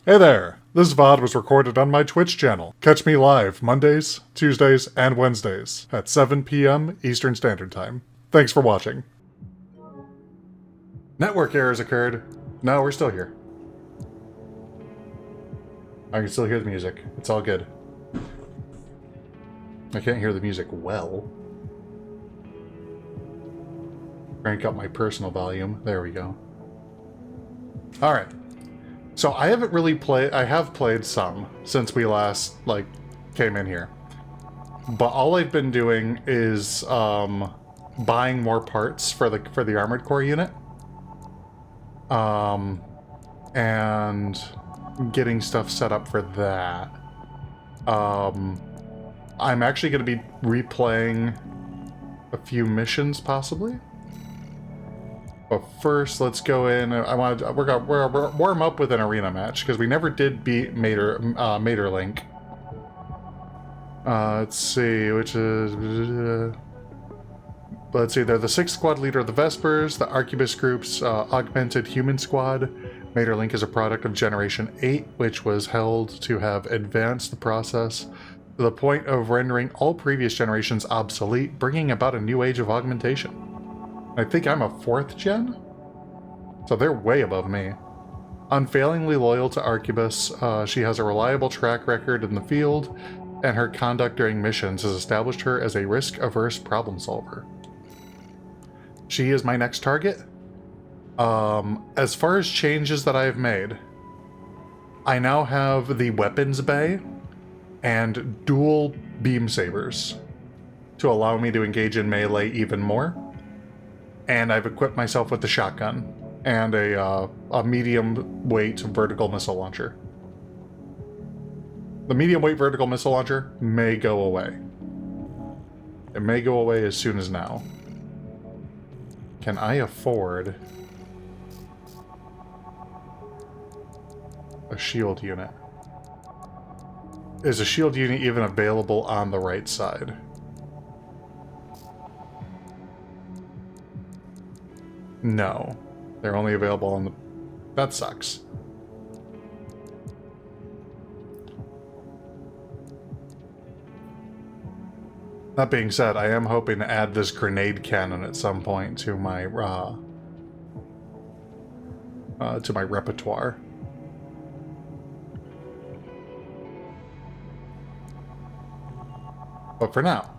Hey there! This VOD was recorded on my Twitch channel. Catch me live Mondays, Tuesdays, and Wednesdays at 7 p.m. Eastern Standard Time. Thanks for watching. Network errors occurred. No, we're still here. I can still hear the music. It's all good. I can't hear the music well. Crank up my personal volume. There we go. Alright. So I haven't really played... I have played some since we last, came in here. But all I've been doing is, buying more parts for the Armored Core unit. And getting stuff set up for that. I'm actually going to be replaying a few missions, possibly. But first, let's go in. We're gonna warm up with an arena match because we never did beat Materlink. Let's see, which is. Let's see. They're the 6th squad leader of the Vespers, the Arquebus Group's augmented human squad. Materlink is a product of Generation 8, which was held to have advanced the process to the point of rendering all previous generations obsolete, bringing about a new age of augmentation. I think I'm a 4th gen? So they're way above me. Unfailingly loyal to Arquebus, she has a reliable track record in the field, and her conduct during missions has established her as a risk-averse problem solver. She is my next target. As far as changes that I've made, I now have the weapons bay and dual beam sabers to allow me to engage in melee even more. And I've equipped myself with the shotgun and a medium-weight vertical missile launcher. The medium-weight vertical missile launcher may go away. It may go away as soon as now. Can I afford a shield unit? Is a shield unit even available on the right side? No. They're only available on the... That sucks. That being said, I am hoping to add this grenade cannon at some point to my repertoire. But for now,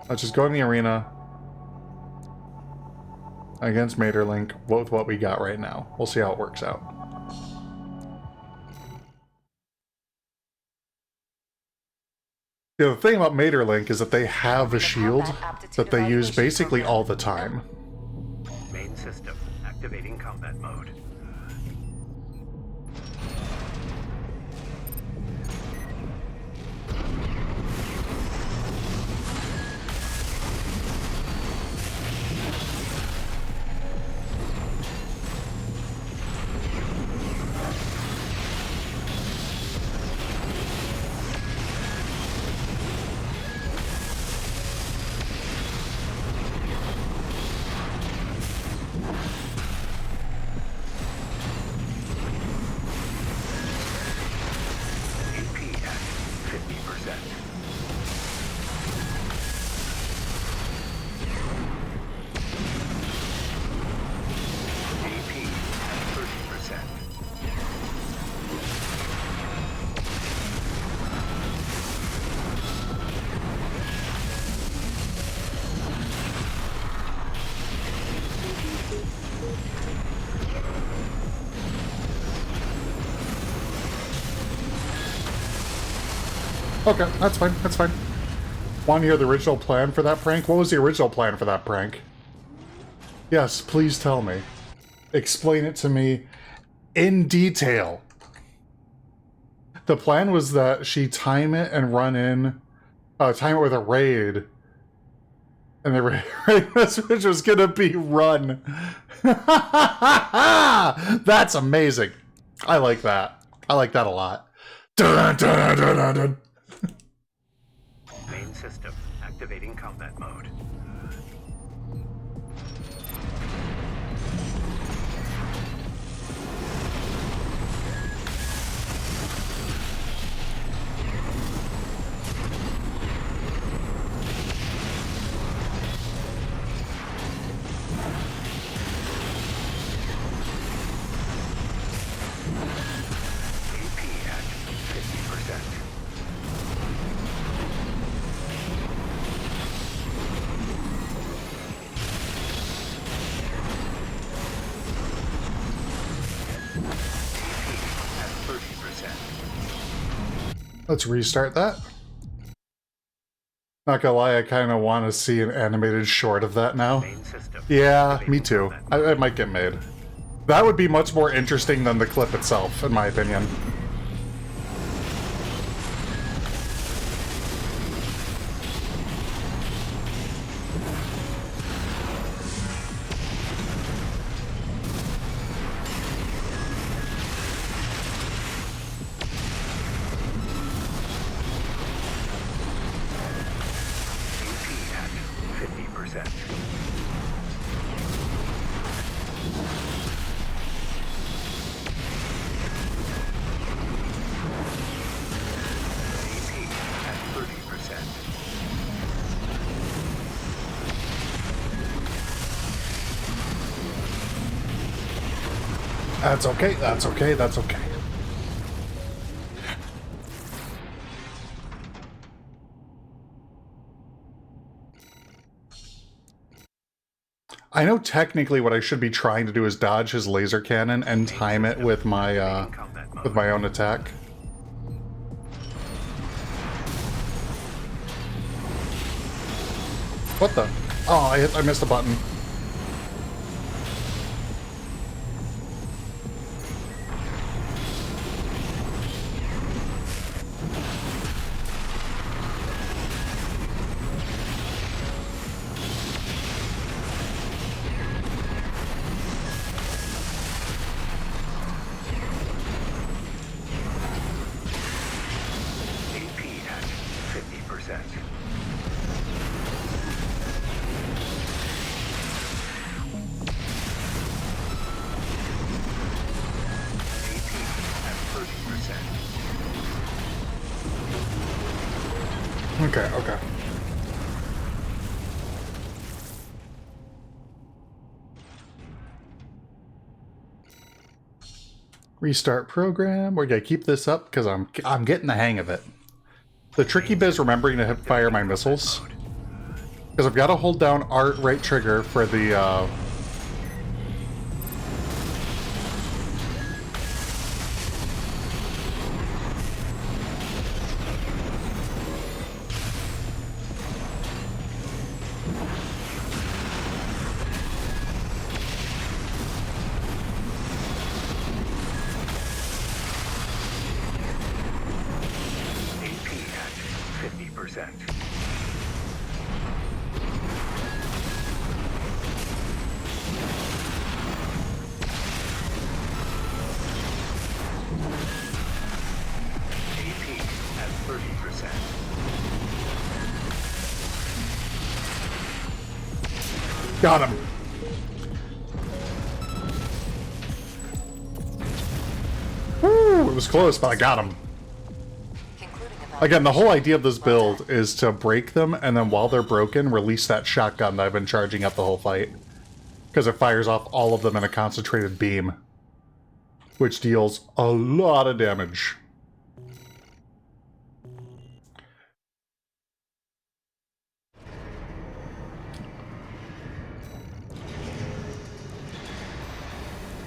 let's just go in the arena against Materlink with what we got right now. We'll see how it works out. The thing about Materlink is that they have a shield that they use basically all the time. Main system activating combat mode. Okay, that's fine, that's fine. Want to hear the original plan for that prank? What was the original plan for that prank? Yes, please tell me. Explain it to me in detail. The plan was that she time it and run in, time it with a raid. And the raid message was gonna be run. That's amazing. I like that. I like that a lot. Dun, dun, dun, dun, dun. Main system activating combat mode. AP at 50%. At 30%. Let's restart that. Not gonna lie, I kind of want to see an animated short of that now. Main system. Yeah, me Activating too. combat It might get made. That would be much more interesting than the clip itself, in my opinion. AP at 50%. AP at 30%. That's okay, that's okay, that's okay. I know technically what I should be trying to do is dodge his laser cannon and time it with my own attack. What the? Oh, I missed a button. AP at 50%. AP at 30%. Okay, okay. Restart program. We're gonna keep this up because I'm getting the hang of it. The tricky bit is remembering to fire my missiles. Because I've got to hold down right trigger for the AP at 50%. AP at 30%. got him. Woo, it was close, but I got him. Again, the whole idea of this build is to break them, and then while they're broken, release that shotgun that I've been charging up the whole fight. Because it fires off all of them in a concentrated beam. Which deals a lot of damage.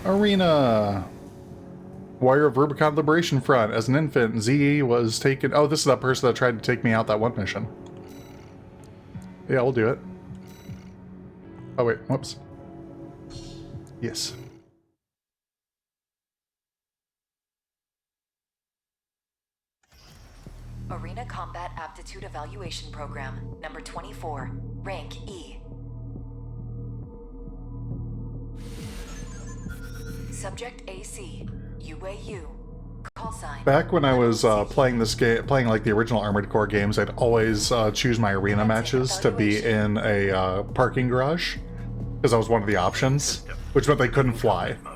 Arena! Warrior of Rubicon Liberation Front. As an infant, ZE was taken... Oh, this is that person that tried to take me out that one mission. Yeah, we'll do it. Oh, wait. Whoops. Yes. Arena Combat Aptitude Evaluation Program, number 24, rank E. Subject AC, UAU, call sign. Back when I was playing this game, playing like the original Armored Core games, I'd always choose my arena matches to be in a parking garage, because that was one of the options, which meant they couldn't fly. Mode.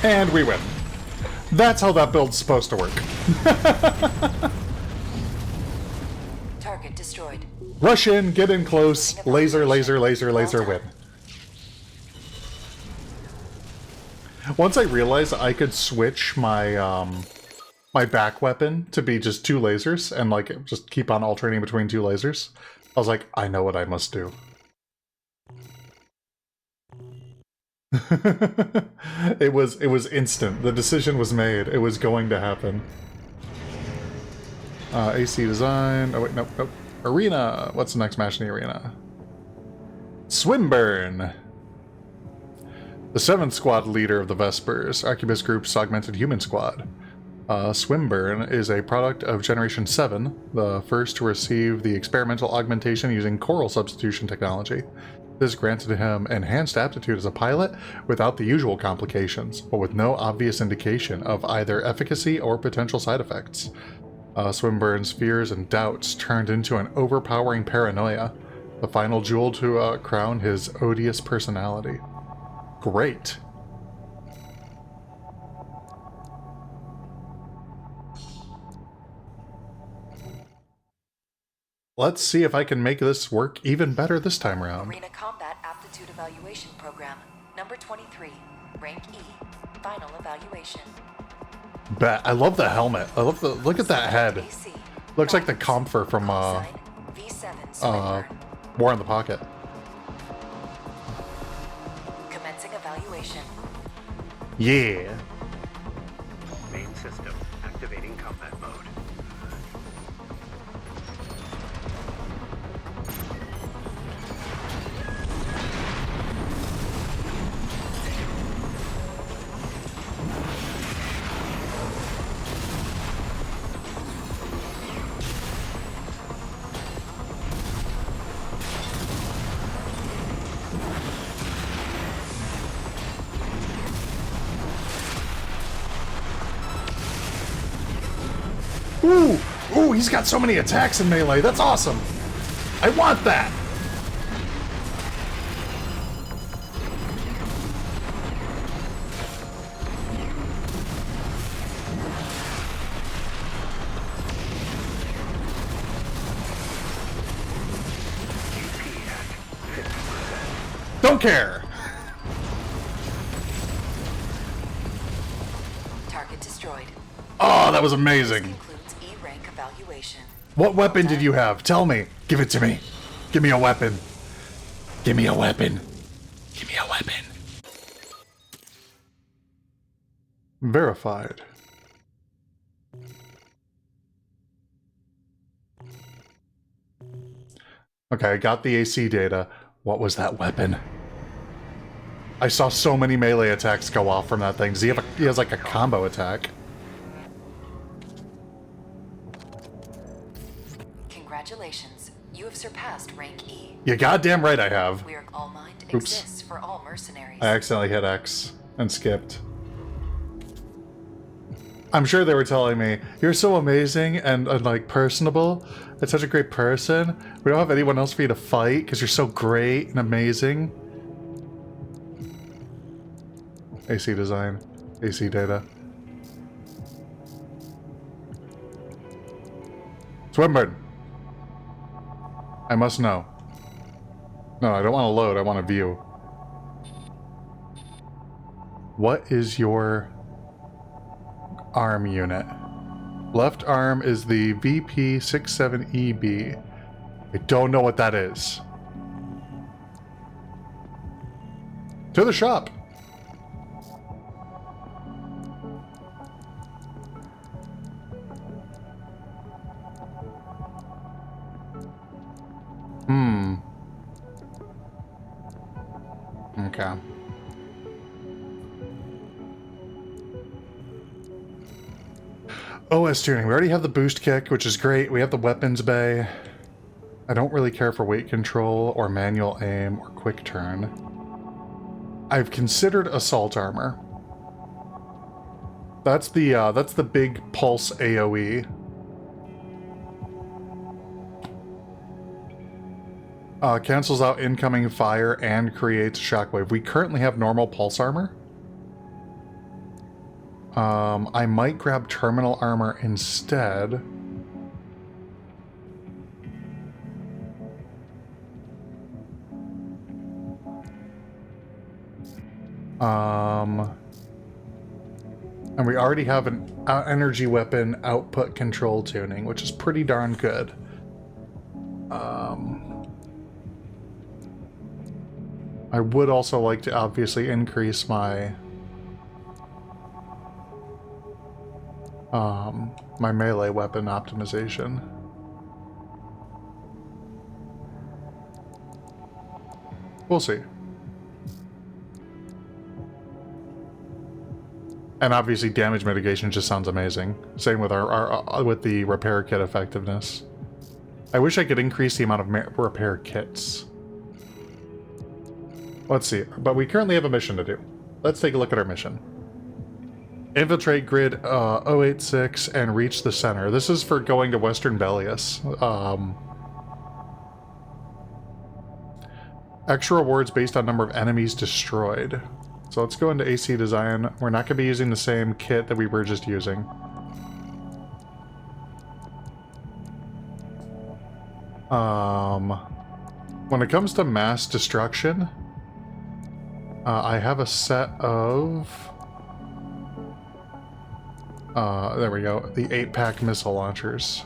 And we win. That's how that build's supposed to work. Target destroyed. Rush in, get in close, laser, laser, laser, laser, win. Once I realized I could switch my my back weapon to be just 2 lasers and like just keep on alternating between 2 lasers, I was like, I know what I must do. It was instant. The decision was made. It was going to happen. AC design. Oh wait, nope, nope. Arena. What's the next match in the arena? Swinburne. The 7th squad leader of the Vespers, Arquebus Group's augmented human squad. Swinburne is a product of Generation 7, the first to receive the experimental augmentation using coral substitution technology. This granted him enhanced aptitude as a pilot without the usual complications, but with no obvious indication of either efficacy or potential side effects. Swinburne's fears and doubts turned into an overpowering paranoia, the final jewel to crown his odious personality. Great. Let's see if I can make this work even better this time around. Arena Combat Aptitude Evaluation Program, number 23, rank E, final evaluation. Bet. I love the helmet. I love the look at that head. AC. Looks like the comfer from Call sign, V7 Swinburne. War in the Pocket. Commencing evaluation. Yeah. Main system activating combat mode. Ooh! Ooh, he's got so many attacks in melee. That's awesome. I want that. Don't care. Target destroyed. Oh, that was amazing. Concludes E rank evaluation. What weapon did you have? Tell me. Give it to me. Give me a weapon. Give me a weapon. Give me a weapon. Verified. Okay, I got the AC data. What was that weapon? I saw so many melee attacks go off from that thing. He has like a combo attack. Congratulations. You have surpassed rank E. You goddamn right I have. We're All Mind Oops. exists for all mercenaries. I accidentally hit X and skipped. I'm sure they were telling me, you're so amazing and like personable and such a great person. We don't have anyone else for you to fight because you're so great and amazing. AC design, AC data. Swinburne. I must know. No, I don't want to load, I want to view. What is your arm unit? Left arm is the VP67EB. I don't know what that is. To the shop. Okay. OS tuning. We already have the boost kick, which is great. We have the weapons bay. I don't really care for weight control or manual aim or quick turn. I've considered assault armor. That's the big pulse AoE. Cancels out incoming fire and creates shockwave. We currently have normal pulse armor. I might grab terminal armor instead. And we already have an energy weapon output control tuning, which is pretty darn good. I would also like to obviously increase my my melee weapon optimization. We'll see. And obviously damage mitigation just sounds amazing. Same with our with the repair kit effectiveness. I wish I could increase the amount of repair kits. Let's see, but we currently have a mission to do. Let's take a look at our mission. Infiltrate grid 086 and reach the center. This is for going to Western Bellius. Extra rewards based on number of enemies destroyed. So let's go into AC design. We're not going to be using the same kit that we were just using. When it comes to mass destruction, I have a set of... there we go. The 8-pack missile launchers.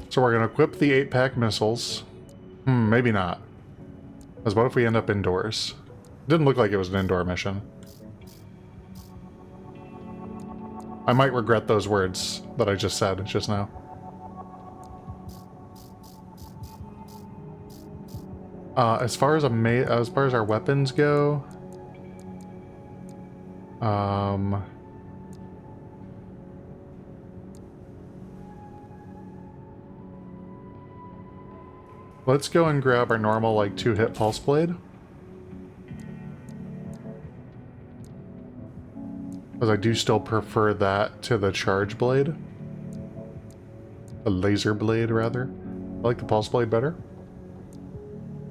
So we're going to equip the 8-pack missiles. Maybe not. Because what if we end up indoors? Didn't look like it was an indoor mission. I might regret those words that I just said just now. As far as our weapons go, let's go and grab our normal, like, 2-hit pulse blade. Because I do still prefer that to the charge blade. The laser blade, rather. I like the pulse blade better.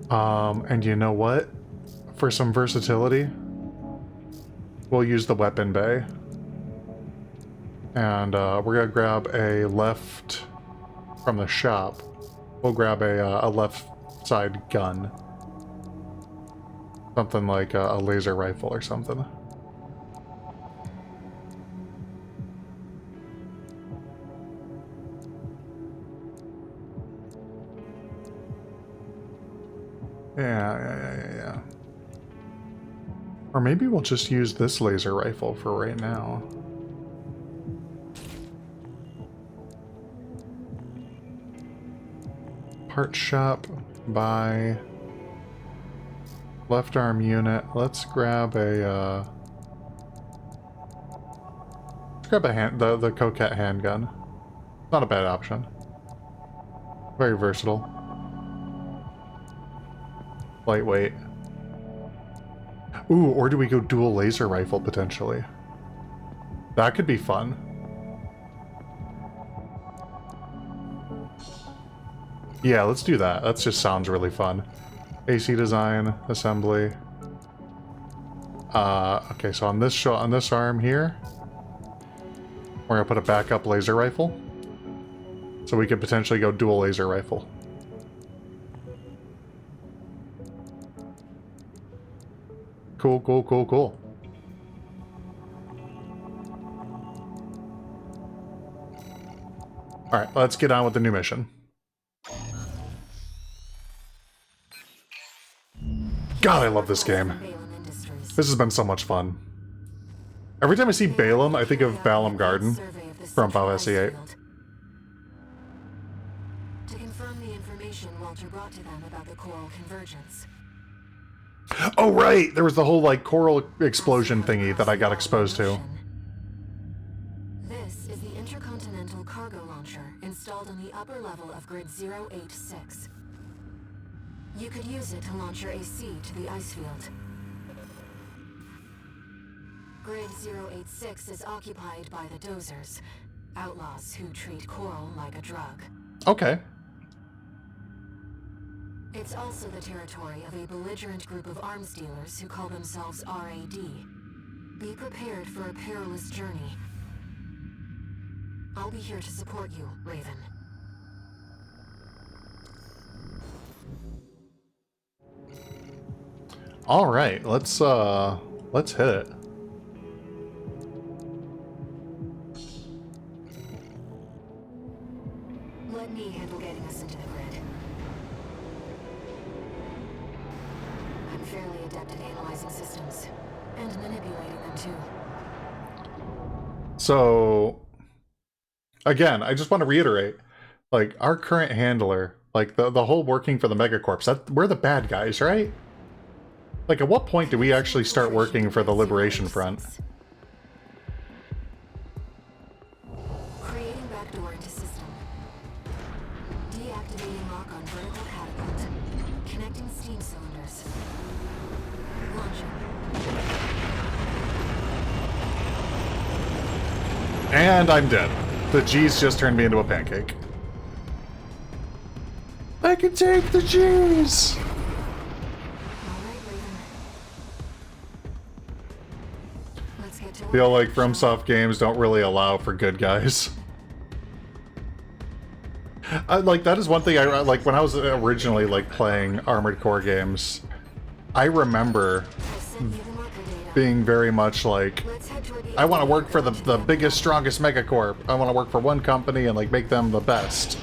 And you know what? For some versatility, we'll use the weapon bay. And we're gonna grab a left from the shop. We'll grab a left side gun. Something like a laser rifle or something. Yeah. Or maybe we'll just use this laser rifle for right now. Part shop, buy left arm unit. Let's grab a the Coquette handgun. Not a bad option. Very versatile. Lightweight. Ooh, or do we go dual laser rifle potentially? That could be fun. Yeah, let's do that. That just sounds really fun. AC design, assembly. Okay, so on this arm here, we're gonna put a backup laser rifle. So we could potentially go dual laser rifle. Cool. Alright, let's get on with the new mission. God, I love this game. This has been so much fun. Every time I see Balaam, I think of Balam Garden from Final Fantasy VIII. To confirm the information Walter brought to them about the coral convergence. Oh, right! There was the whole, like, coral explosion thingy that I got exposed to. This is the intercontinental cargo launcher installed on the upper level of grid 086. You could use it to launch your AC to the ice field. Grid 086 is occupied by the dozers, outlaws who treat coral like a drug. Okay. It's also the territory of a belligerent group of arms dealers who call themselves RAD. Be prepared for a perilous journey. I'll be here to support you, Raven. All right, let's hit it. Let me handle getting us into the grid. I'm fairly adept at analyzing systems and manipulating them too. So, again, I just want to reiterate, like, our current handler, like, the whole working for the Megacorps, we're the bad guys, right? Like, at what point do we actually start working for the Liberation Front? Creating backdoor into system. Deactivating lock on vertical catapult. Connecting steam cylinders. Launching. And I'm dead. The G's just turned me into a pancake. I can take the G's! Feel like FromSoft games don't really allow for good guys. Like, that is one thing I like when I was originally like playing Armored Core games. I remember being very much like, I want to work for the biggest, strongest megacorp. I want to work for one company and like make them the best.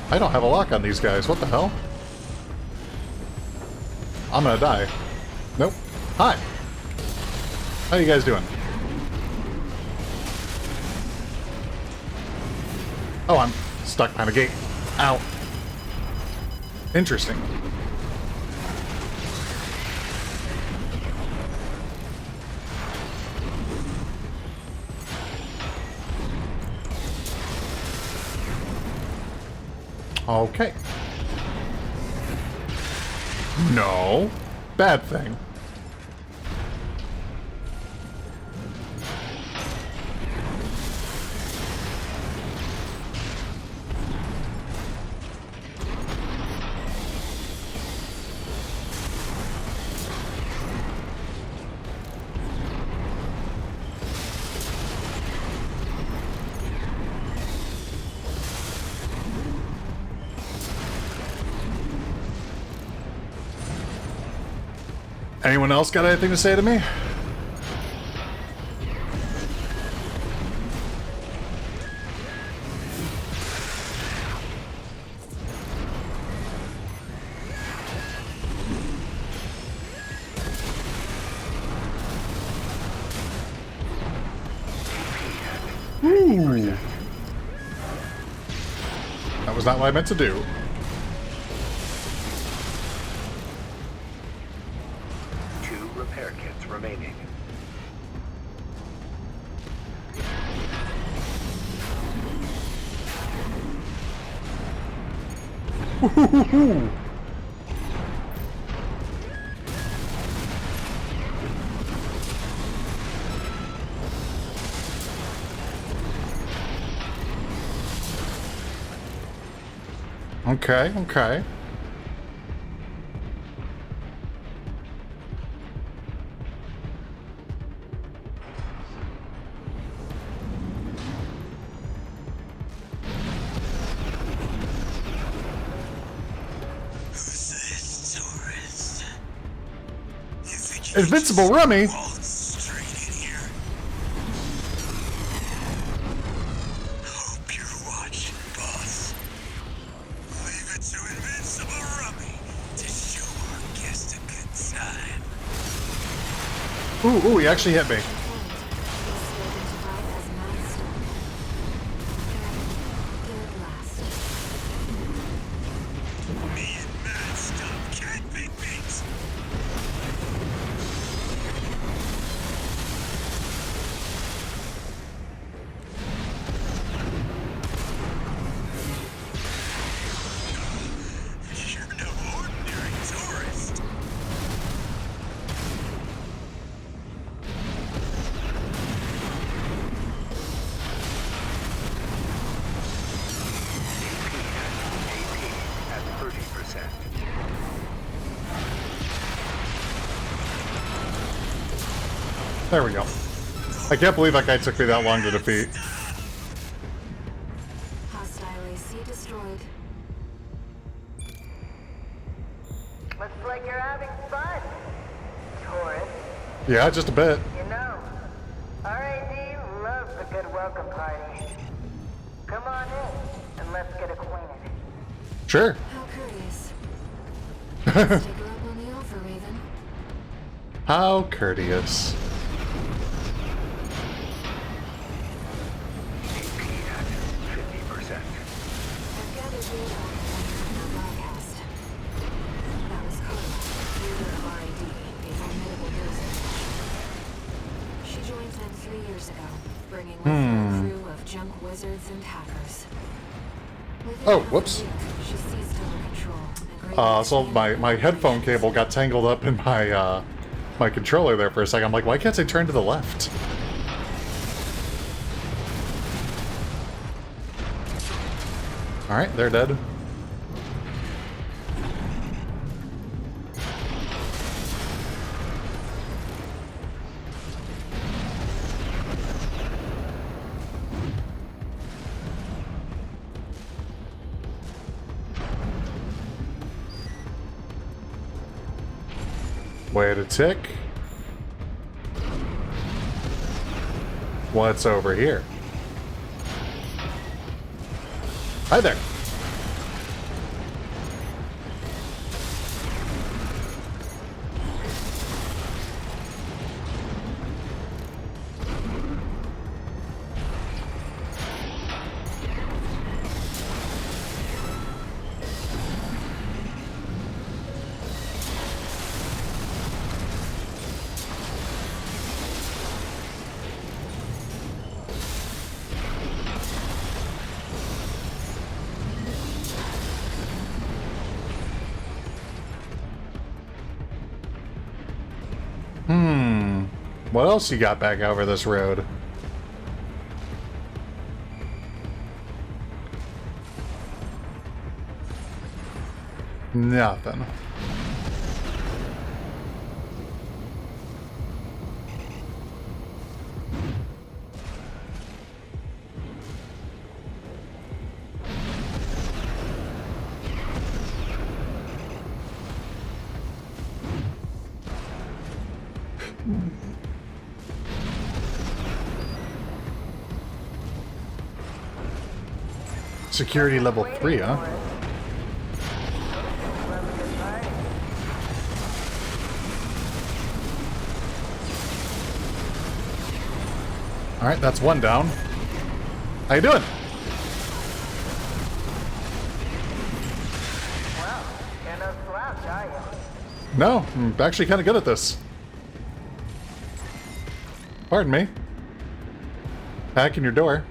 I don't have a lock on these guys. What the hell? I'm gonna die. Nope. Hi. How you guys doing? Oh, I'm stuck behind a gate. Ow. Interesting. Okay. No. Bad thing. Anyone else got anything to say to me? Ooh. That was not what I meant to do. Repair kits remaining. Okay, okay. Invincible Rummy? Ooh, he actually hit me. There we go. I can't believe that guy took me that long to defeat. Hostile AC destroyed. Looks like you're having fun, tourist. Yeah, just a bit. You know, RAD loves a good welcome party. Come on in, and let's get acquainted. Sure. How courteous. Take her up on the offer, Raven. How courteous. AP at 50%. I've gathered data on our broadcast. That was Carla, leader of RAD, a formidable business. She joined them 3 years ago, bringing with her a crew of junk wizards and hackers. Within Oh, half a whoops. year, she seized total control and greatly So expanded my her headphone operations. cable got tangled up in my my controller there for a second. I'm like, why can't I turn to the left? All right, they're dead. Way to tick. What's over here? Hi there. What else you got back over this road? Nothing. Security level 3, huh? Alright, that's one down. How you doing? Well, you're no slouch, are you? No, I'm actually kind of good at this. Pardon me. Hacking your door.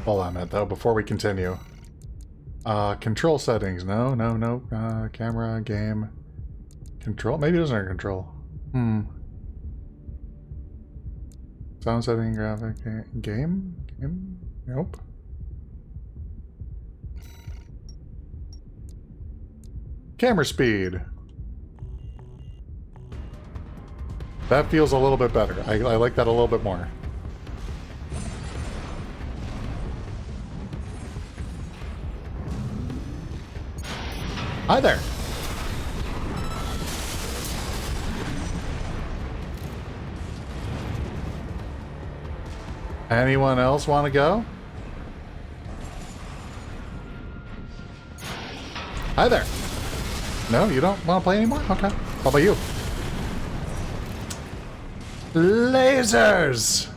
Hold on a minute, though, before we continue. Control settings. No. Camera, game. Control? Maybe it doesn't have control. Sound setting, graphic, game? Game? Nope. Camera speed. That feels a little bit better. I like that a little bit more. Hi there. Anyone else want to go? Hi there. No, you don't want to play anymore? Okay. How about you? Lasers!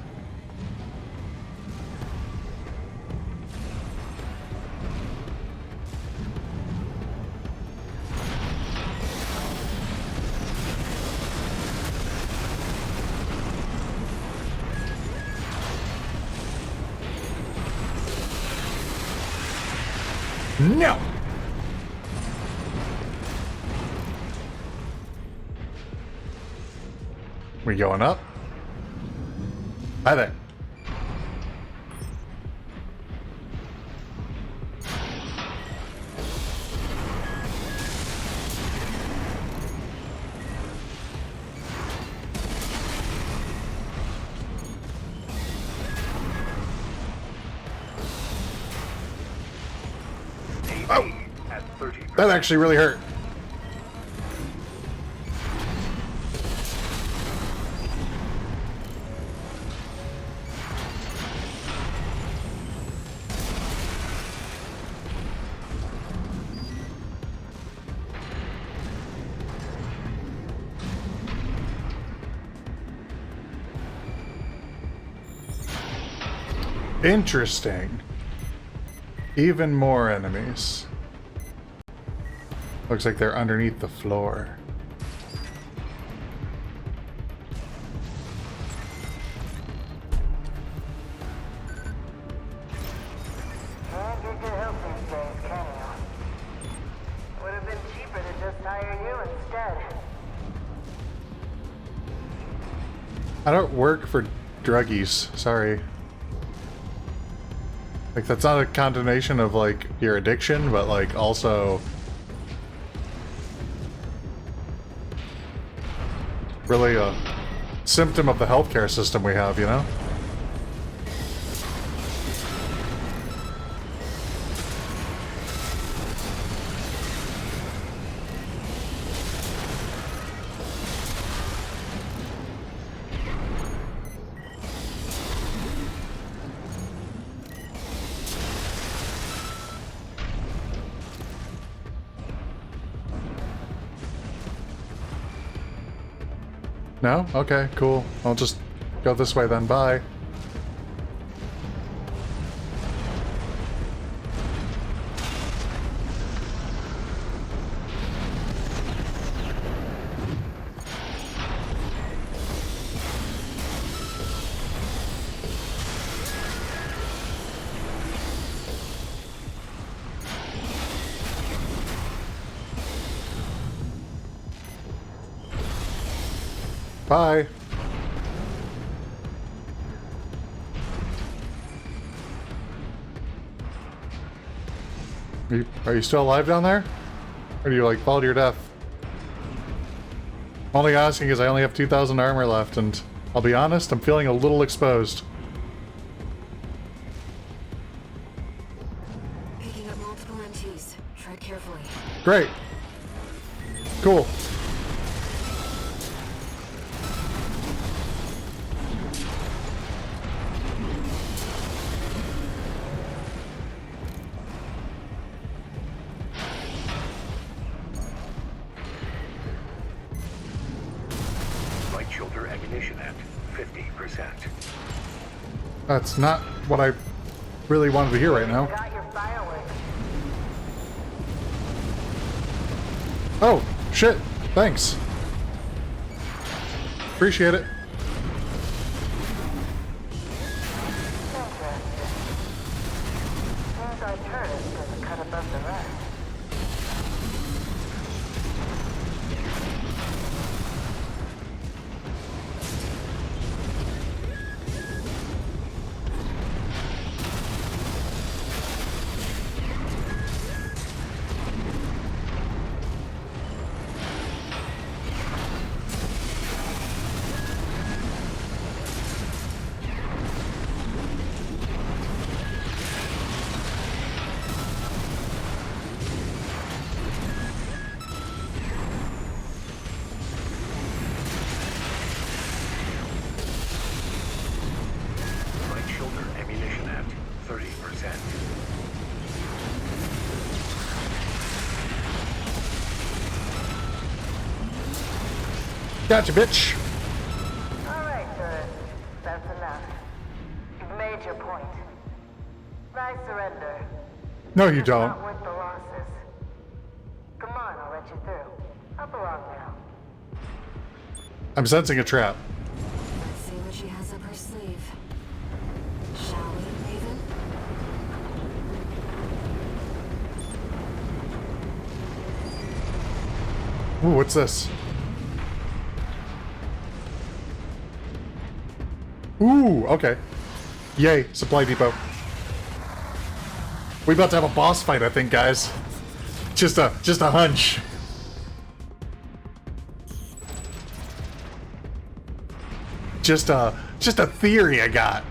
No! We going up? Hi there. That actually really hurt. Interesting. Even more enemies. Looks like they're underneath the floor. Can't get your help these days, can you? Would have been cheaper to just hire you instead. I don't work for druggies. Sorry. Like, that's not a condemnation of, like, your addiction, but, like, also... really a symptom of the healthcare system we have, you know? No? Okay, cool. I'll just go this way then. Bye. Bye. Are you still alive down there? Or do you, like, fall to your death? Only asking because I only have 2,000 armor left, and I'll be honest, I'm feeling a little exposed. Picking up multiple MTs. Tread carefully. Great. Cool. Right shoulder ammunition at 50%. That's not what I really wanted to hear right now. Got your fireworks. Oh, shit. Thanks. Appreciate it. Interesting. Seems our turret doesn't cut above the rest. Right shoulder ammunition at 30%. Gotcha, bitch. Alright, turret. That's enough. You've made your point. I surrender. No, you It's don't. not worth the losses. Come on, I'll let you through. Up along now. I'm sensing a trap. Let's see what she has up her sleeve. Shall we, Raven? Ooh, what's this? Ooh, okay. Yay, supply depot. We about to have a boss fight, I think, guys. Just a hunch. Just a theory I got.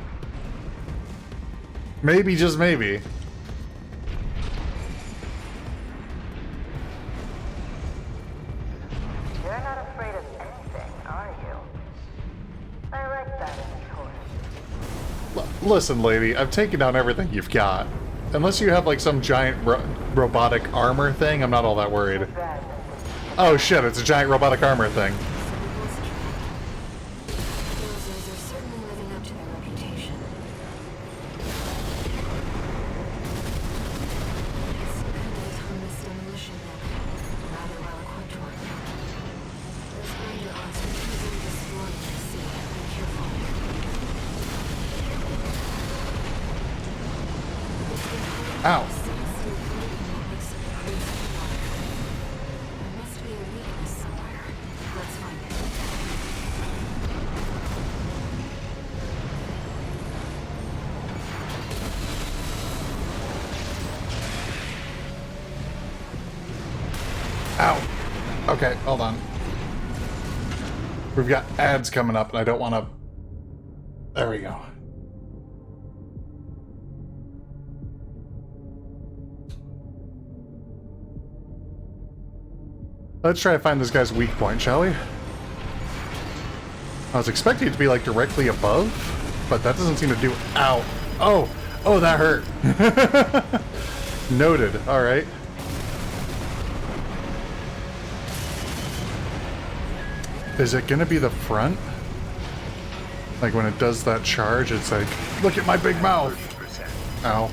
Maybe, just maybe. Listen, lady, I've taken down everything you've got. Unless you have, like, some giant robotic armor thing, I'm not all that worried. Oh shit, it's a giant robotic armor thing. Dozers are certainly living up to their reputation. Expanded on this demolition net. Rather well equipped one. Those grinder odds are easily destroyed in the sea. Be careful. Ow. There must be a weakness somewhere. Let's find it. Ow. Okay, hold on. We've got ads coming up, and I don't want to... There we go. Let's try to find this guy's weak point, shall we? I was expecting it to be, like, directly above, but that doesn't seem to do... Ow. Oh! Oh, that hurt. Noted. Alright. Is it gonna be the front? Like, when it does that charge, it's like, look at my big mouth! 30%. Ow.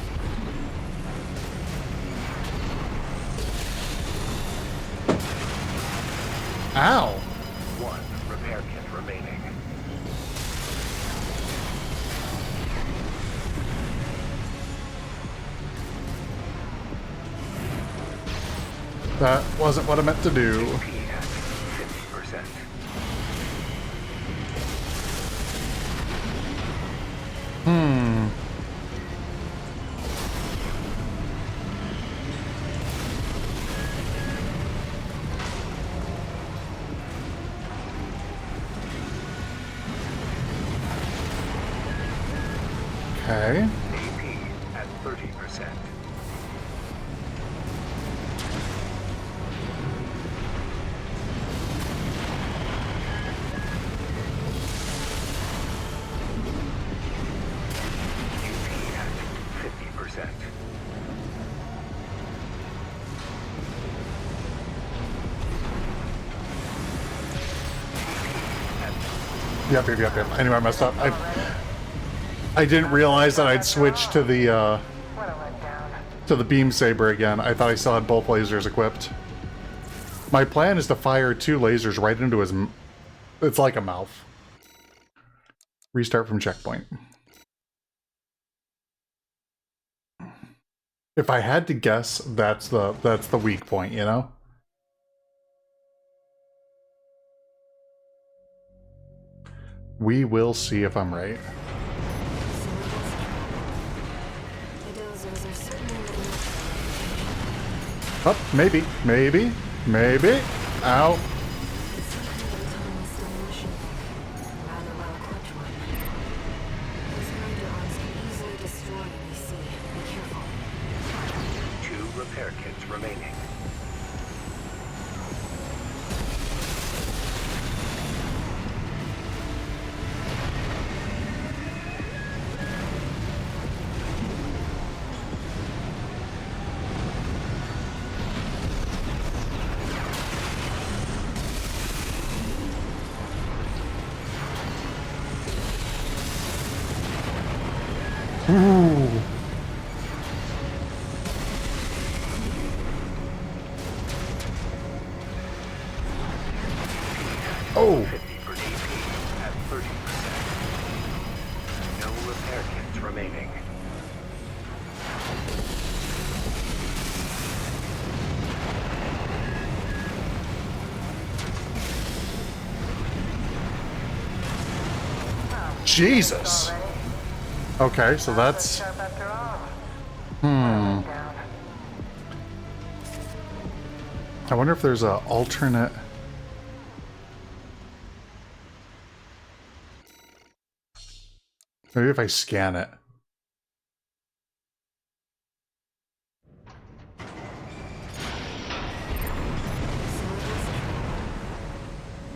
Ow! 1 repair kit remaining. That wasn't what I meant to do. AP at 50%. Okay. AP at 30%. UP at 50%. Yep. Anyway, I messed up. I didn't realize that I'd switched to the What a letdown. to the beam saber again. I thought I still had both lasers equipped. My plan is to fire 2 lasers right into his... It's like a mouth. Restart from checkpoint. If I had to guess, that's the weak point, you know? We will see if I'm right. The dozers are certainly living up to their reputation. Oh, maybe. Ow. It's some kind of autonomous demolition thing. Rather well equipped one. Those grinder odds can easily destroy in the sea. Be careful. 2 repair kits remaining. Ooh. Oh. 50 for AP at 30%. No repair kits remaining. Jesus. Already? Okay, so that's... Sharp after all. Hmm. Down. I wonder if there's a alternate... Maybe if I scan it.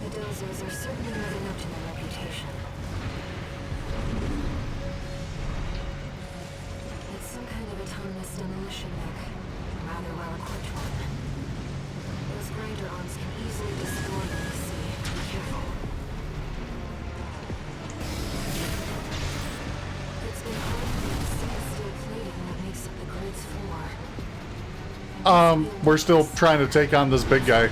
The dozers are certainly living up to their reputation. autonomous demolition mech. A rather well-equipped one. Those grinder arms can easily destroy what we see. Be careful. It's been hard for me to see the steel plating that makes up the grid's floor. We're still trying to take on this big guy.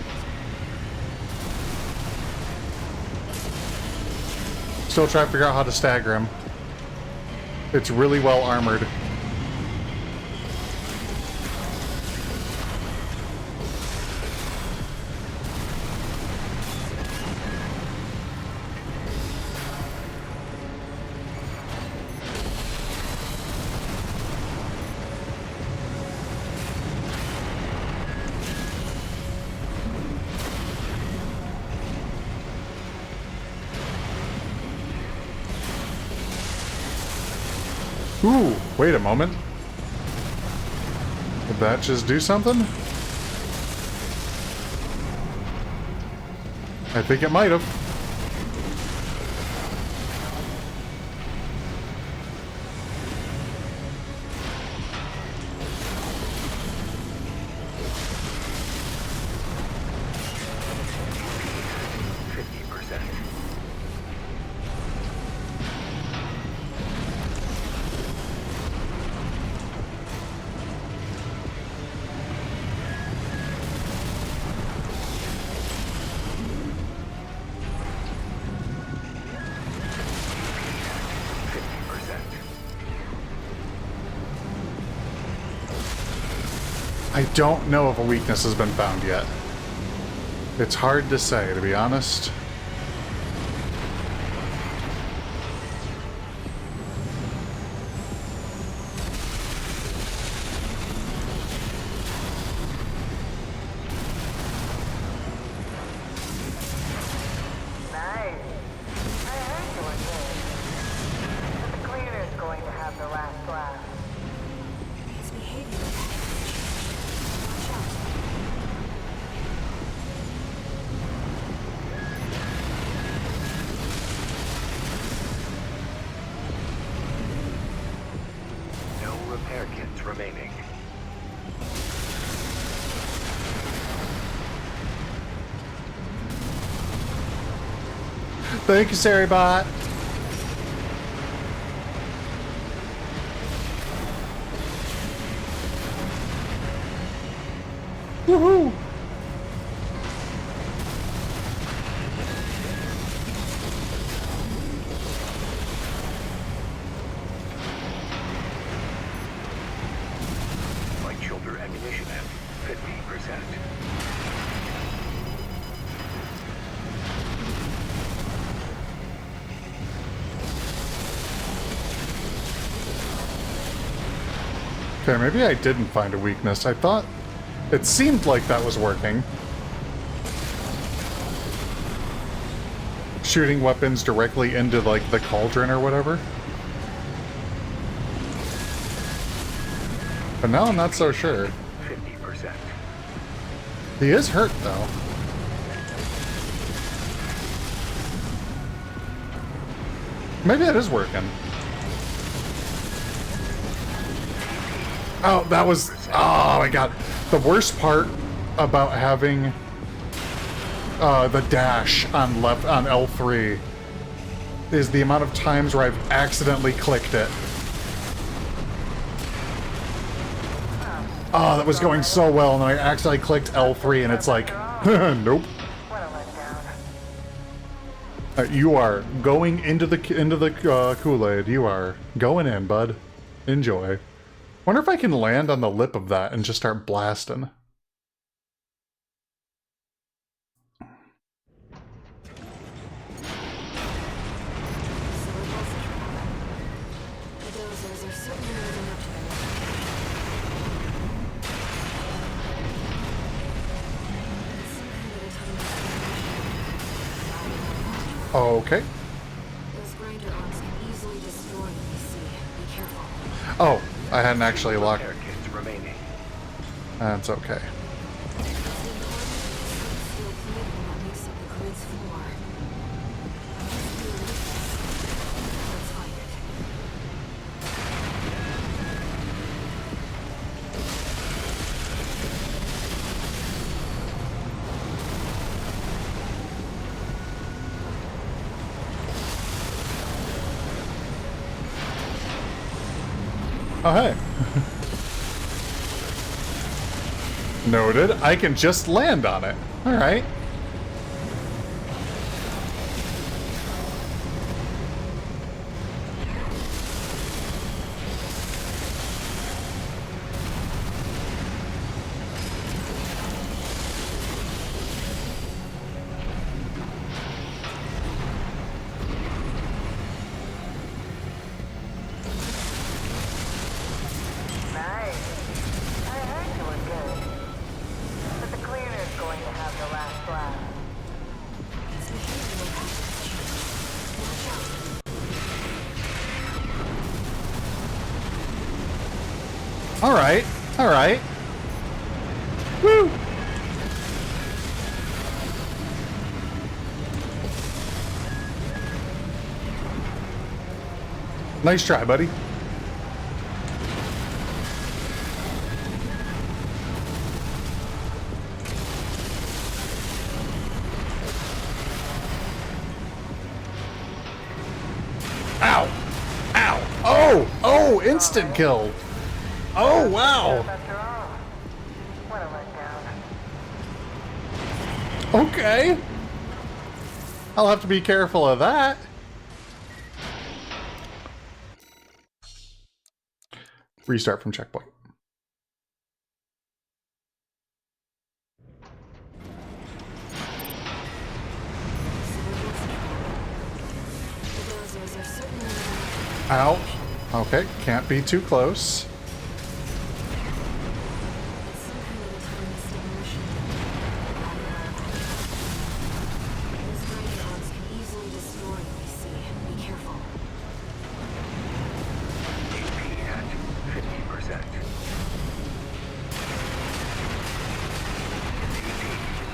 Still trying to figure out how to stagger him. It's really well armored. Ooh, wait a moment. Did that just do something? I think it might have. I don't know if a weakness has been found yet. It's hard to say, to be honest. Nice. I heard you were good. But the cleaner's going to have the last laugh. His behavior. Watch out. No repair kits remaining. Thank you, Saribot. Woohoo! Light shoulder ammunition at 50%. Okay, maybe I didn't find a weakness. I thought it seemed like that was working. Shooting weapons directly into, like, the cauldron or whatever. But now I'm not so sure. 50%. He is hurt, though. Maybe that is working. Oh, that was... Oh, my God. The worst part about having the dash on L3 is the amount of times where I've accidentally clicked it. Oh, that was going so well, and then I accidentally clicked L3, and it's like, nope. What a letdown. You are going into the Kool-Aid. You are going in, bud. Enjoy. Wonder if I can land on the lip of that and just start blasting. The dozers are certainly living up to their reputation. Okay. Those grinder arms can easily destroy what we see. Be careful. Oh, I hadn't actually locked. Repair kits remaining. That's okay. Steel plating that makes up the grid's floor. Let's find it. Oh, hey. Noted. I can just land on it. Alright. Nice. I heard you were good. But the cleaner's going to have the last laugh. Alright. Alright. Woo! Nice try, buddy. Ow! Ow! Oh! Oh! Instant kill! Oh, wow! After all, what a letdown. Okay. I'll have to be careful of that. Restart from checkpoint. Ouch. Okay, can't be too close. HP at 50%.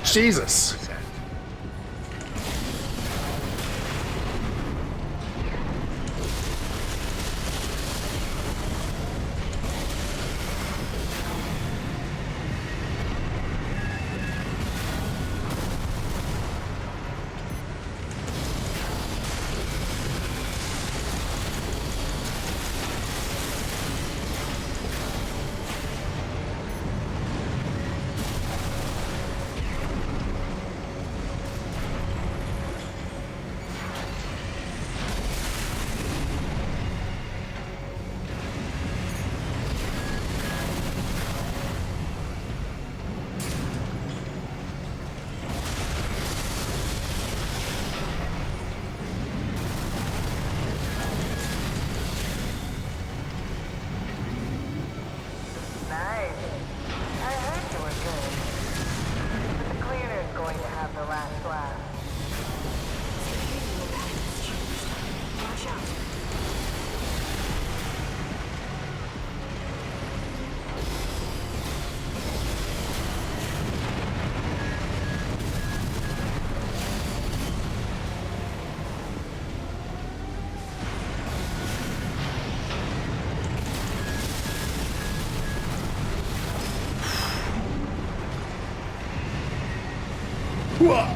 Jesus. 50%. Nice. I heard you were good. But the cleaner's going to have the last laugh. Watch out. Hooah!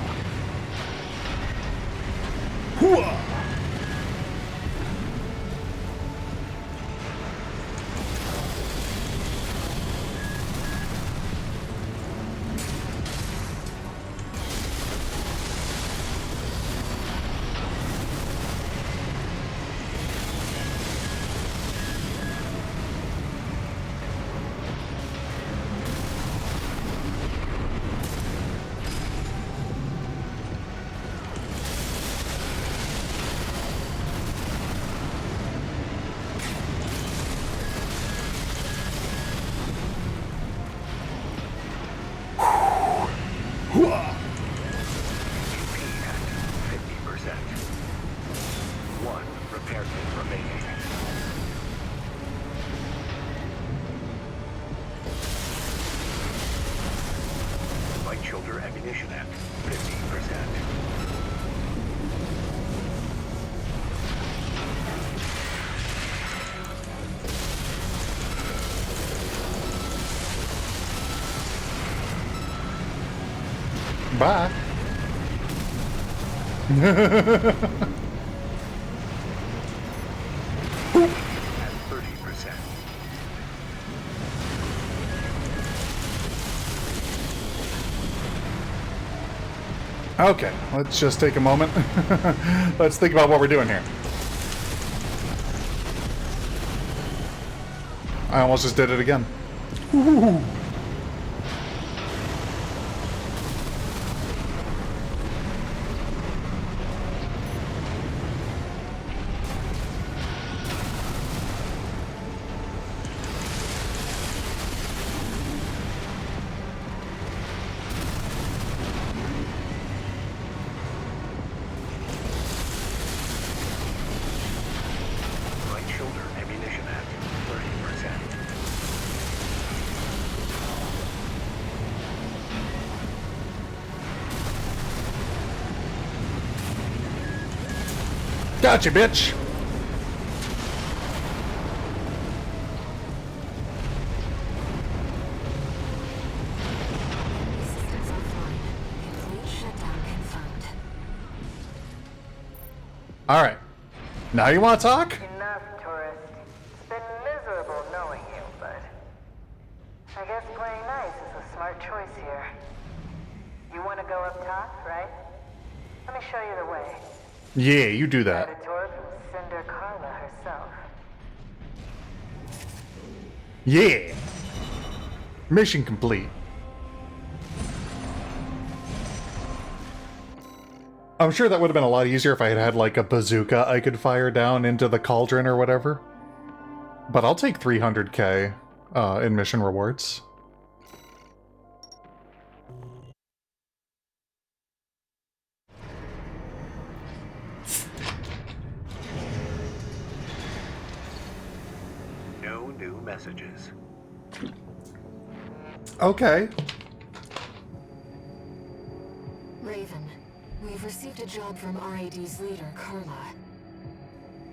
Hooah! Hooah! HP at 50%. 1 repair kit remaining. Light shoulder ammunition at 50%. Bye. At 30%. Okay, let's just take a moment. Let's think about what we're doing here. I almost just did it again. Woo-hoo-hoo. Right shoulder ammunition at 30%. Gotcha, bitch! Systems offline. Complete shutdown confirmed. Alright. Now you want to talk? Enough, tourist. It's been miserable knowing you, but I guess playing nice is a smart choice here. You want to go up top, right? Let me show you the way. Yeah, you do that. Got a tour from Cinder Carla herself. Yeah! Mission complete. I'm sure that would have been a lot easier if I had had like a bazooka I could fire down into the cauldron or whatever. But I'll take 300k in mission rewards. No new messages. Okay. Raven, we've received a job from RAD's leader, Carla.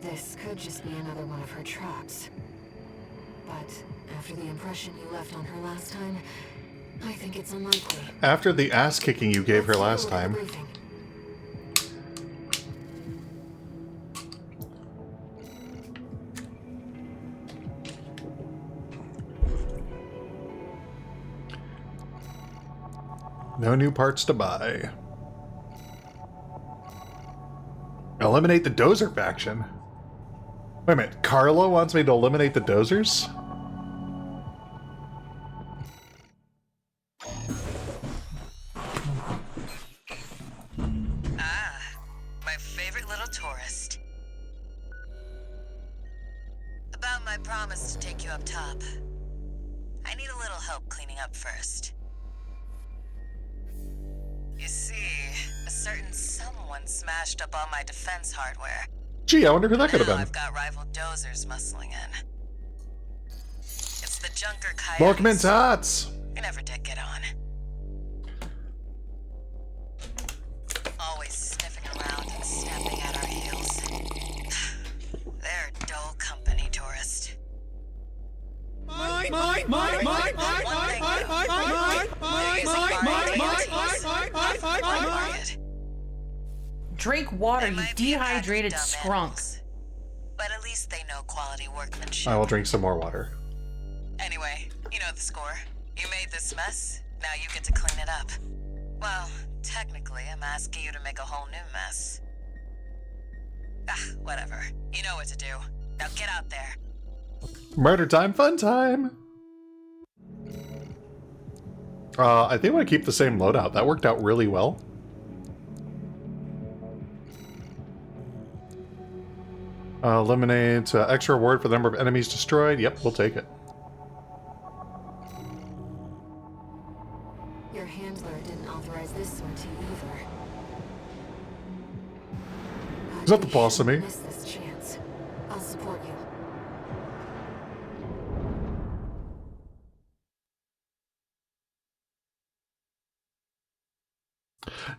This could just be another one of her traps. But after the impression you left on her last time, I think it's unlikely. After the ass kicking you gave her Let's last take a time. look at the briefing. No new parts to buy. Eliminate the Dozer faction. Wait a minute, Carla wants me to eliminate the Dozers? Ah, my favorite little tourist. About my promise to take you up top. I need a little help cleaning up first. You see, a certain someone smashed up all my defense hardware. Gee, I wonder who that could have Now been. I've got rival dozers muscling in. It's the Junker Coyotes. Welcome in, Tots! We never did get on. Always sniffing around and snapping at our heels. They're dull company, tourist. Drink water, They you might be a pack of dehydrated dumb scrunk. animals, but at least they know quality workmanship. I will drink some more water. Anyway, you know the score. You made this mess, now you get to clean it up. Well, technically, I'm asking you to make a whole new mess. Ah, whatever. You know what to do. Now get out there. Murder time, fun time! I think I want to keep the same loadout. That worked out really well. Eliminate extra reward for the number of enemies destroyed. Yep, we'll take it. Your handler didn't authorize this sortie either. Is that the boss of me? Miss this chance. I'll support you.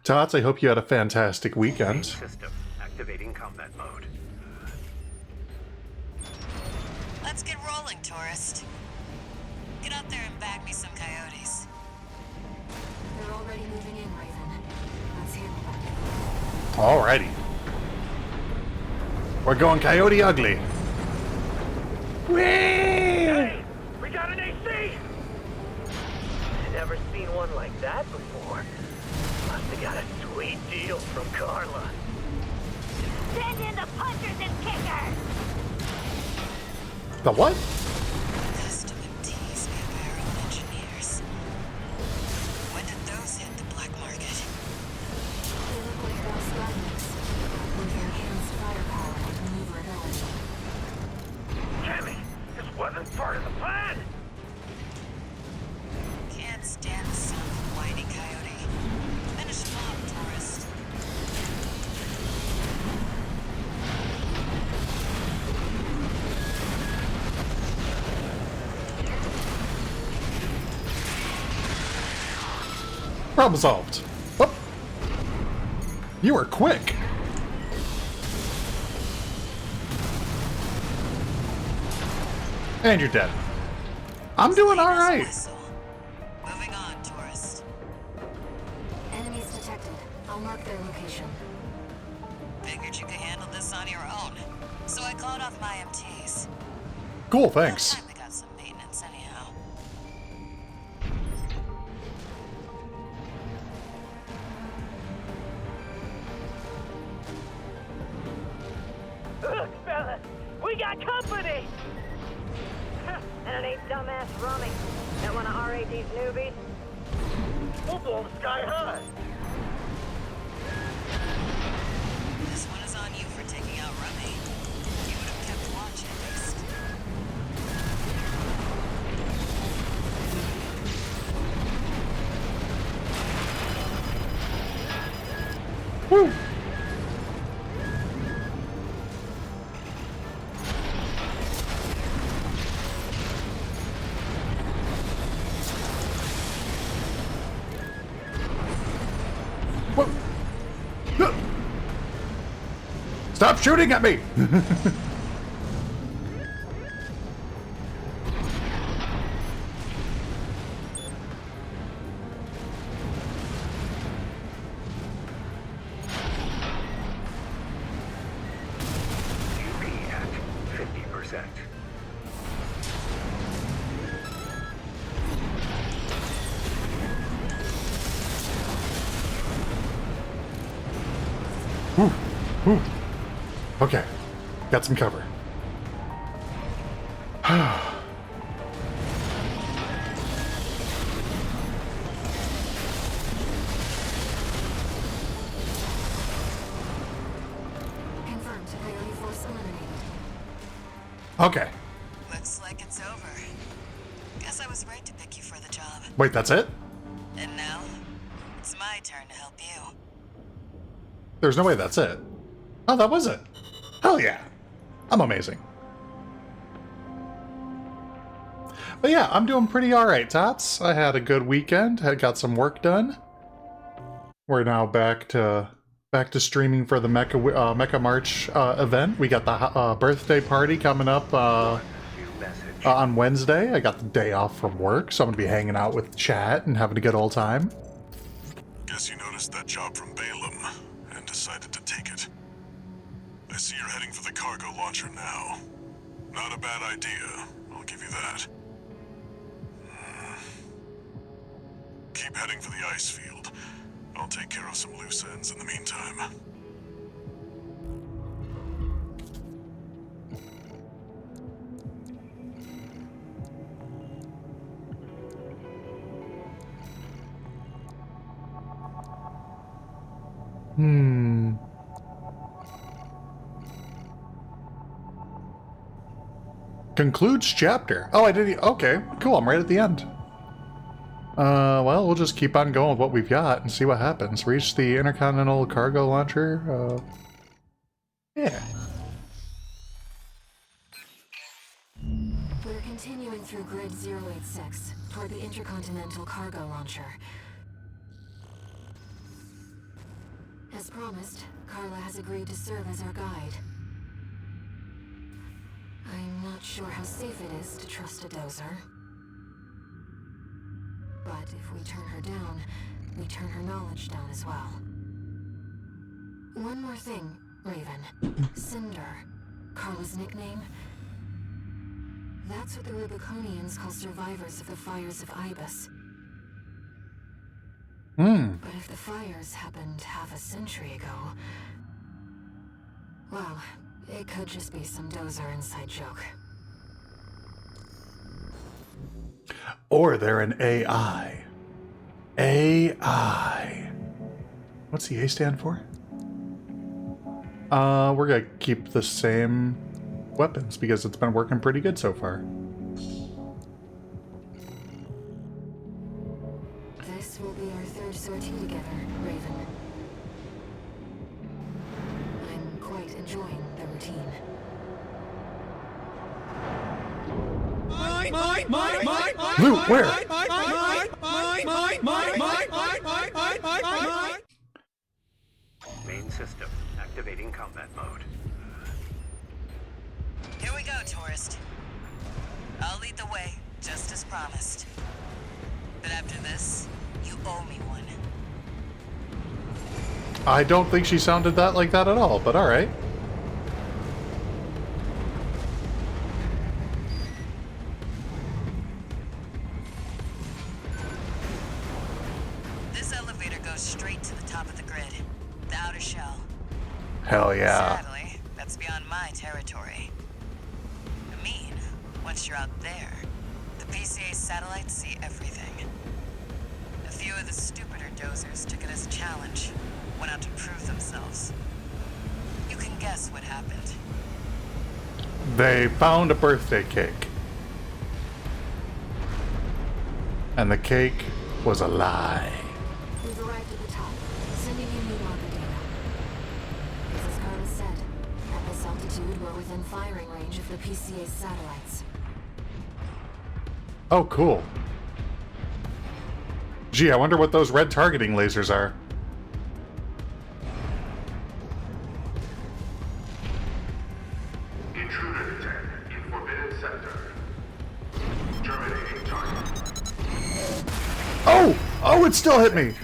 Tots, I hope you had a fantastic Main weekend. system activating combat mode. Let's get rolling, tourist. Get out there and bag me some coyotes. They're already moving in, Raven. Let's handle that. Alrighty. We're going Coyote Ugly. Hey! We got an AC! Never seen one like that before. Must have got a Sweet deal from Carla. Send in the punchers and kickers! The what? Custom MTs made by our own engineers. When did those hit the black market? They look like Bell's magnets, with enhanced firepower and maneuverability. Damn it! This wasn't part of the plan! Can't stand the sound of a whiny coyote. Finish him off, tourist. Problem solved. Oh. You were quick. And you're dead. I'm doing all right. Whistle. Moving on, tourist. Enemies detected. I'll mark their location. Figured you could handle this on your own. So I called off my MTs. Cool, thanks. Time they got some maintenance anyhow. Look, fellas, we got company! And it ain't dumbass Rummy. That one of RAD's newbies. We'll blow the sky high. This one is on you for taking out Rummy. You would have kept watch at least. Woo. Whoa. No. Stop shooting at me! UP at 50%. Whew. Whew. Okay, got some cover. Confirmed. Coyote force eliminated. Okay, Looks like it's over. Guess I was right to pick you for the job. wait, that's it? And now, it's my turn to help you. There's no way that's it. Oh, that was it. Hell yeah. I'm amazing. But yeah, I'm doing pretty alright, Tots. I had a good weekend. I got some work done. We're now back to streaming for the Mecha March event. We got the birthday party coming up New message. on Wednesday. I got the day off from work, so I'm gonna be hanging out with chat and having a good old time. Guess you noticed that job from Balaam and decided to take it. I see you're heading for the cargo launcher now. Not a bad idea, I'll give you that. Keep heading for the ice field. I'll take care of some loose ends in the meantime. Concludes chapter. Oh, I did. Okay, cool. I'm right at the end. Well, we'll just keep on going with what we've got and see what happens. Reach the Intercontinental Cargo Launcher. Yeah. We're continuing through Grid 086 toward the Intercontinental Cargo Launcher. As promised, Carla has agreed to serve as our guide. I'm not sure how safe it is to trust a dozer. But if we turn her down, we turn her knowledge down as well. One more thing, Raven. Cinder, Carla's nickname. That's what the Rubiconians call survivors of the fires of Ibis. But if the fires happened half a century ago, well, it could just be some dozer inside joke. Or they're an AI. AI. What's the A stand for? We're gonna keep the same weapons because it's been working pretty good so far. This will be our third sortie together, Raven. I'm quite enjoying the routine. Loot, where? Main system. Activating combat mode. Here we go, tourist. I'll lead the way, just as promised. But after this, you owe me one. I don't think she sounded that like that at all, but alright. This elevator goes straight to the top of the grid, the outer shell. Hell yeah. Sadly, that's beyond my territory. I mean, once you're out there, the PCA satellites see everything. A few of the stupider dozers took it as a challenge, went out to prove themselves. You can guess what happened. They found a birthday cake. And the cake was a lie. We've arrived at the top, sending you new logger data. As Carla said, at this altitude, we're within firing range of the PCA's satellites. Oh, cool. Gee, I wonder what those red targeting lasers are. Intruder detected in forbidden sector. Terminating target. Oh! Oh, it still hit me!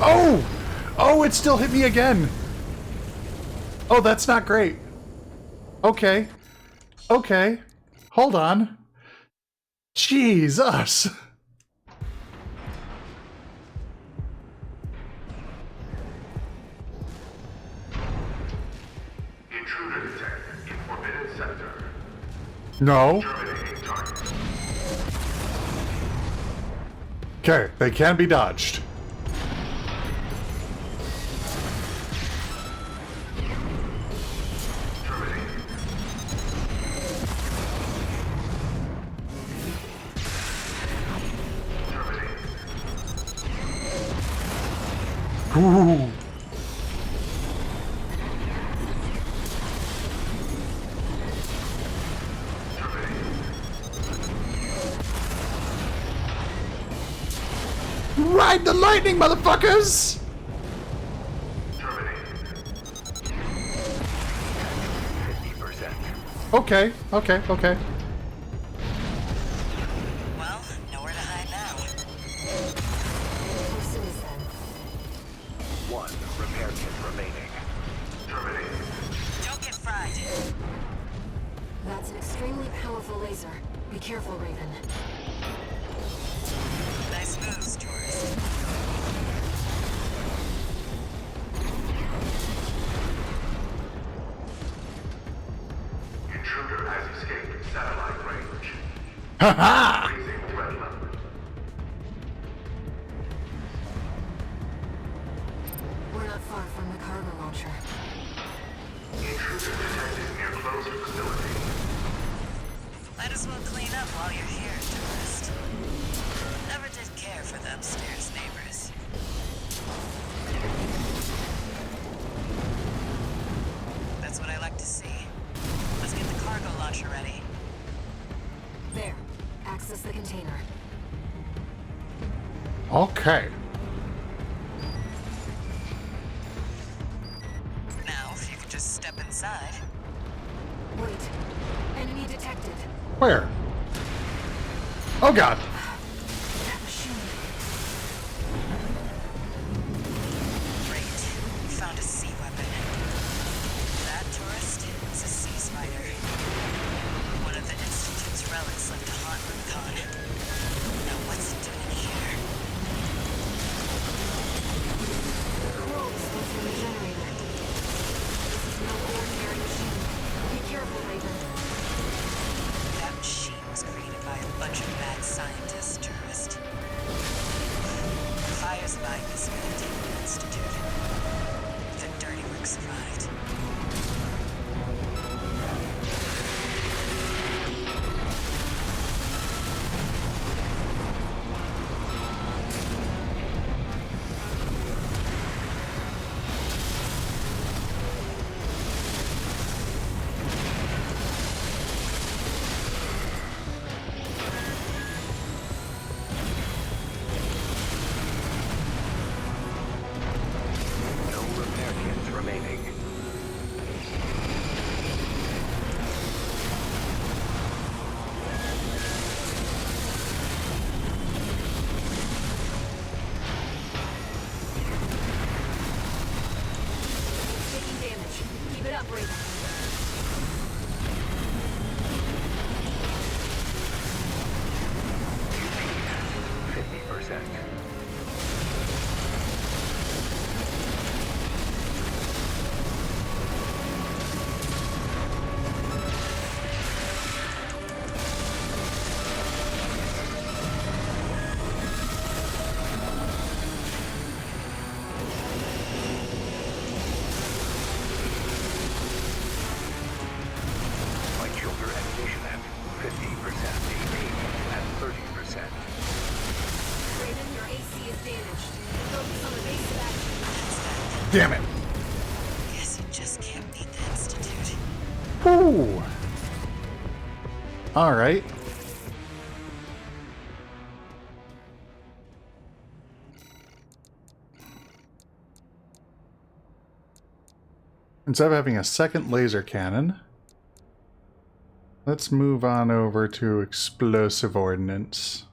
Oh! Oh, it still hit me again! Oh, that's not great. Okay. Okay. Hold on. Jesus! Intruder detected in forbidden sector. No. Terminating target. Okay, they can be dodged. Ooh. Ride the lightning, motherfuckers! 50%. Okay, okay, okay. Well, nowhere to hide now. How soon is then? One repair kit remaining. Don't get fried. That's an extremely powerful laser. Be careful, Raven. Nice moves, tourist. Intruder has escaped satellite range. Haha! Raising threat level. We're not far from the cargo launcher. Intruder detected near closed facility. Might as well clean up while you're here, tourist. Never did care for the upstairs neighbors. That's what I like to see. Let's get the cargo launcher ready. There. Access the container. Okay. Now, if you could just step inside. Wait. Enemy detected. Where? Oh god. That machine. Great. Found a sea weapon. That tourist is a sea spider. One of the Institute's relics left to haunt Rubicon. Now what's it doing here? Coral was from the generator. This is no ordinary machine. Be careful, Raven. That machine was created by a bunch of mad scientists, tourist. Fire's mind is maintained the Institute. The dirty work survived. No repair kits remaining. Taking damage. Keep it up, Raven. 50%. Flight shoulder ammunition at 50%, AP at 30%. Raven, your AC is damaged. Focus on the base of action. Damn it. Guess you just can't beat the Institute. Woo. All right. Instead of having a second laser cannon, let's move on over to explosive ordnance.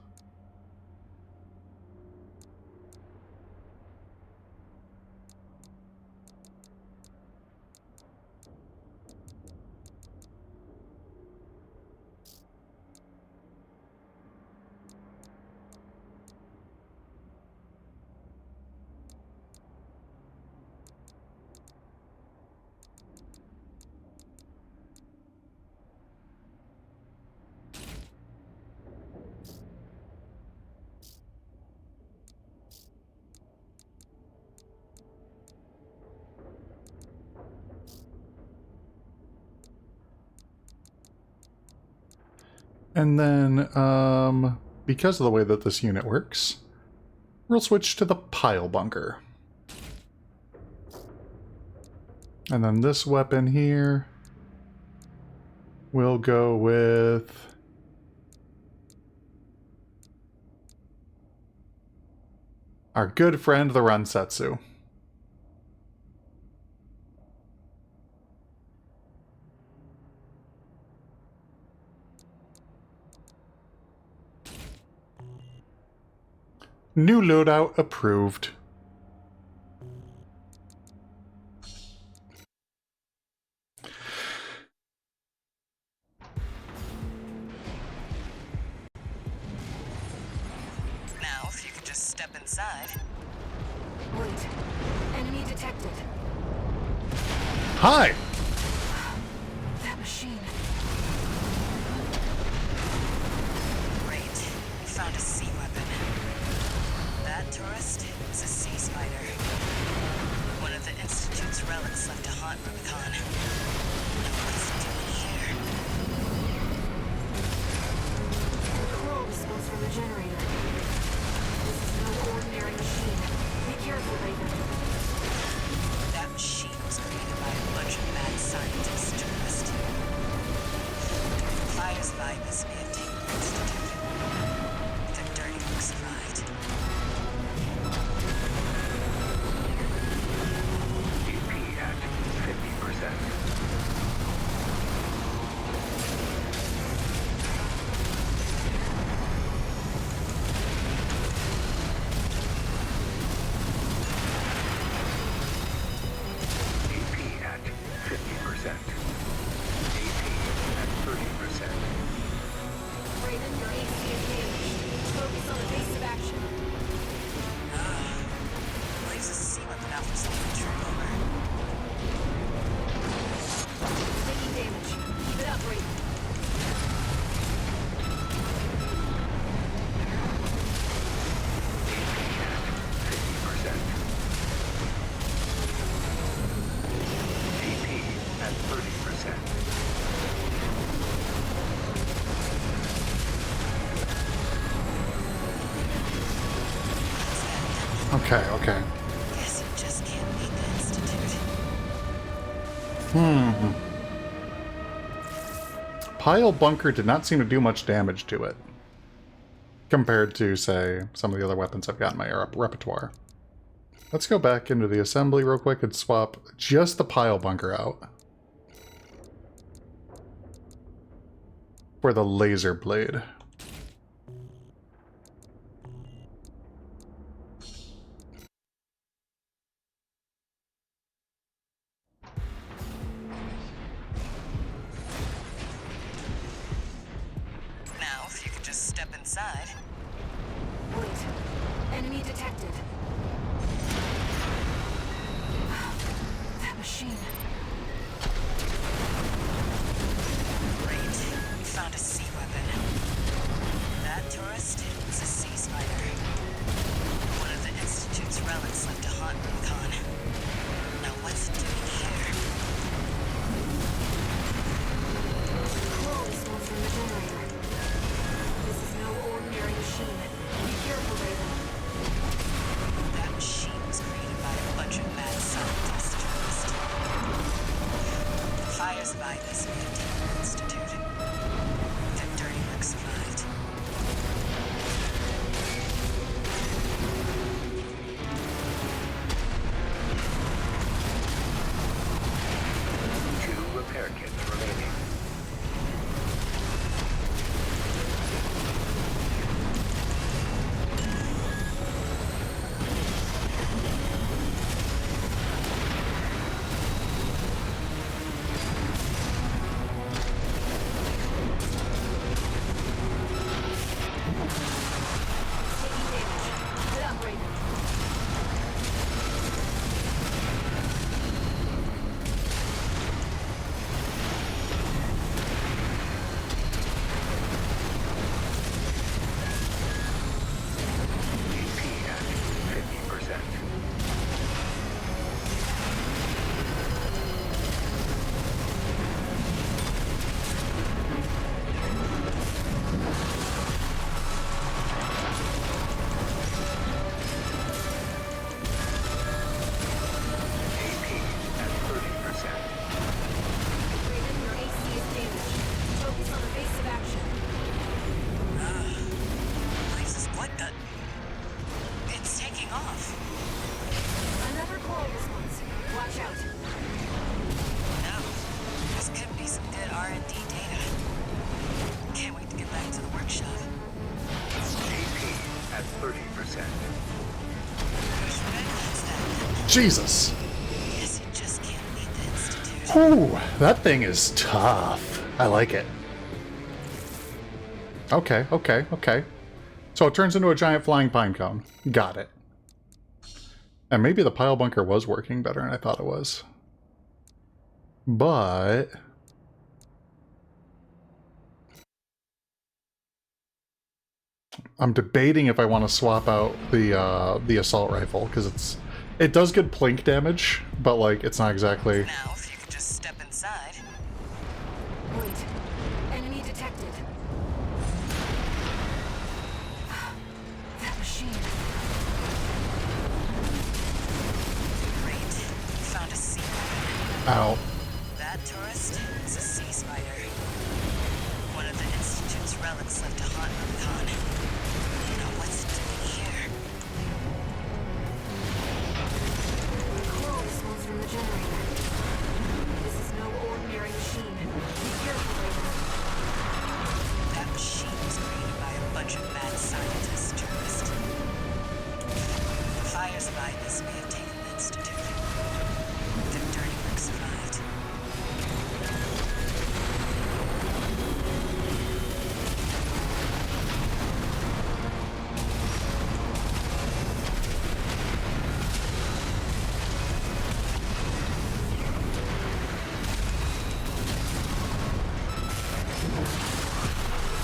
And then, because of the way that this unit works, we'll switch to the pile bunker. And then this weapon here, we'll go with our good friend, the Ransetsu. New loadout approved. Now, if you could just step inside. Wait. Enemy detected. Hi! That machine. Great. We found a sea weapon. That tourist is a sea spider. One of the Institute's relics left to haunt Rubicon. Now what's it doing here? Coral was from the generator. This is no ordinary machine. Be careful, Raven. That machine was created by a bunch of mad scientists, tourist. Fire's vibe is maintained the Institute. The dirty work survived. AP at 50%. Okay, okay. Guess you just can't beat the Institute. Pile bunker did not seem to do much damage to it. Compared to, say, some of the other weapons I've got in my repertoire. Let's go back into the assembly real quick and swap just the pile bunker out. For the laser blade. Now, if you could just step inside. Wait. Enemy detected. That machine. Great. We found a sea weapon. That tourist is a sea spider. One of the Institute's relics left to haunt Rubicon. Now what's it doing here? Coral response from the generator. This is no ordinary machine. Be careful, Raven. That machine was created by a bunch of mad scientists. The fires of Ibis may have taken the Institute. Their dirty work survived. Two repair kits remaining. Taking damage. Get up, Raven. AP at 50%. AP at 30%. Raven, your AC is damaged. Focus on evasive action. Jesus, what the? It's taking off. Another coral response. Watch out. No. This could be some good R&D data. Can't wait to get back to the workshop. AP at 30%. Push back against that. Jesus! Guess you just can't beat the Institute. Whew, that thing is tough. I like it. Okay, okay, okay. So it turns into a giant flying pine cone. Got it. And maybe the pile bunker was working better than I thought it was. But... I'm debating if I want to swap out the assault rifle, because it does good plink damage, but like it's not exactly... Now, if you could just step inside. Wait. Enemy detected. That machine. Great. We found a sea weapon. Ow. That tourist is a sea spider. One of the Institute's relics left to haunt Rubicon. Now what's it doing here? Coral response from the generator. This is no ordinary machine. Be careful, Raven. That machine was created by a bunch of mad scientists, tourist. The fires of Ibis may have taken the Institute. Their dirty work survived.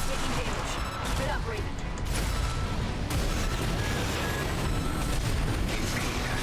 Taking damage. Get up, Raven. AP at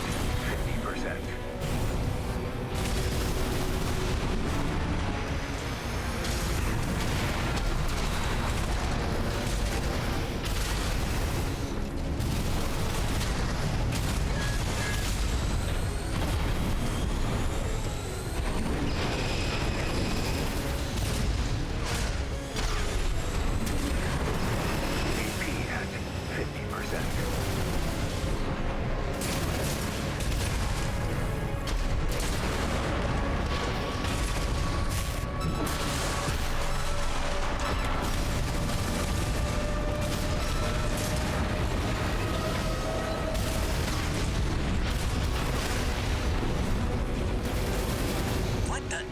What the?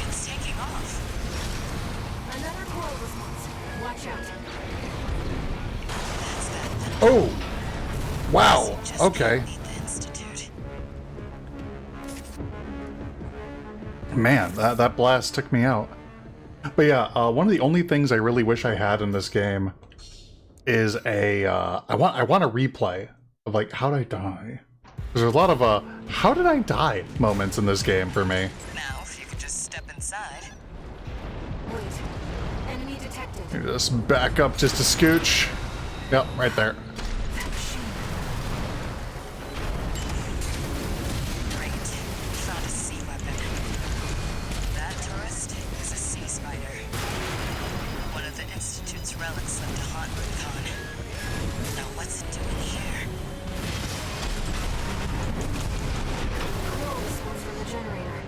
It's taking off. Another coil response. Watch out. That's that. Oh! Wow, Just okay. need the Institute. Man, that blast took me out. But yeah, one of the only things I really wish I had in this game is a, I want a replay of, like, how did I die? There's a lot of, how did I die moments in this game for me. Now, if you could just step inside. Wait. Enemy detected. Let me just back up just a scooch. Yep, right there. That machine. Great. Found a sea weapon. That tourist is a sea spider. One of the Institute's relics left to haunt Rubicon. Now what's it doing here? Coil response from the generator.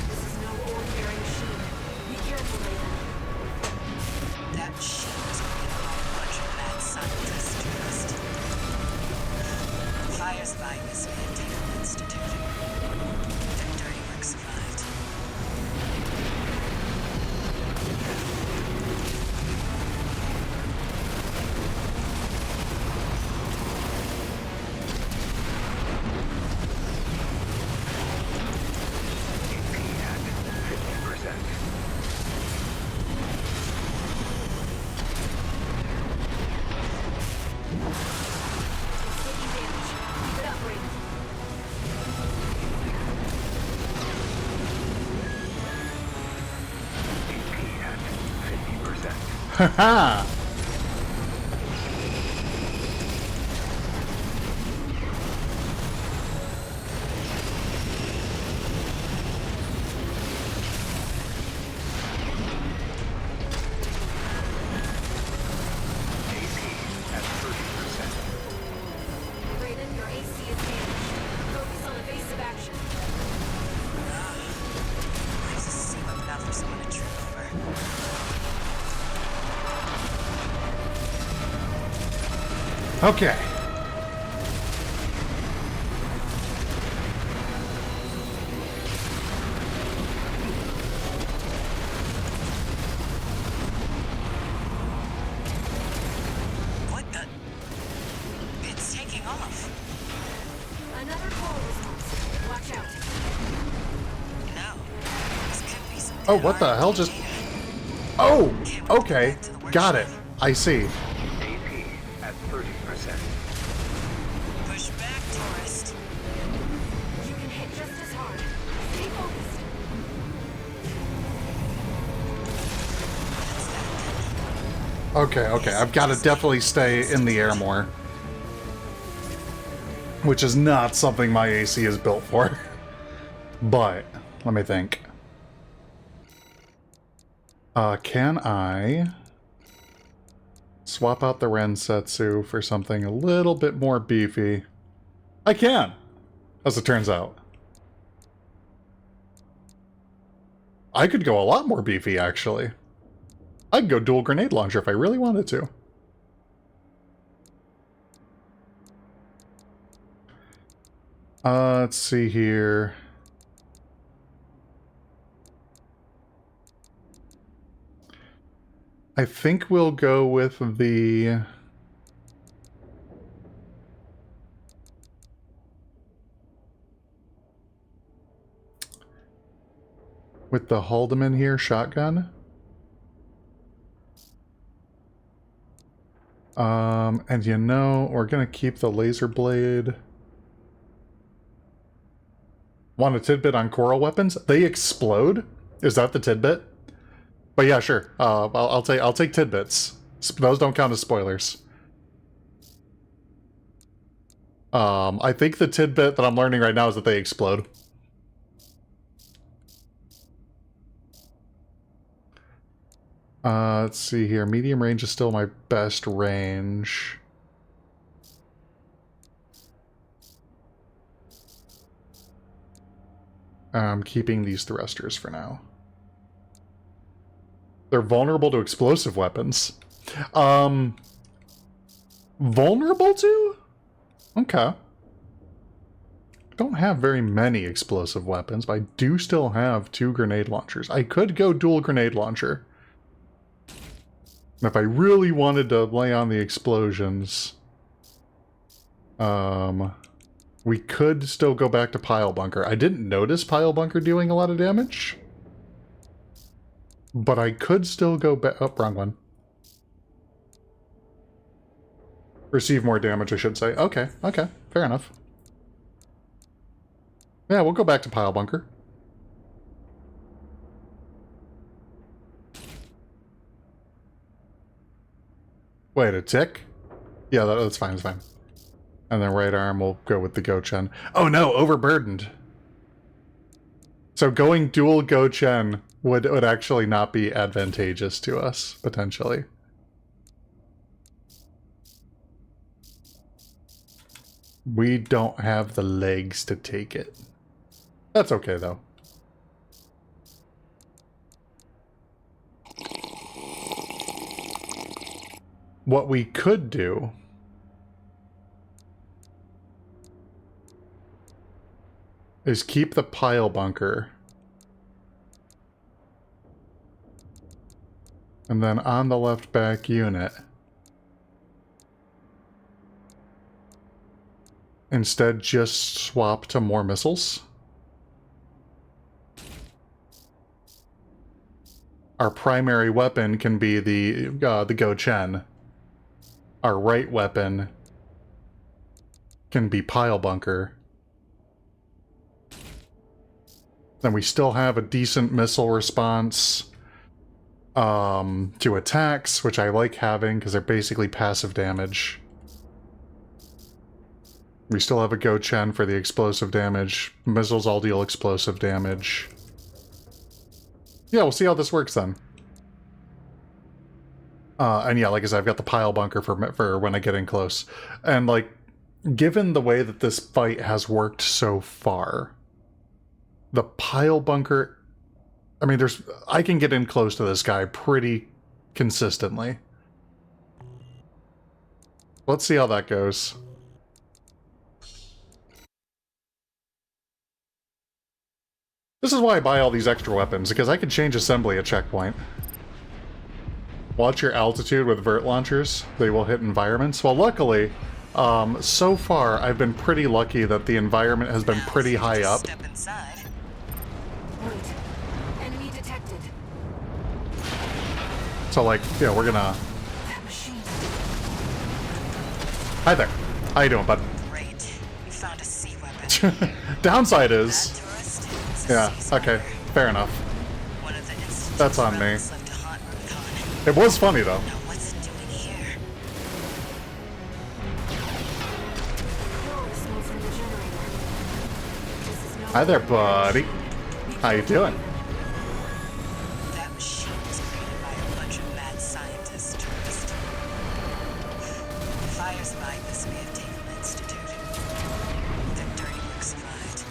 This is no ordinary machine. Be careful, Raven. That machine was going to a bunch of mad scientists tourist. Fires by this Taken Institute. Their dirty work survived. AP at 50%. It's taking damage. Keep it up, Raven. AP at 50%. Haha! AP at 30%. Raven, your AC is damaged. Focus on evasive action. There's a sea weapon out for someone to trip over. Okay. What the? It's taking off. Another coil response. Watch out. No. This could be some Oh, dead what the hell R&D just... data. Oh! Can't wait to go Okay. back to the Got it. workshop. I see. AP at 30%. Push back, tourist. You can hit just as hard. Stay focused. Okay, okay. I've got to definitely stay in the air more. Which is not something my AC is built for. But, let me think. Can I swap out the Rensetsu for something a little bit more beefy? I can, as it turns out. I could go a lot more beefy, actually. I could go dual grenade launcher if I really wanted to. Let's see here. I think we'll go with the... with the Haldeman here, shotgun. And you know, we're gonna keep the laser blade. Want a tidbit on coral weapons? They explode? Is that the tidbit? But yeah, sure. I'll take tidbits. Those don't count as spoilers. I think the tidbit that I'm learning right now is that they explode. Let's see here. Medium range is still my best range. I'm keeping these thrusters for now. They're vulnerable to explosive weapons. Vulnerable to? Okay. Don't have very many explosive weapons, but I do still have 2 grenade launchers. I could go dual grenade launcher. If I really wanted to lay on the explosions, we could still go back to pile bunker. I didn't notice pile bunker doing a lot of damage, but I could still go back. Oh, wrong one. Receive more damage, I should say. Okay, okay, fair enough. Yeah, we'll go back to pile bunker. Wait, a tick? Yeah, that's fine, that's fine. And then right arm will go with the Go-Chen. Oh no, overburdened. So going dual Go-Chen would actually not be advantageous to us, potentially. We don't have the legs to take it. That's okay, though. What we could do is keep the pile bunker. And then on the left back unit, instead just swap to more missiles. Our primary weapon can be the Go-Chen. Our right weapon can be pile bunker. Then we still have a decent missile response to attacks, which I like having because they're basically passive damage. We still have a Go-Chen for the explosive damage. Missiles all deal explosive damage. Yeah, we'll see how this works then. And yeah, like I said, I've got the pile bunker for when I get in close. And like, given the way that this fight has worked so far, the pile bunker, I mean, I can get in close to this guy pretty consistently. Let's see how that goes. This is why I buy all these extra weapons, because I can change assembly at checkpoint. Watch your altitude with vert launchers. They will hit environments. Well, luckily, so far, I've been pretty lucky that the environment has been pretty high up. Step inside. Wait. Enemy detected. So, like, yeah, we're gonna... That machine. Hi there. How you doing, bud? Great. You found a sea weapon. Downside is... That tourist is a Yeah, sea okay, smuggler. fair enough. One of the Institute's That's on me. rebels left to haunt Rubicon. It was funny, though. Now what's it doing here? Oh, it smells from the generator. This is no Hi there, buddy. How you doing? That machine was created by a bunch of mad scientists, tourist. Fires like this may have taken the Institute. Their dirty work survived.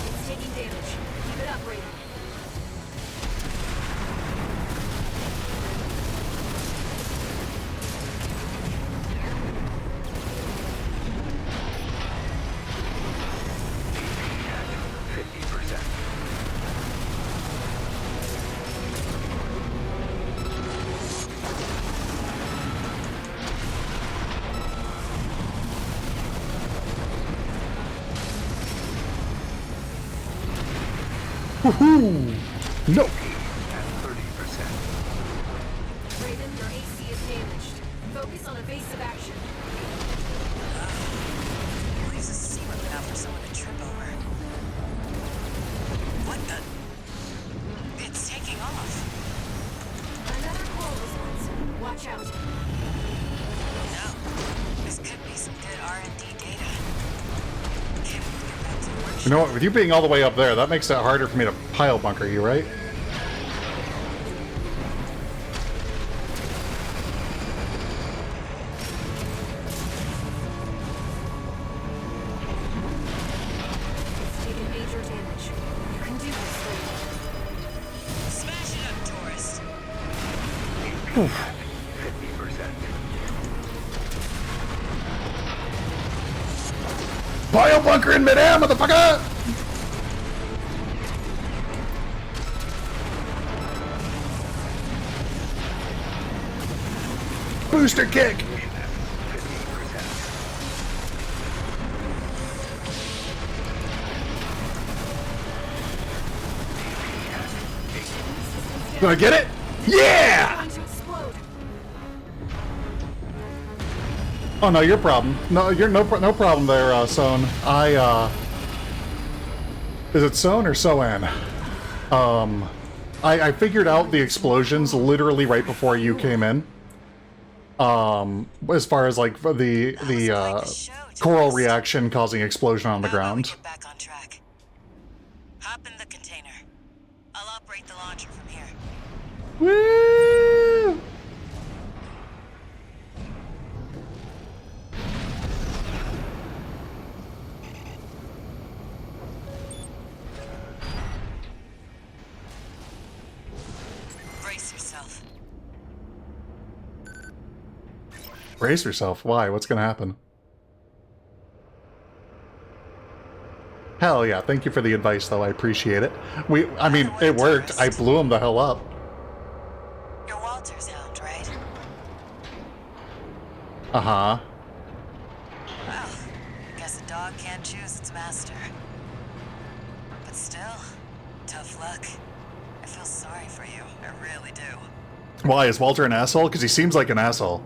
It's taking damage. Keep it up, Raiden. At 50%. Woohoo! No! At 30%. Raiden, your AC is damaged. Focus on evasive action. Who uses a sea weapon out for someone to trip over? What the? It's taking off. Another call response. Watch out. No. This could be some good R&D data. You know what? With you being all the way up there, that makes it harder for me to pile bunker you, right? It's taken major damage. You can do this, Slade. Smash it up, tourist. 50%. Pile bunker in midair, motherfucker! Booster kick! Ignition at 50%. Did I get it? Yeah! Going to explode. Oh no, your problem. No, you're no problem there, Soan. Is it Soan or Soan? I figured out the explosions literally right before you came in. As far as like the coral reaction causing explosion on the How about we ground. get back on track? Hop in the container. I'll operate the launcher from here. Woo! Brace yourself. Brace yourself. Why? What's gonna happen? Hell yeah, thank you for the advice though, I appreciate it. I mean, it worked. I blew him the hell up. You're Walter's hound, right? Uh-huh. Well, guess a dog can't choose its master. But still, tough luck. I feel sorry for you. I really do. Why, is Walter an asshole? Because he seems like an asshole.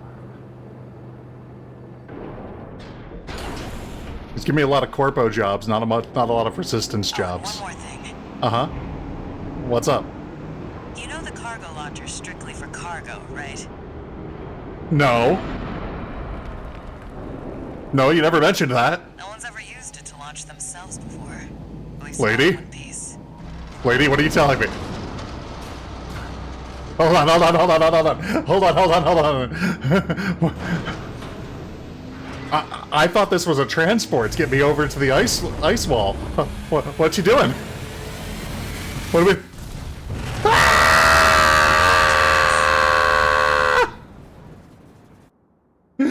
He's giving me a lot of corpo jobs, not a lot of resistance jobs. One more thing. Uh-huh. What's up? You know the cargo launcher's strictly for cargo, right? No. No, you never mentioned that. No one's ever used it to launch themselves before. At least Lady? not in one piece. Lady, what are you telling me? Hold on. Hold on. I thought this was a transport to get me over to the ice wall. What you doing? What are we... Ah! No!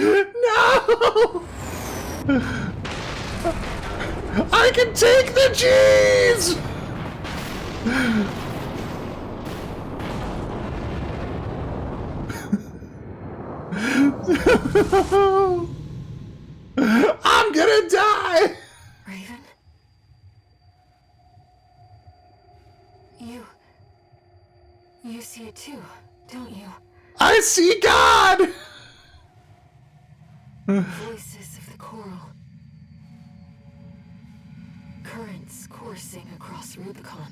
I can take the cheese! I'm gonna die! Raven? You see it too, don't you? I see God! Voices of the coral. Currents coursing across Rubicon.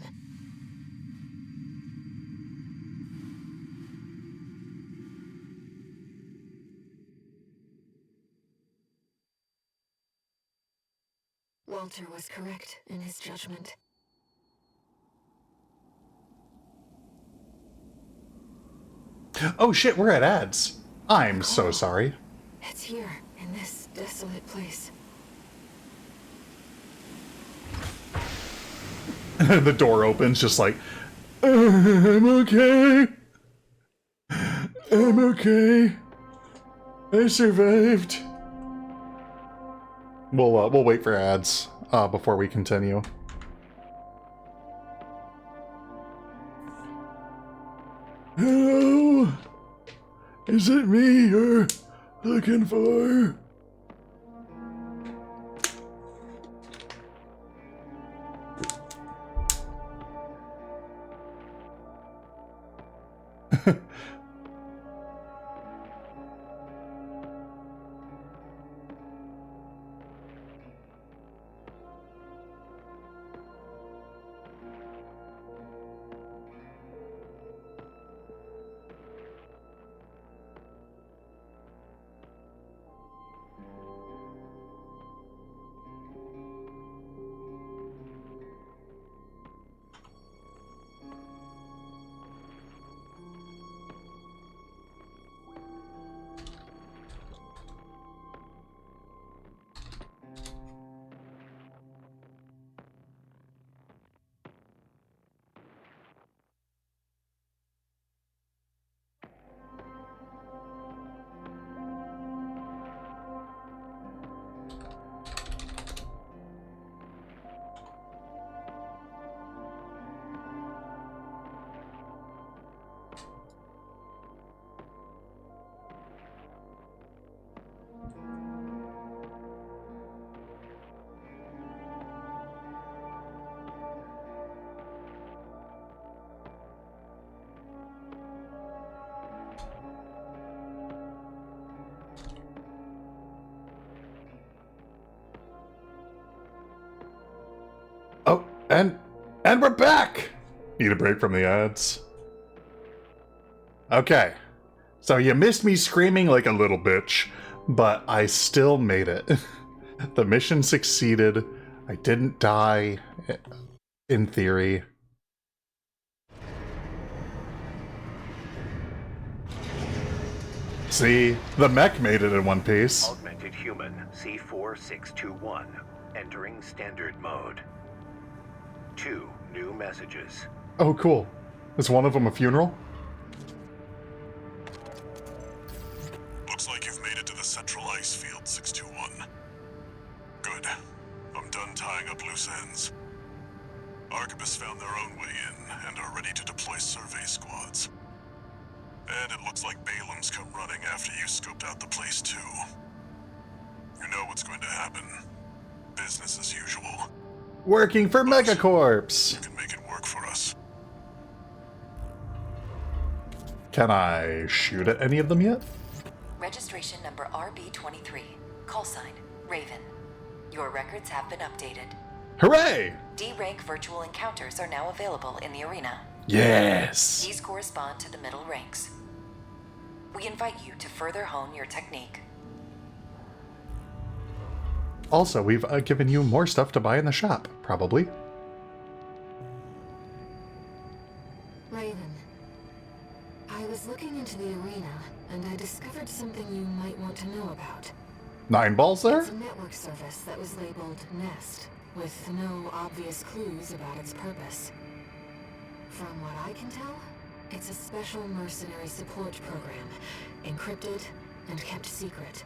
Walter was correct in his judgment. Oh shit, we're at ads. I'm so sorry. It's here, in this desolate place. The door opens just like, I'm okay. I'm okay. I survived. We'll wait for ads before we continue. Hello? Is it me you're looking for? And we're back! Need a break from the ads. Okay. So you missed me screaming like a little bitch, but I still made it. The mission succeeded. I didn't die, in theory. See, the mech made it in one piece. Augmented human C4621. Entering standard mode. 2 new messages. Oh, cool. Is one of them a funeral? Looks like you've made it to the central ice field, 621. Good. I'm done tying up loose ends. Arquebus found their own way in and are ready to deploy survey squads. And it looks like Balaam's come running after you scoped out the place too. You know what's going to happen. Business as usual. Working for Megacorps! You can make it work for us. Can I shoot at any of them yet? Registration number RB23. Call sign, Raven. Your records have been updated. Hooray! D-rank virtual encounters are now available in the arena. Yes! These correspond to the middle ranks. We invite you to further hone your technique. Also, we've given you more stuff to buy in the shop, probably. Raven, I was looking into the arena, and I discovered something you might want to know about. 9 balls there? It's a network service that was labeled Nest, with no obvious clues about its purpose. From what I can tell, it's a special mercenary support program, encrypted and kept secret.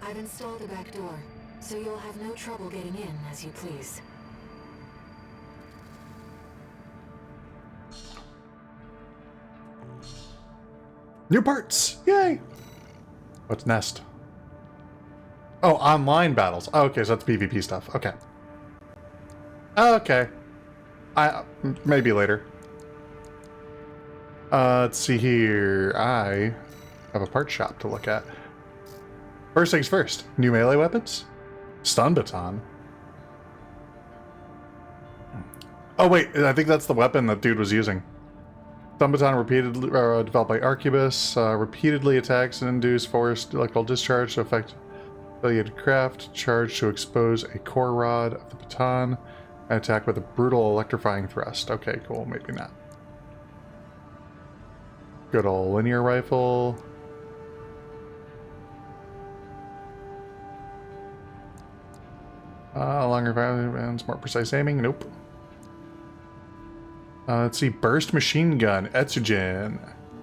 I've installed a back door, so you'll have no trouble getting in as you please. New parts! Yay! What's Nest? Oh, online battles. Oh, okay, so that's PvP stuff. Okay. Okay. Maybe later. Let's see here. I have a part shop to look at. First things first. New melee weapons? Stun baton. Oh wait, I think that's the weapon that dude was using. Stun baton repeatedly developed by Arquebus. Repeatedly attacks and induce forced electrical discharge to affect affiliated craft. Charge to expose a core rod of the baton. And attack with a brutal electrifying thrust. Okay, cool. Maybe not. Good old linear rifle. Longer bands, more precise aiming. Nope. Let's see. Burst machine gun. Etsugen.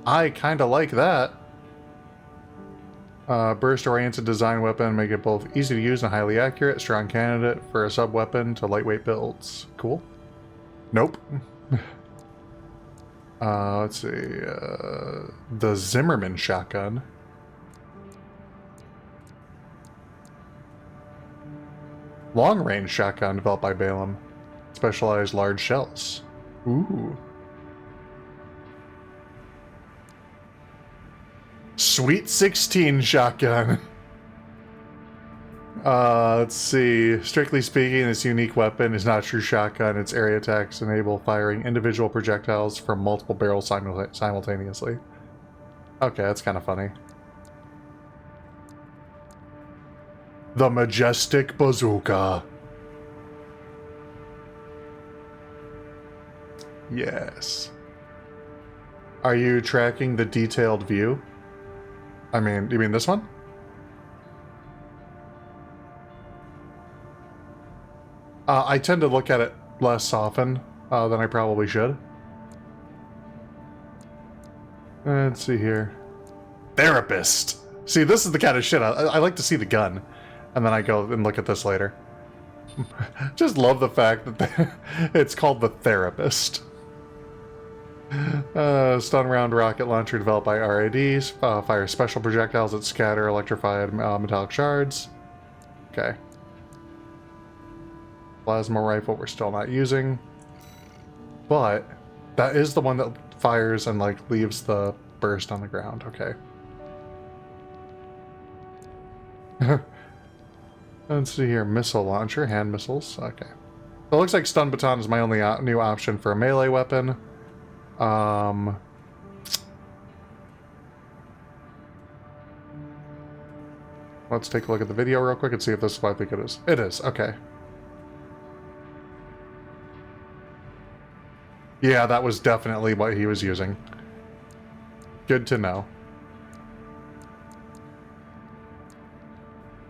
I kind of like that. Burst-oriented design weapon. Make it both easy to use and highly accurate. Strong candidate for a sub-weapon to lightweight builds. Cool. Nope. Let's see. The Zimmerman shotgun. Long-range shotgun developed by Balaam. Specialized large shells. Ooh. Sweet 16 shotgun. Let's see. Strictly speaking, this unique weapon is not a true shotgun. Its area attacks enable firing individual projectiles from multiple barrels simultaneously. Okay, that's kind of funny. The Majestic Bazooka. Yes. Are you tracking the detailed view? I mean, you mean this one? I tend to look at it less often than I probably should. Let's see here. Therapist! See, this is the kind of shit I like to see the gun. And then I go and look at this later. Just love the fact that it's called the Therapist. Stun round rocket launcher developed by RIDs. Fires special projectiles that scatter electrified metallic shards. Okay. Plasma rifle we're still not using. But that is the one that fires and like leaves the burst on the ground. Okay. Let's see here. Missile launcher. Hand missiles. Okay. it looks like stun baton is my only new option for a melee weapon. Let's take a look at the video real quick and see if this is what I think it is. It is, okay. Yeah, that was definitely what he was using. Good to know.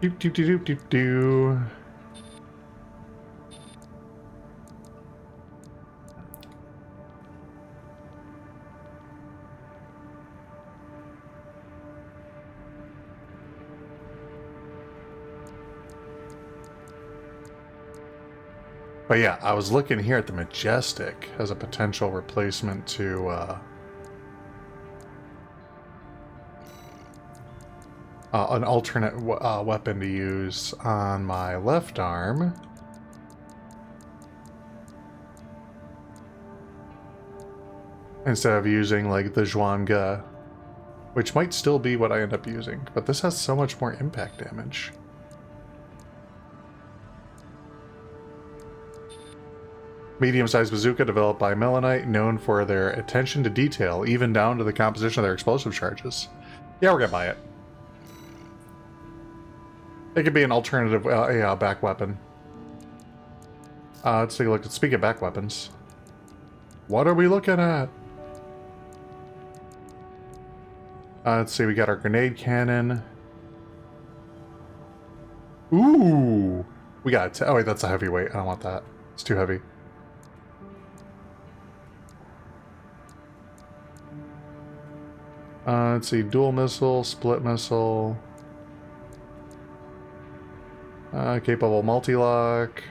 Doop doop doop doop doop. But yeah, I was looking here at the Majestic as a potential replacement to an alternate weapon to use on my left arm. Instead of using like the Zhuangge, which might still be what I end up using, but this has so much more impact damage. Medium-sized bazooka developed by Melanite, known for their attention to detail, even down to the composition of their explosive charges. Yeah, we're gonna buy it. It could be an alternative back weapon. Let's take a look. Speaking of back weapons, what are we looking at? Let's see. We got our grenade cannon. Ooh, we got. Oh wait, that's a heavyweight. I don't want that. It's too heavy. Let's see, dual missile, split missile, capable multi-lock,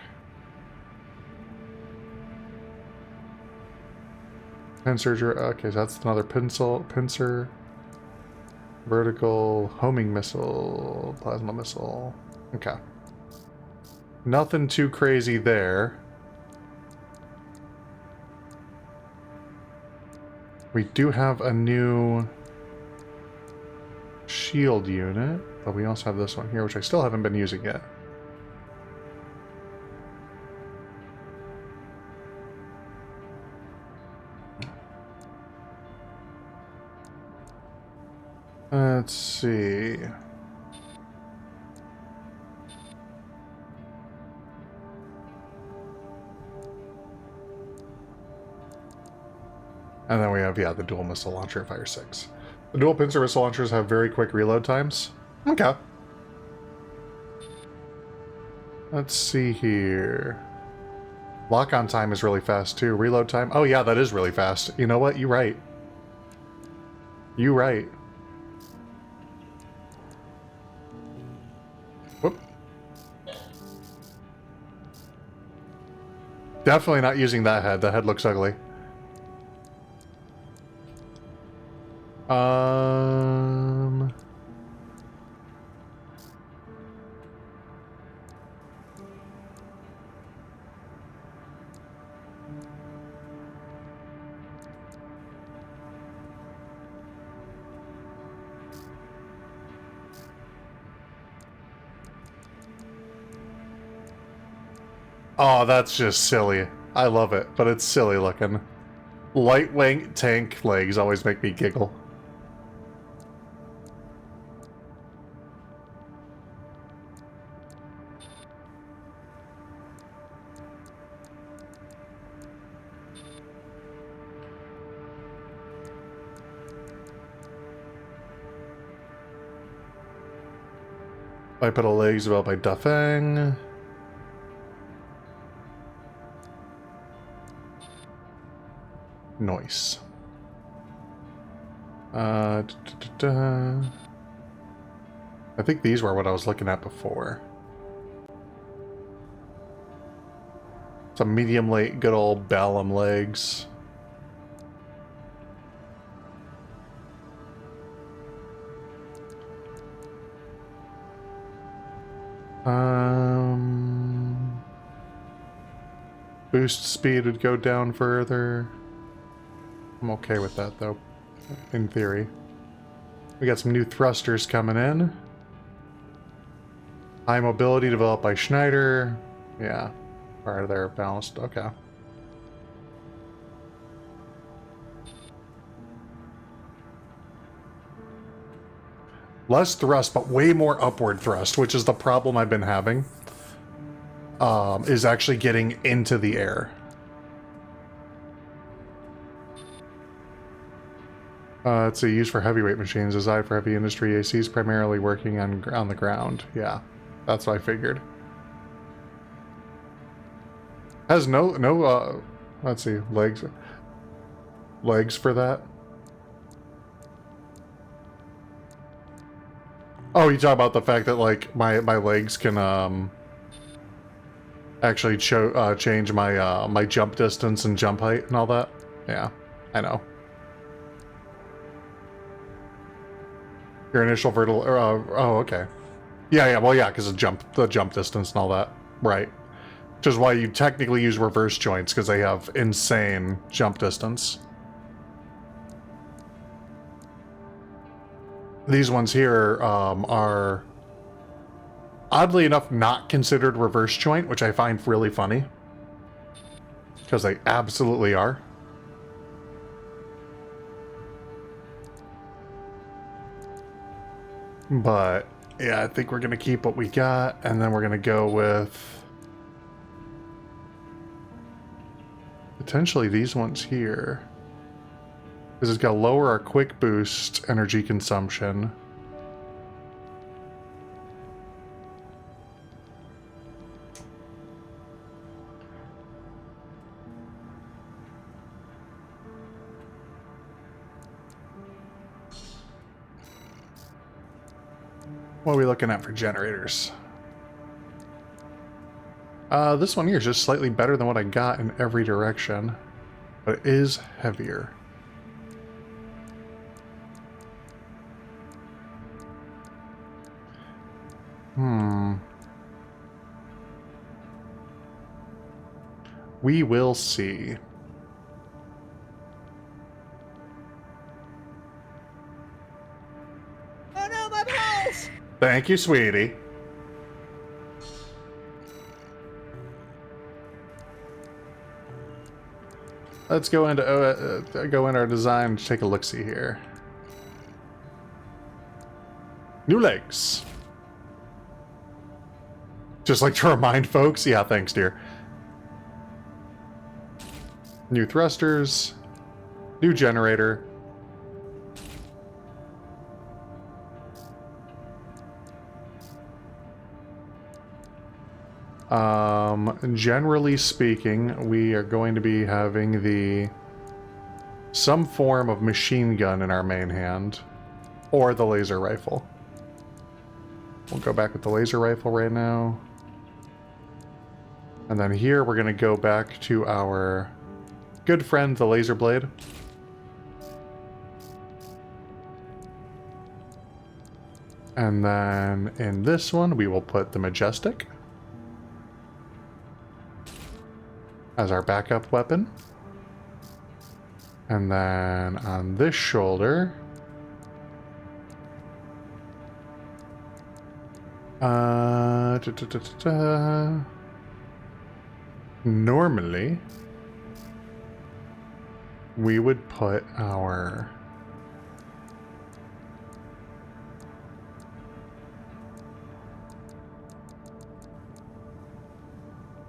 pincer, okay, so that's another pincer, vertical, homing missile, plasma missile, okay. Nothing too crazy there. We do have a new shield unit, but we also have this one here, which I still haven't been using yet. Let's see. And then we have, yeah, the dual missile launcher, Fire 6. The dual pincer missile launchers have very quick reload times. Okay. Let's see here. Lock-on time is really fast, too. Reload time? Oh, yeah, that is really fast. You know what? You're right. You're right. Whoop. Definitely not using that head. That head looks ugly. Oh, that's just silly. I love it, but it's silly looking. Lightweight tank legs always make me giggle. Bipedal legs developed by Dafeng. Nice. I think these were what I was looking at before. Some medium late, good old Balam legs. Boost speed would go down further. I'm okay with that, though, in theory. We got some new thrusters coming in. High mobility developed by Schneider. Yeah, part of their balanced. Okay. Less thrust, but way more upward thrust, which is the problem I've been having. Is actually getting into the air. It's a use for heavyweight machines, designed for heavy industry. ACs primarily working on the ground. Yeah, that's what I figured. Has no let's see, legs for that. Oh, you talk about the fact that like my legs can actually change my my jump distance and jump height and all that. Yeah, I know. Your initial vertical. Oh, okay. Yeah. Well, yeah, because the jump distance and all that, right? Which is why you technically use reverse joints, because they have insane jump distance. These ones here are oddly enough not considered reverse joint, which I find really funny, because they absolutely are. But yeah, I think we're gonna keep what we got, and then we're gonna go with potentially these ones here. This is gonna lower our quick boost energy consumption. What are we looking at for generators? This one here is just slightly better than what I got in every direction, but it is heavier. We will see. Oh no, my balls! Thank you, sweetie. Let's go into our design and take a look-see here. New legs. Just like to remind folks. Yeah, thanks, dear. New thrusters. New generator. Generally speaking, we are going to be having some form of machine gun in our main hand, or the laser rifle. We'll go back with the laser rifle right now. And then here we're going to go back to our good friend, the laser blade. And then in this one, we will put the majestic as our backup weapon. And then on this shoulder, normally we would put our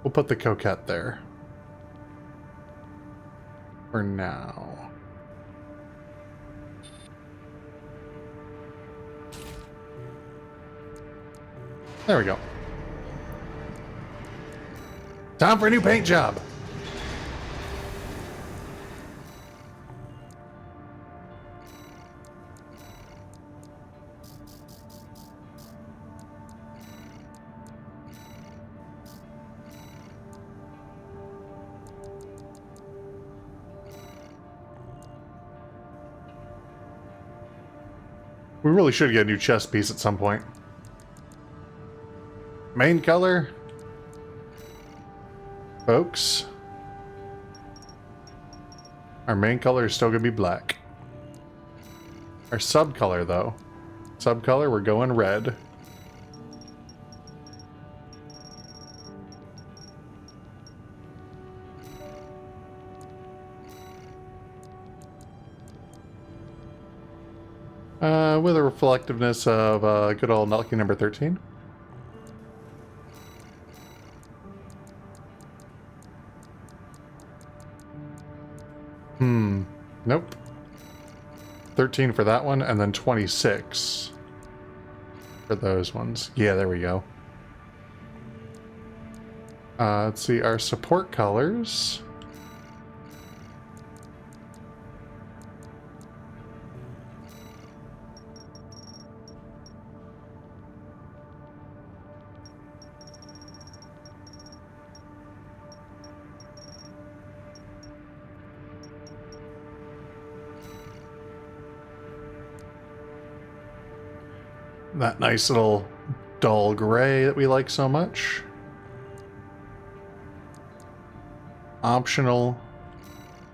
we'll put the coquette there for now. There we go. Time for a new paint job. We really should get a new chest piece at some point. Main color, folks. Our main color is still going to be black. Our sub color, though. Sub color, we're going red. With a reflectiveness of good old lucky number 13. Nope. 13 for that one, and then 26 for those ones. Yeah, there we go. Let's see, our support colors. That nice little dull gray that we like so much. Optional.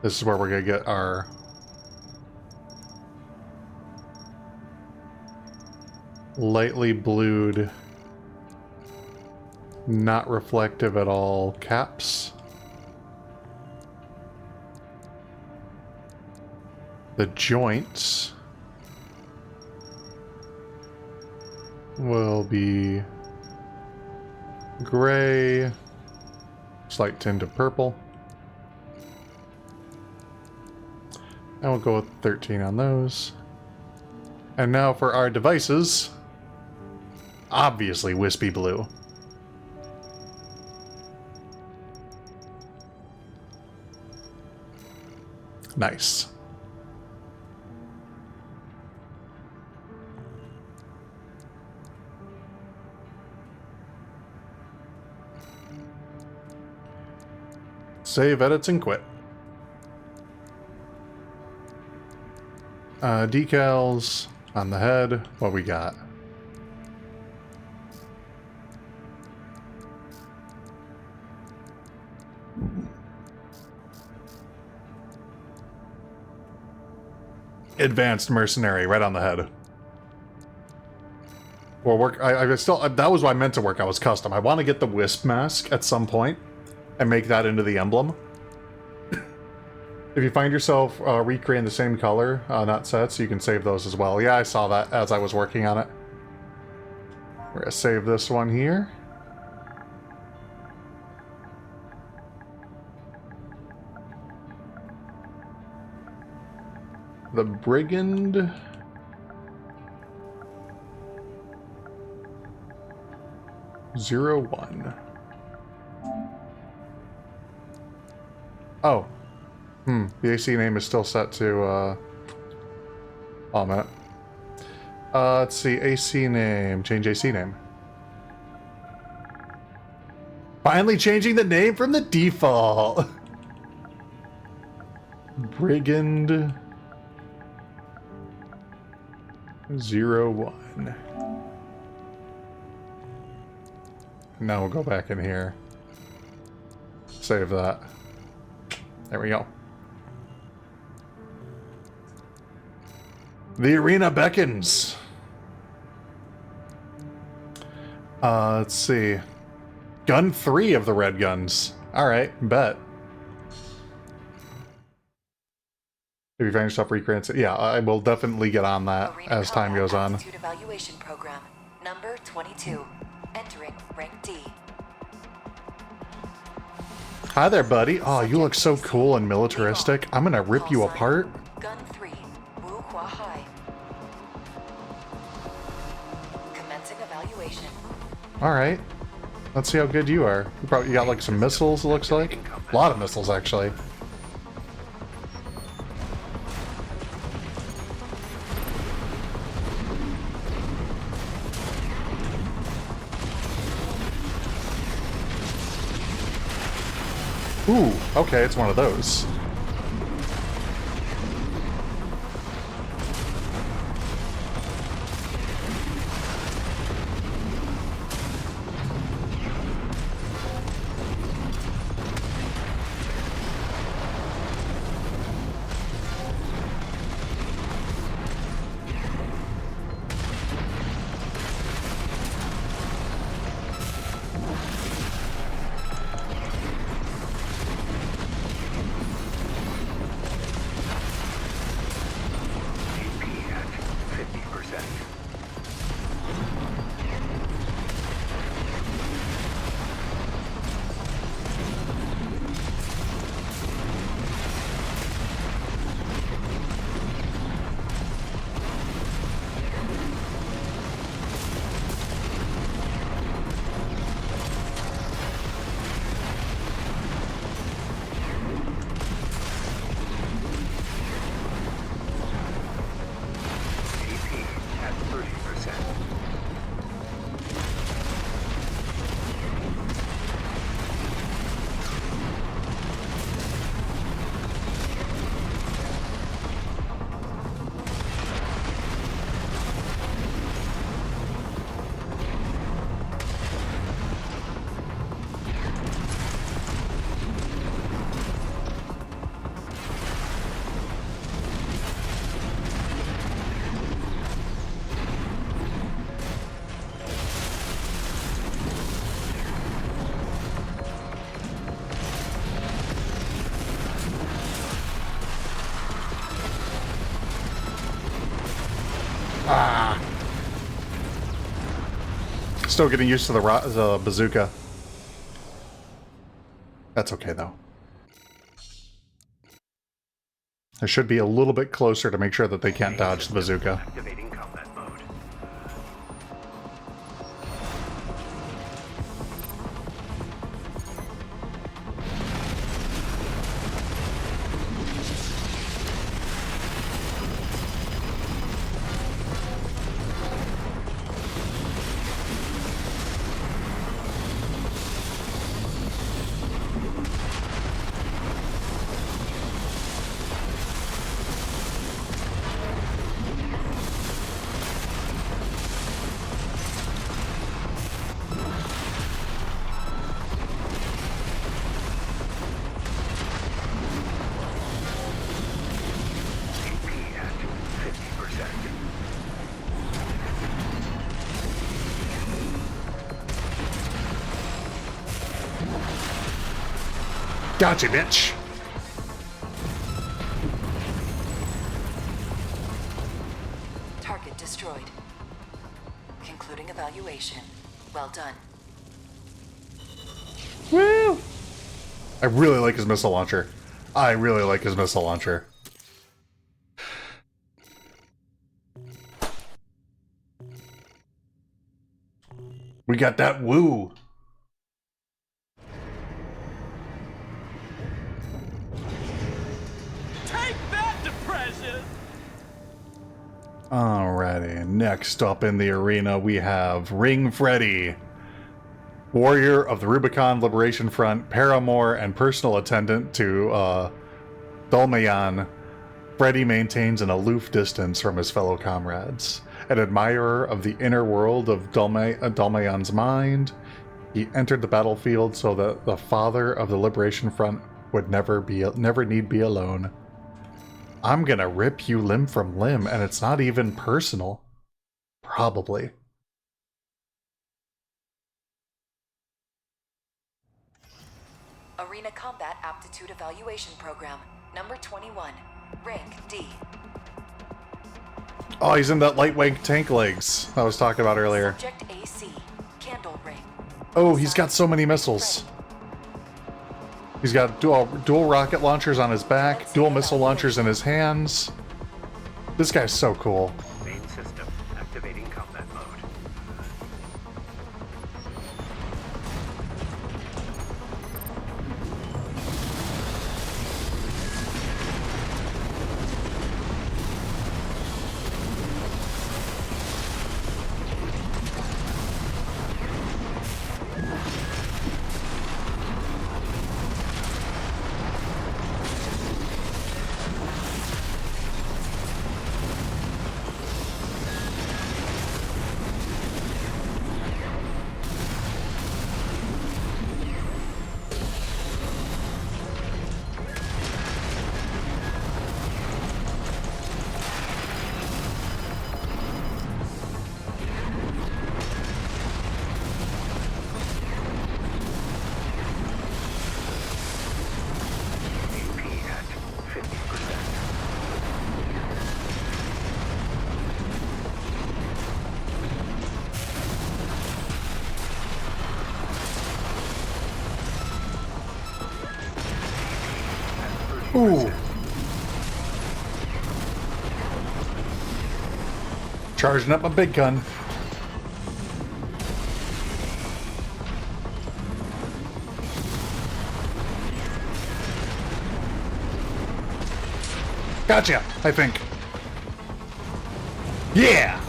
This is where we're going to get our lightly blued, not reflective at all caps. The joints will be gray, slight tint of purple. And we'll go with 13 on those. And now for our devices. Obviously wispy blue. Nice. Save, edits, and quit. Decals on the head. What we got? Advanced mercenary, right on the head. Or work. I still. That was what I meant to work. I was custom. I want to get the Wisp mask at some point and make that into the emblem. If you find yourself recreating the same color, not sets, you can save those as well. Yeah, I saw that as I was working on it. We're gonna save this one here. The Brigand. Zero one. Oh. The AC name is still set to, oh, a minute. Let's see, AC name. Change AC name. Finally changing the name from the default! Brigand 01. Now we'll go back in here. Save that. There we go. The arena beckons. Let's see. Gun 3 of the red guns. Alright, bet. If you find yourself recreating, yeah, I will definitely get on that as time goes on. Aptitude evaluation program, number 22. Entering rank D. Hi there, buddy. Oh, you look so cool and militaristic. I'm gonna rip you apart. Gun 3, Wu Hua Hai. Commencing evaluation. Alright. Let's see how good you are. You got like some missiles, it looks like. A lot of missiles, actually. Ooh, okay, it's one of those. Still getting used to the bazooka. That's okay, though. I should be a little bit closer to make sure that they can't dodge the bazooka. Activating combat mode. AP at 50%. Gotcha, bitch! Target destroyed. Concluding evaluation. Well done. Woo! I really like his missile launcher. I really like his missile launcher. We got that woo! Take that, depression! Alrighty, next up in the arena we have Ring Freddy. Warrior of the Rubicon Liberation Front, paramour and personal attendant to Dulmayan, Freddy maintains an aloof distance from his fellow comrades. An admirer of the inner world of Dulmayan's mind, he entered the battlefield so that the father of the Liberation Front would never need be alone. I'm gonna rip you limb from limb, and it's not even personal. Probably. Arena Combat Aptitude Evaluation Program. Number 21. Rank D. Oh, he's in that lightweight tank legs I was talking about earlier. Subject AC. Candle ring. Oh, he's got so many missiles. He's got dual rocket launchers on his back, dual missile launchers in his hands. This guy's so cool. Main system activating combat mode. AP at 50%. Ooh. Charging up my big gun. Gotcha, I think. Yeah!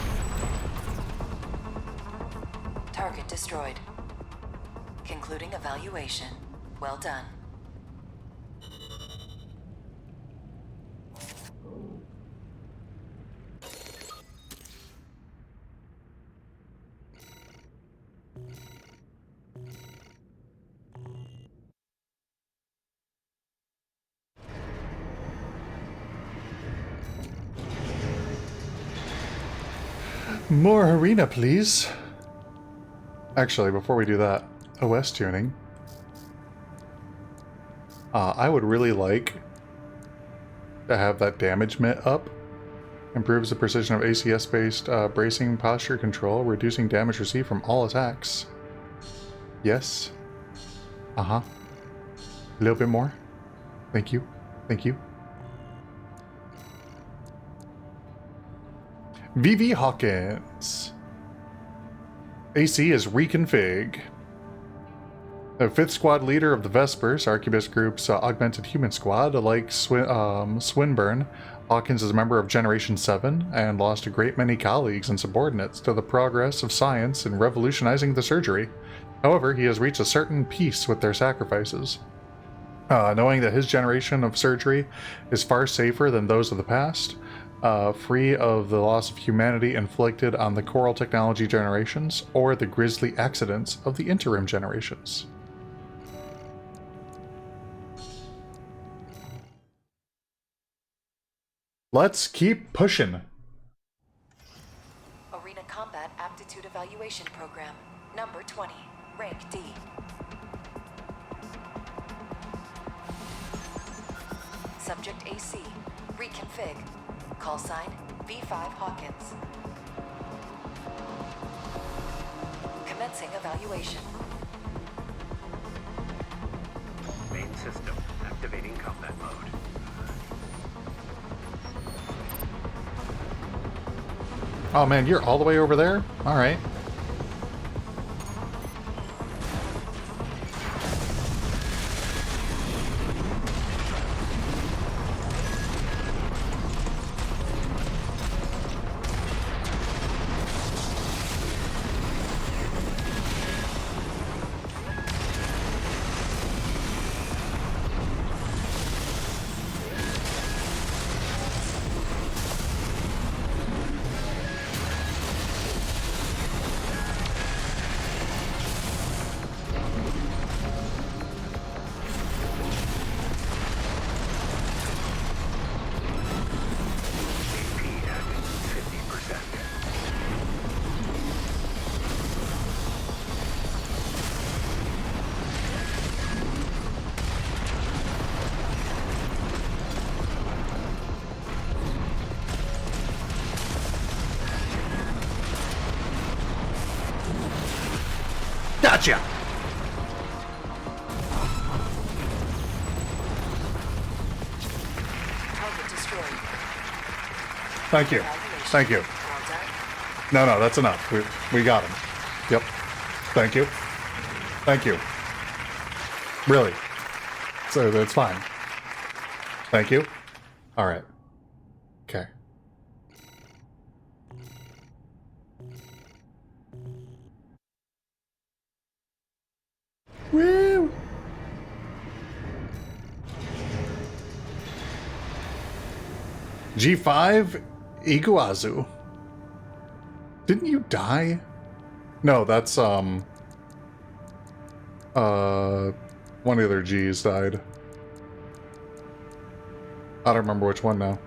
Target destroyed. Concluding evaluation. Well done. More arena, please. Actually, before we do that, OS tuning. I would really like to have that damage mitt up Improves the precision of ACS-based bracing posture control, reducing damage received from all attacks. Yes. Uh-huh. A little bit more. Thank you. Thank you. VV Hawkins. AC is reconfig. The 5th squad leader of the Vespers, Arquebus Group's augmented human squad, like Swinburne, Hawkins is a member of Generation 7 and lost a great many colleagues and subordinates to the progress of science in revolutionizing the surgery. However, he has reached a certain peace with their sacrifices. Knowing that his generation of surgery is far safer than those of the past, free of the loss of humanity inflicted on the Coral Technology generations or the grisly accidents of the interim generations. Let's keep pushing. Arena Combat Aptitude Evaluation Program, number 20, rank D. Subject AC, reconfig. Call sign, V5 Hawkins. Commencing evaluation. Main system activating combat mode. Oh man, you're all the way over there? Alright. Gotcha! Target destroyed. Thank you. Thank you. Well done. No, that's enough. We got him. Yep. Thank you. Thank you. Really. So that's fine. Thank you. Alright. Okay. Woo! G5 Iguazu. Didn't you die? No, that's one of the other G's died. I don't remember which one now.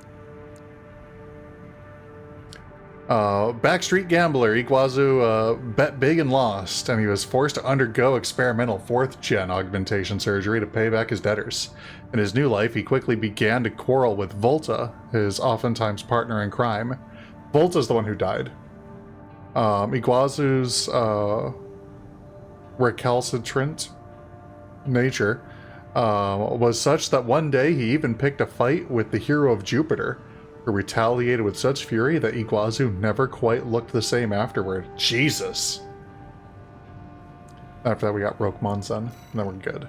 Backstreet gambler Iguazu bet big and lost, and he was forced to undergo experimental 4th-gen augmentation surgery to pay back his debtors. In his new life, he quickly began to quarrel with Volta, his oftentimes partner in crime. Volta's the one who died. Iguazu's recalcitrant nature was such that one day he even picked a fight with the hero of Jupiter, who retaliated with such fury that Iguazu never quite looked the same afterward. Jesus! After that we got Rokumonsen, and then we're good.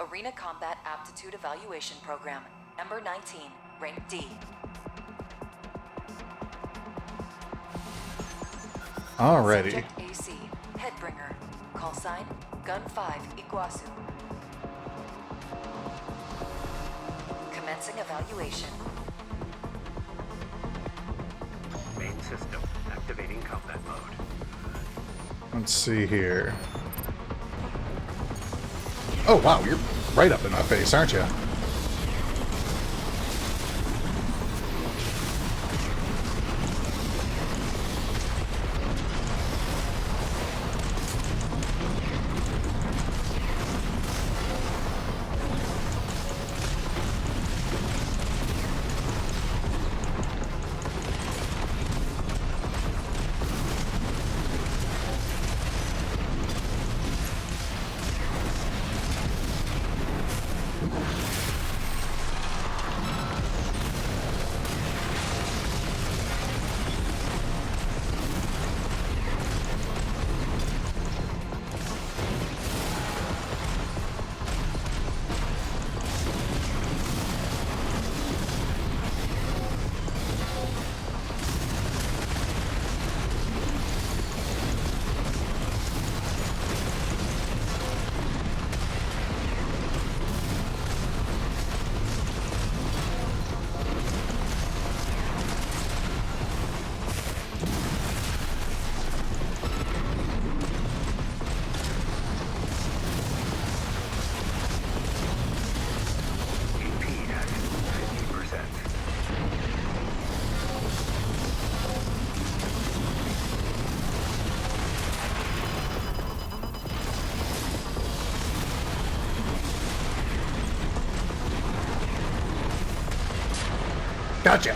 Arena Combat Aptitude Evaluation Program, number 19, rank D. Alrighty. Subject AC, Headbringer. Call sign, Gun 5, Iguazu. Commencing evaluation. Main system activating combat mode. Let's see here. Oh wow, you're right up in my face, aren't you? Gotcha.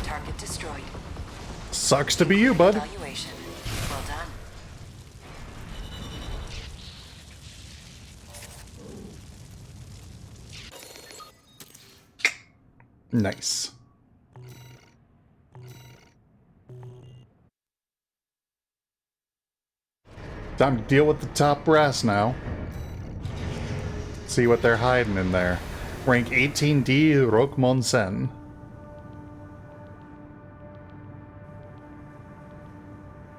Target destroyed. Sucks to be you, bud. Evaluation. Well done. Nice. Time to deal with the top brass now. See what they're hiding in there. Rank 18D Rokmonsen.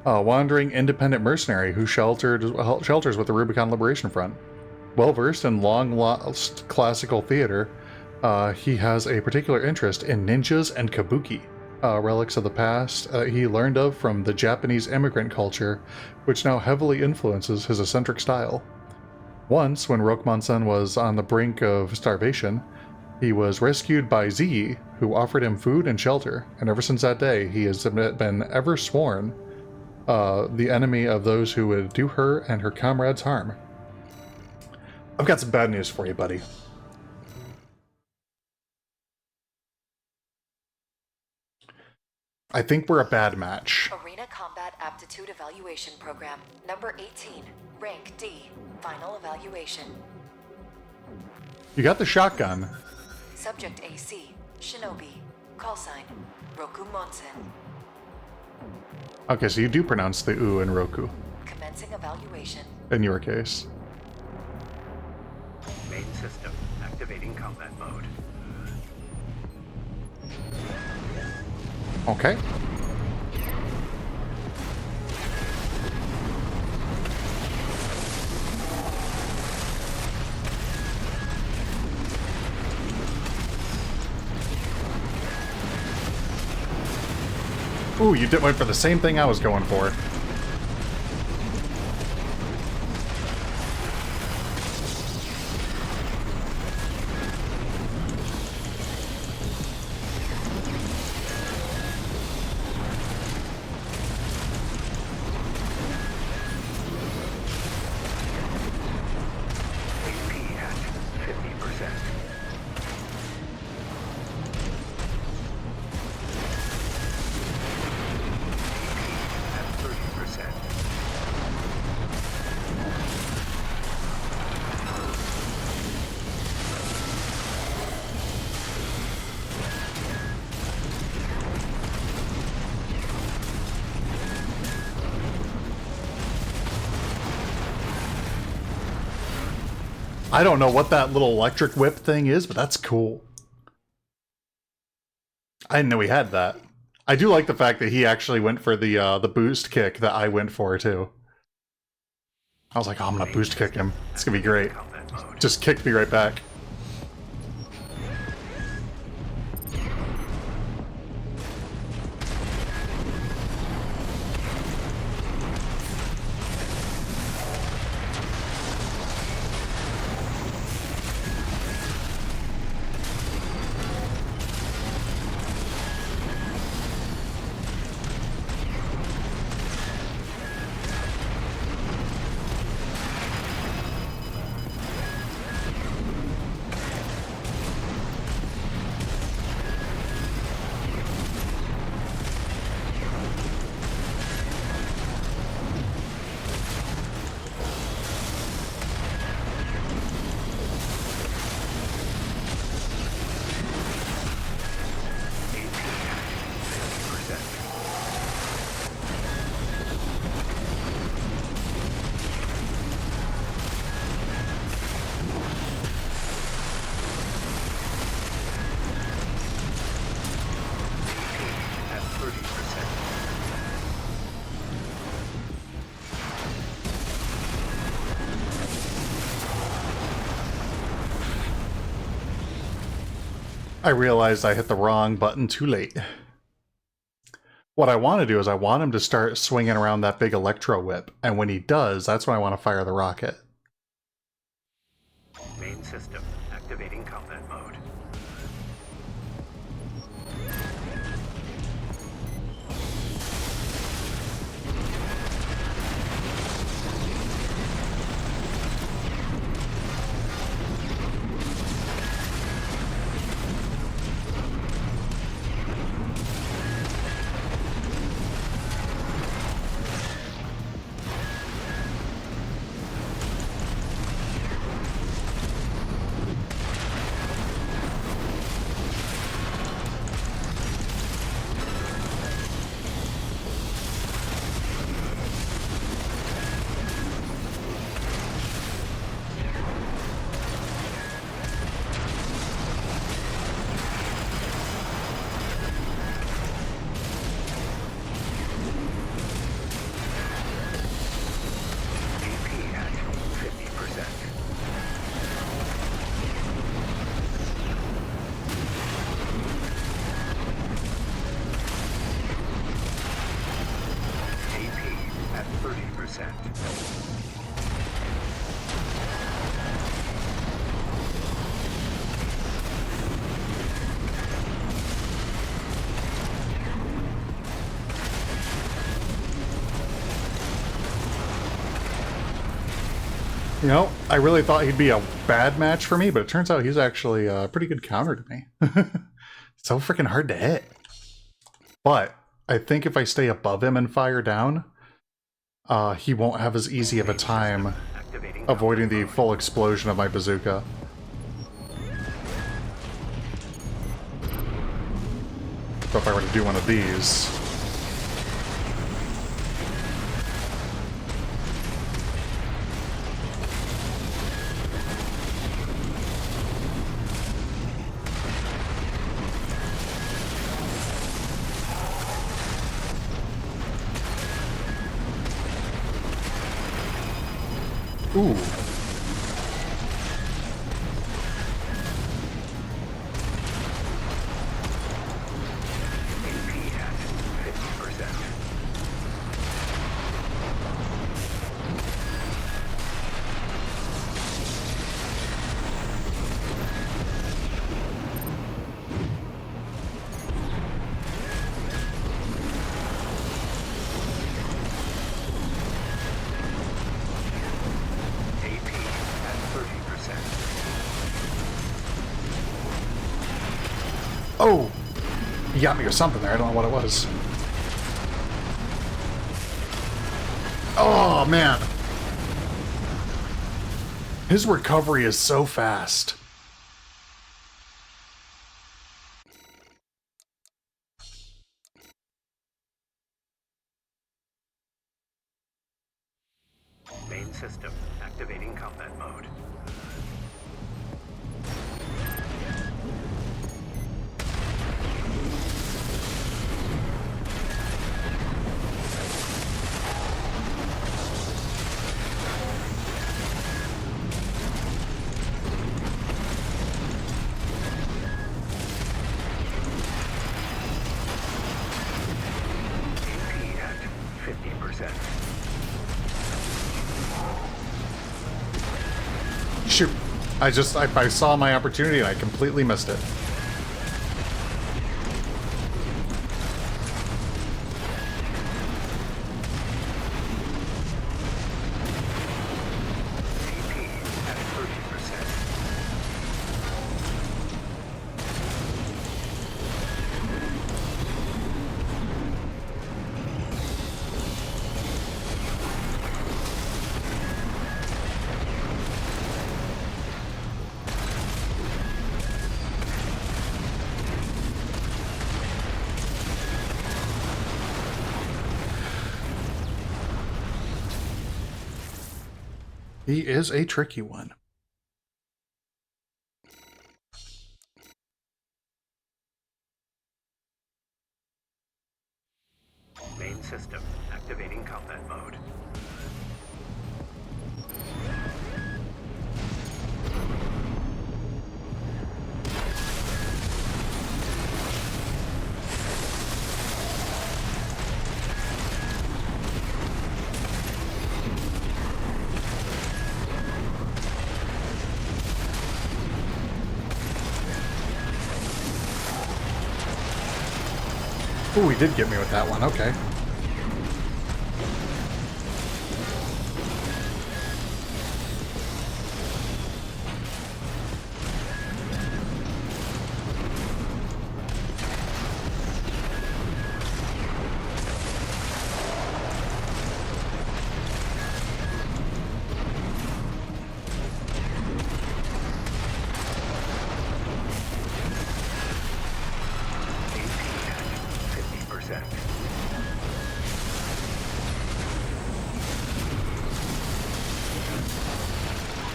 A wandering independent mercenary who shelters with the Rubicon Liberation Front. Well versed in long-lost classical theater, he has a particular interest in ninjas and kabuki, relics of the past he learned of from the Japanese immigrant culture, which now heavily influences his eccentric style. Once, when Rokmonsen was on the brink of starvation, he was rescued by Ziggy, who offered him food and shelter, and ever since that day, he has been ever sworn the enemy of those who would do her and her comrades harm. I've got some bad news for you, buddy. I think we're a bad match. Arena Combat Aptitude Evaluation Program. Number 18. Rank D. Final evaluation. You got the shotgun. Subject AC. Shinobi. Call sign. Roku Monsen. Okay, so you do pronounce the U in Roku, Commencing evaluation. in your case. Main system. Activating combat mode. Okay. Ooh, you went for the same thing I was going for. HP at 50%. At 30%. I don't know what that little electric whip thing is, but that's cool. I didn't know he had that. I do like the fact that he actually went for the boost kick that I went for too. I was like, oh, I'm gonna boost kick him. It's gonna be great. Combat mode. Just kick me right back. At 30%. I realized I hit the wrong button too late. What I want to do is I want him to start swinging around that big electro whip, and when he does, that's when I want to fire the rocket. Main system. Activating combat mode. You know, I really thought he'd be a bad match for me, but it turns out he's actually a pretty good counter to me. So freaking hard to hit. But I think if I stay above him and fire down, he won't have as easy of a time avoiding the full explosion of my bazooka. So if I were to do one of these... Ooh. Oh! He got me with something there, I don't know what it was. Oh, man! His recovery is so fast. Main system activating combat mode. AP at 50%. Shoot. I saw my opportunity and I completely missed it. AP at 30%. He is a tricky one. Main system activating combat mode. Ooh, he did get me with that one, okay.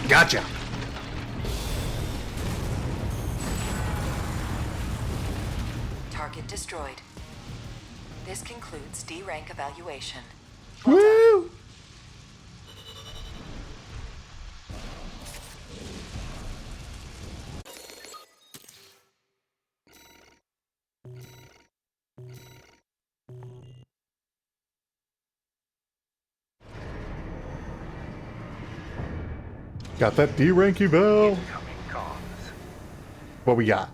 Gotcha. Target destroyed. This concludes D rank evaluation. Well done. Woo! Got that D rank eval. Incoming comms. What we got?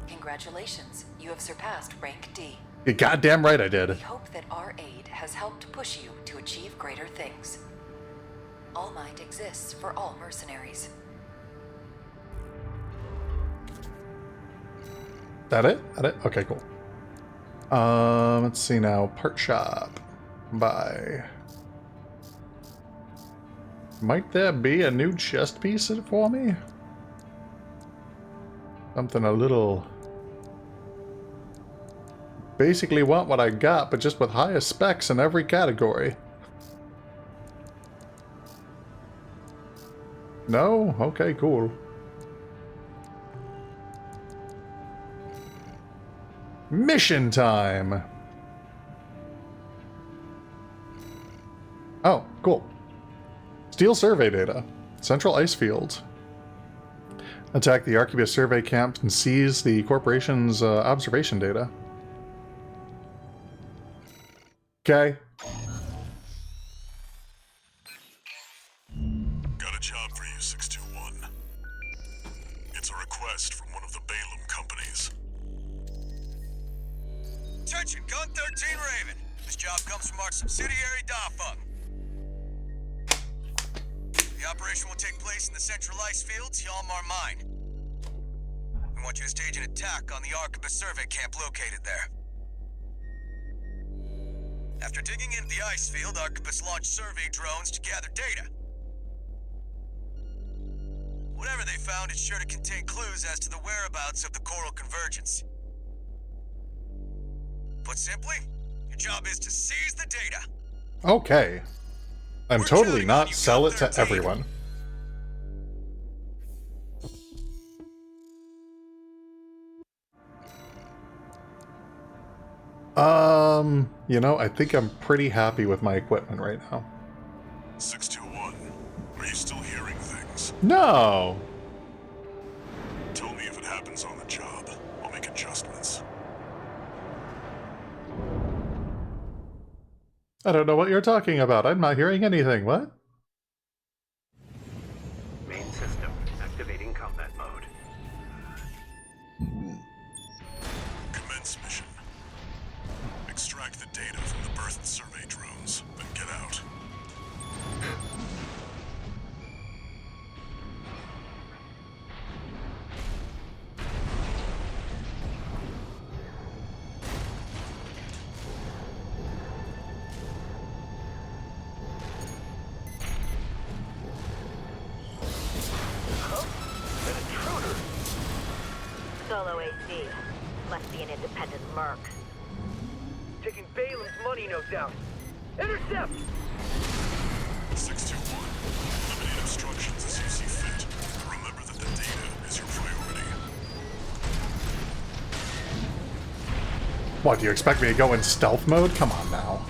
Congratulations, you have surpassed rank D. You're goddamn right I did. We hope that our aid has helped push you to achieve greater things. All Might exists for all mercenaries. That it? Okay, cool. Let's see now. Part shop. Buy. Might there be a new chest piece for me? Something a little... Basically want what I got, but just with higher specs in every category. No? Okay, cool. Mission time! Oh, cool. Steal survey data. Central ice field. Attack the Arquebus survey camp and seize the corporation's observation data. Okay. Got a job for you, 621. It's a request from one of the Balaam companies. Attention, Gun 13 Raven. This job comes from our subsidiary Dafeng. The operation will take place in the central ice fields, Yalmar Mine. We want you to stage an attack on the Arquebus survey camp located there. After digging into the ice field, Arquebus launched survey drones to gather data. Whatever they found is sure to contain clues as to the whereabouts of the Coral Convergence. Put simply, your job is to seize the data. Okay. And We're totally counting on not you, sell Gun it to 13. everyone. You know, I think I'm pretty happy with my equipment right now. 621, are you still hearing things? No! Tell me if it happens on the job. I'll make adjustments. I don't know what you're talking about. I'm not hearing anything. What? Main system activating combat mode. Commence mission. Extract the data from the birth survey drones, then get out. Solo AC. Must be an independent merc. Taking Balam's money, no doubt. Intercept! 621, eliminate obstructions as you see fit. Remember that the data is your priority. What, do you expect me to go in stealth mode? Come on now.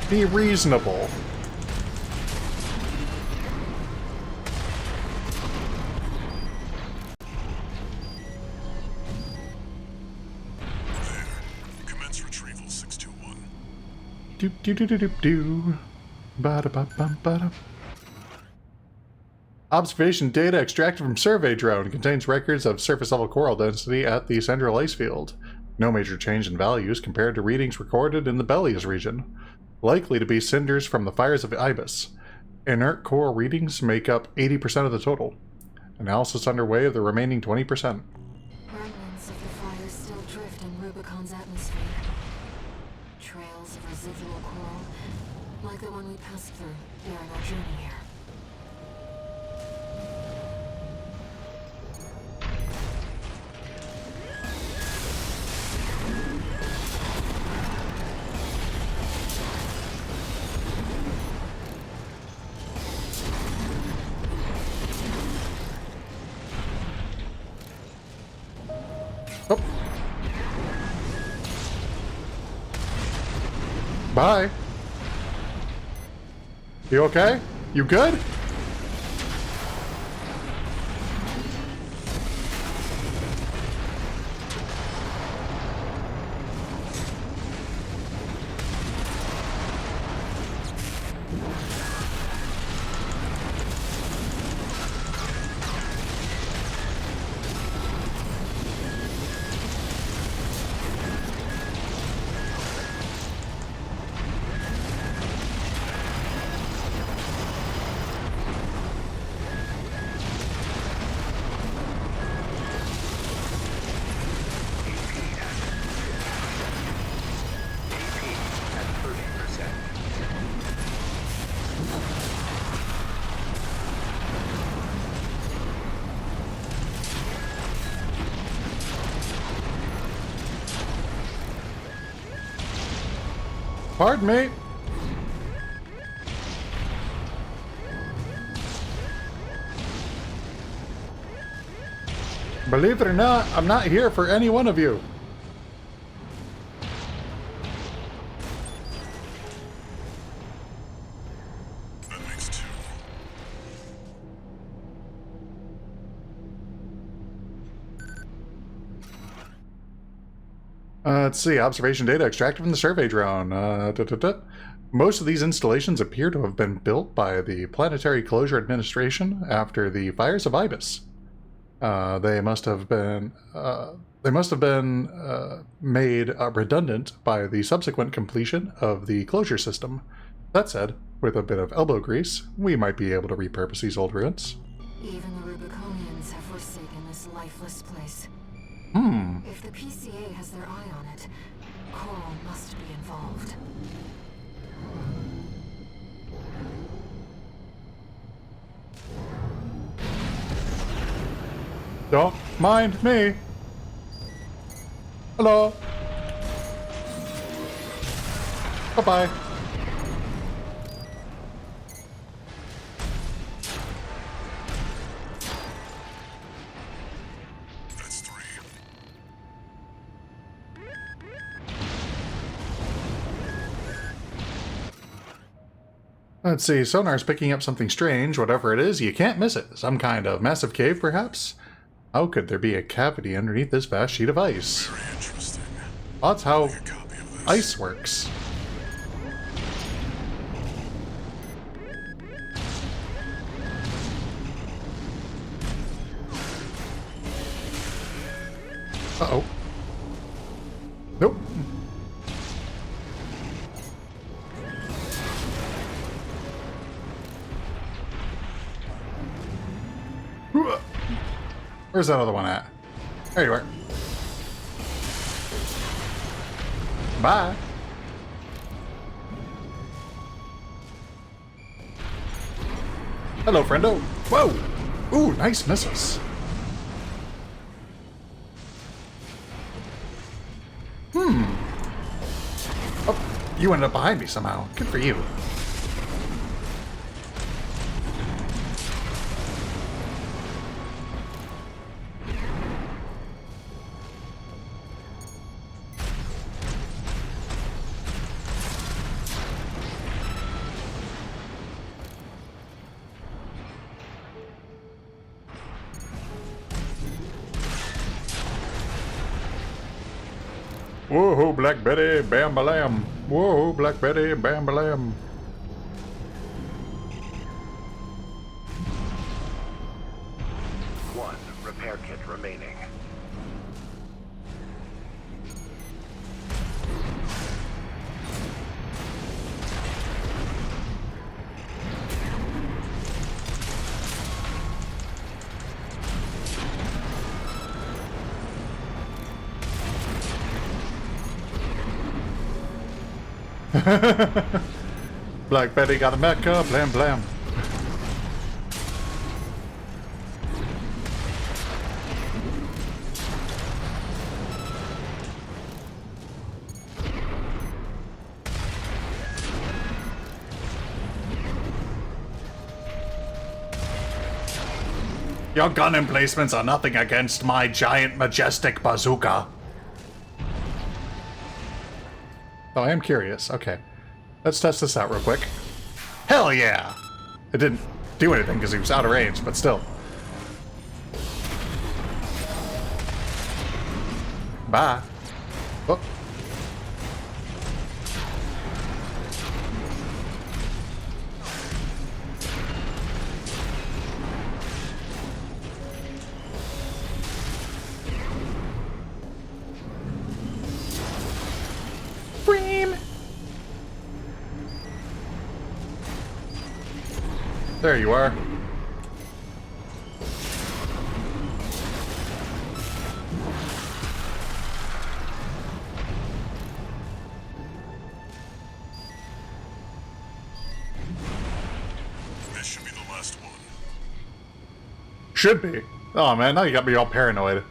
Be reasonable. There. Commence retrieval, 621. Do do do do do do. Ba da ba bum ba da. Observation data extracted from survey drone contains records of surface level coral density at the central ice field. No major change in values compared to readings recorded in the Belias region. Likely to be cinders from the fires of Ibis. Inert coral readings make up 80% of the total. Analysis underway of the remaining 20%. Remnants of the fire still drift in Rubicon's atmosphere. Trails of residual coral, like the one we passed through during our journey here. Oh. Bye. You okay? You good? Pardon me. Believe it or not, I'm not here for any one of you. That makes two. Let's see. Observation data extracted from the survey drone. Most of these installations appear to have been built by the Planetary Closure Administration after the fires of Ibis. They must have been made redundant by the subsequent completion of the closure system. That said, with a bit of elbow grease, we might be able to repurpose these old ruins. Even the Rubiconians have forsaken this lifeless place. If the PCA has their eye on it, Coral must be involved. Don't mind me. Hello. Bye-bye. That's three. Let's see, sonar's picking up something strange. Whatever it is, you can't miss it. Some kind of massive cave, perhaps? How could there be a cavity underneath this vast sheet of ice? Very interesting. Well, that's how Make a copy of this. ice works. Uh-oh. Nope. Where's that other one at? There you are. Bye. Hello, friendo. Whoa! Ooh, nice missiles. Oh, you ended up behind me somehow. Good for you. Whoa, Black Betty, bam balam. Whoa, Black Betty, bam balam. One repair kit remaining. Black Betty got a mecha, blam blam. Your gun emplacements are nothing against my giant majestic bazooka. Oh, I am curious. Okay. Let's test this out real quick. Hell yeah! It didn't do anything because he was out of range, but still. Bye. Oh. Bream. There you are. This should be the last one. Should be. Oh man, now you got me all paranoid.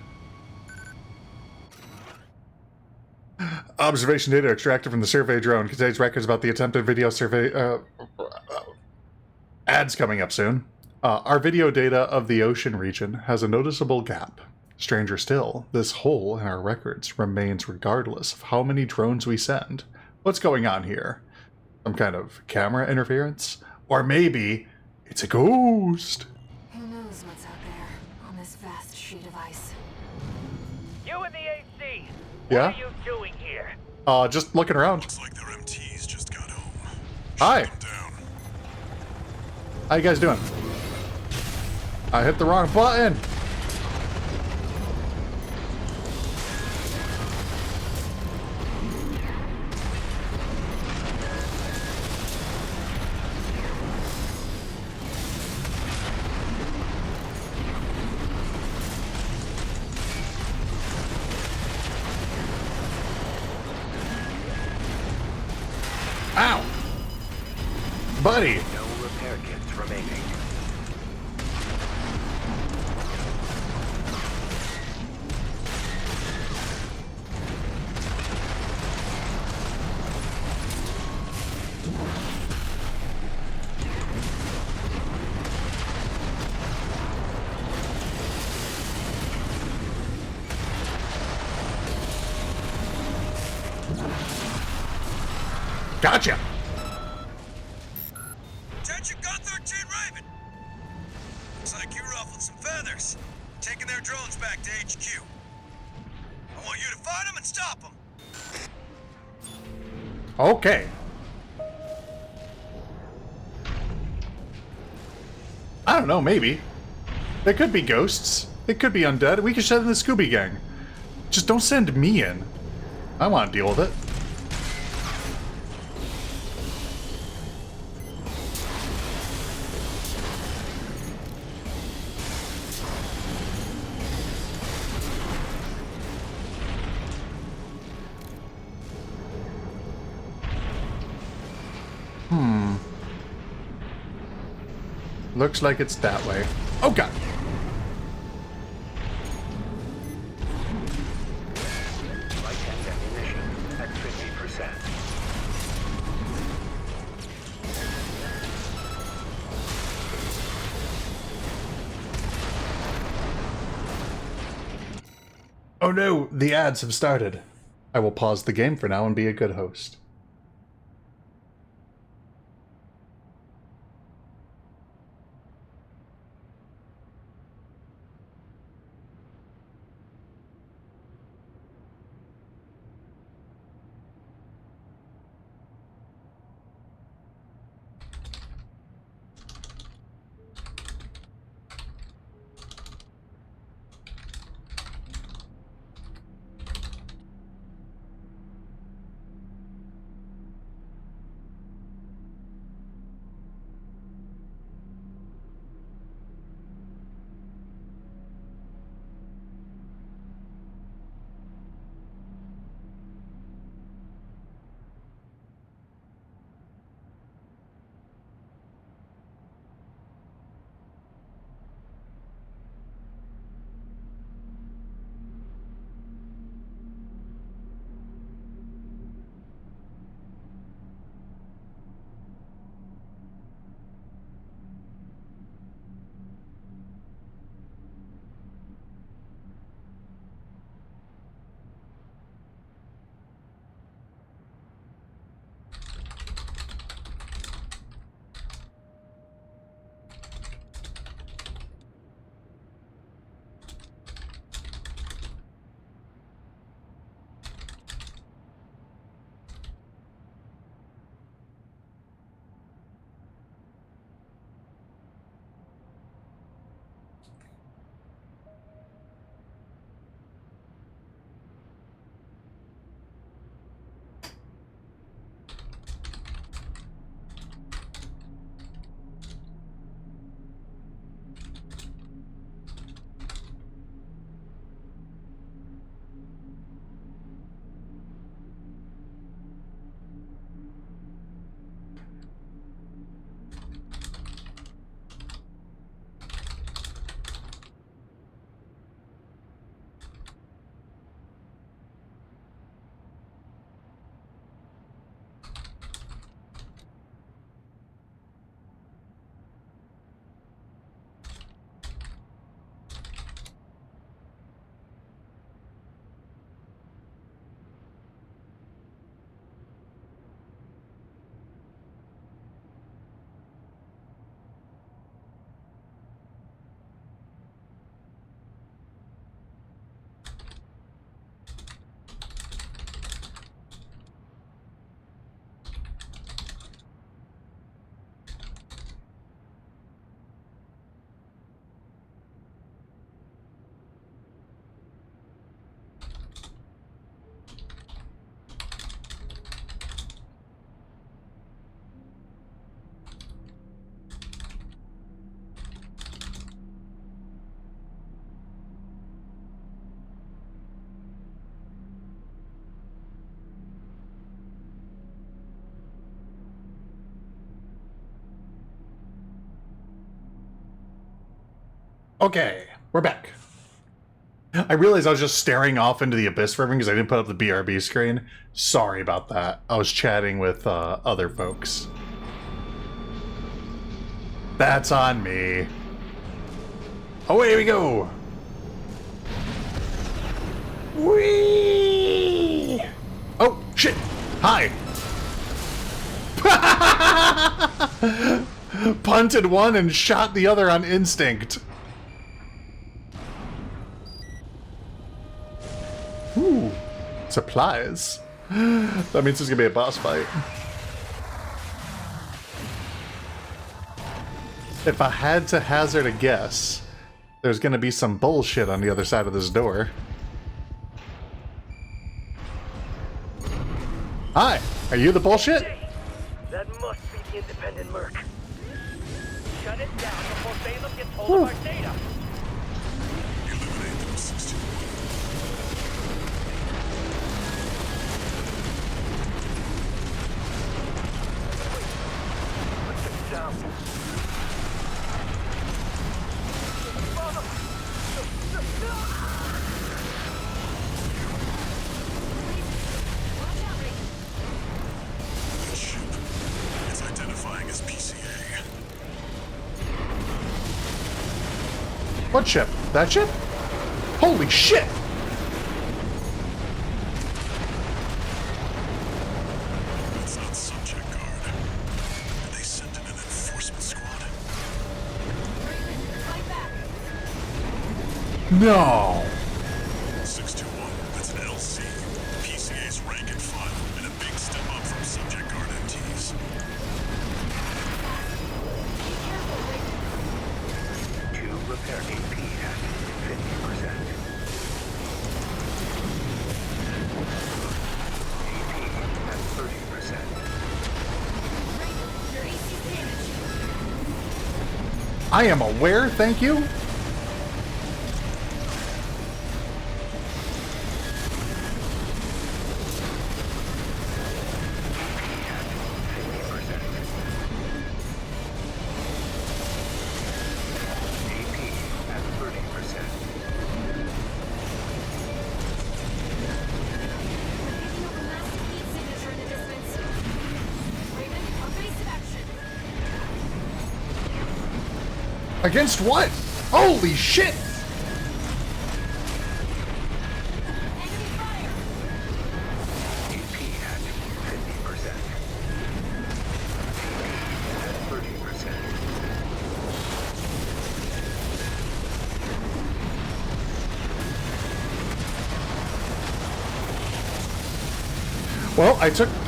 Observation data extracted from the survey drone contains records about the attempted video survey. Ads coming up soon. Our video data of the ocean region has a noticeable gap. Stranger still, this hole in our records remains regardless of how many drones we send. What's going on here? Some kind of camera interference? Or maybe it's a ghost? Who knows what's out there on this vast sheet of ice? You in the AC. Yeah? What are you doing here? Just looking around. Looks like their MTs just got home. Hi. Shut them down. How you guys doing? I hit the wrong button. Ow! Buddy! No repair kits remaining. Gotcha! Attention Gun 13 Raven! Looks like you ruffled some feathers. Taking their drones back to HQ. I want you to find them and stop them. Okay. I don't know, maybe. They could be ghosts. They could be undead. We could send in the Scooby Gang. Just don't send me in. I want to deal with it. Looks like it's that way. Oh god! Light and ammunition at 50%. Oh no, the ads have started. I will pause the game for now and be a good host. Okay, we're back. I realized I was just staring off into the abyss for everything because I didn't put up the BRB screen. Sorry about that. I was chatting with other folks. That's on me. Away we go! Whee! Oh, shit! Hi! Punted one and shot the other on instinct. Ooh, supplies. That means there's gonna be a boss fight. If I had to hazard a guess, there's gonna be some bullshit on the other side of this door. Hi, are you the bullshit? That must be the independent merc. Shut it down before Balaam gets hold of our data. Eliminate them, 61. Put them down. That ship is identifying as PCA. What ship? That ship? Holy shit! That's not subject guard. Did they send in an enforcement squad? No! 621, that's an LC. PCA's rank and file, and a big step up from subject guard MTs. Two repair AP at 50%. AP at 30%. I am aware, thank you. Against what? Holy shit! AP at 50%. At 30%. Well,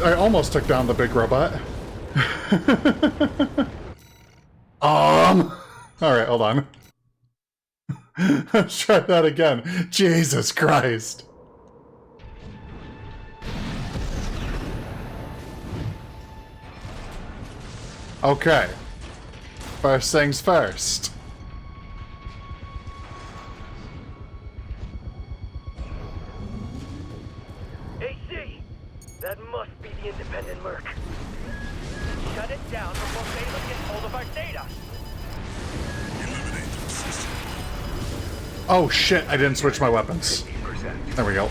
I almost took down the big robot. Alright, hold on. Let's try that again. Jesus Christ. Okay. First things first. AC! That must be the independent merc. Shut it down before Balaam gets hold of our data. Eliminate them, 61. Oh shit, I didn't switch my weapons. 50%. There we go.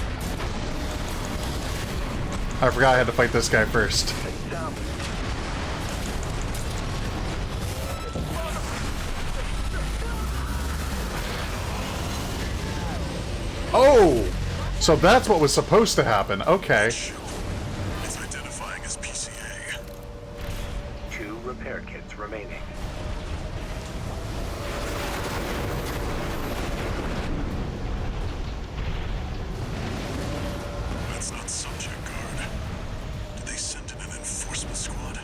I forgot I had to fight this guy first. Down. Oh! So that's what was supposed to happen. Okay. Ship is identifying as PCA. Two repair kits remaining. That's not subject guard. Did they send in an enforcement squad?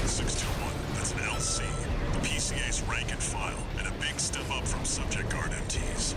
621, that's an LC. The PCA's rank and file, and a big step up from subject guard MTs.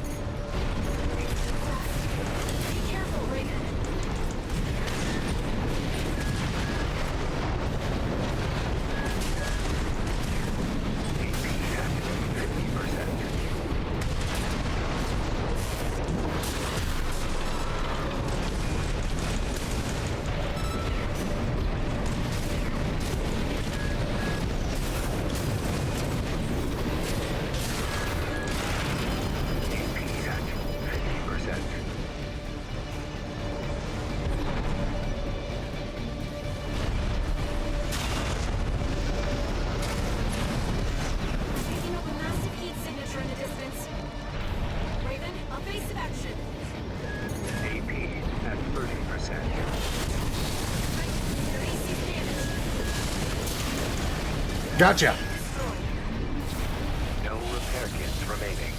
Gotcha. No repair kits remaining.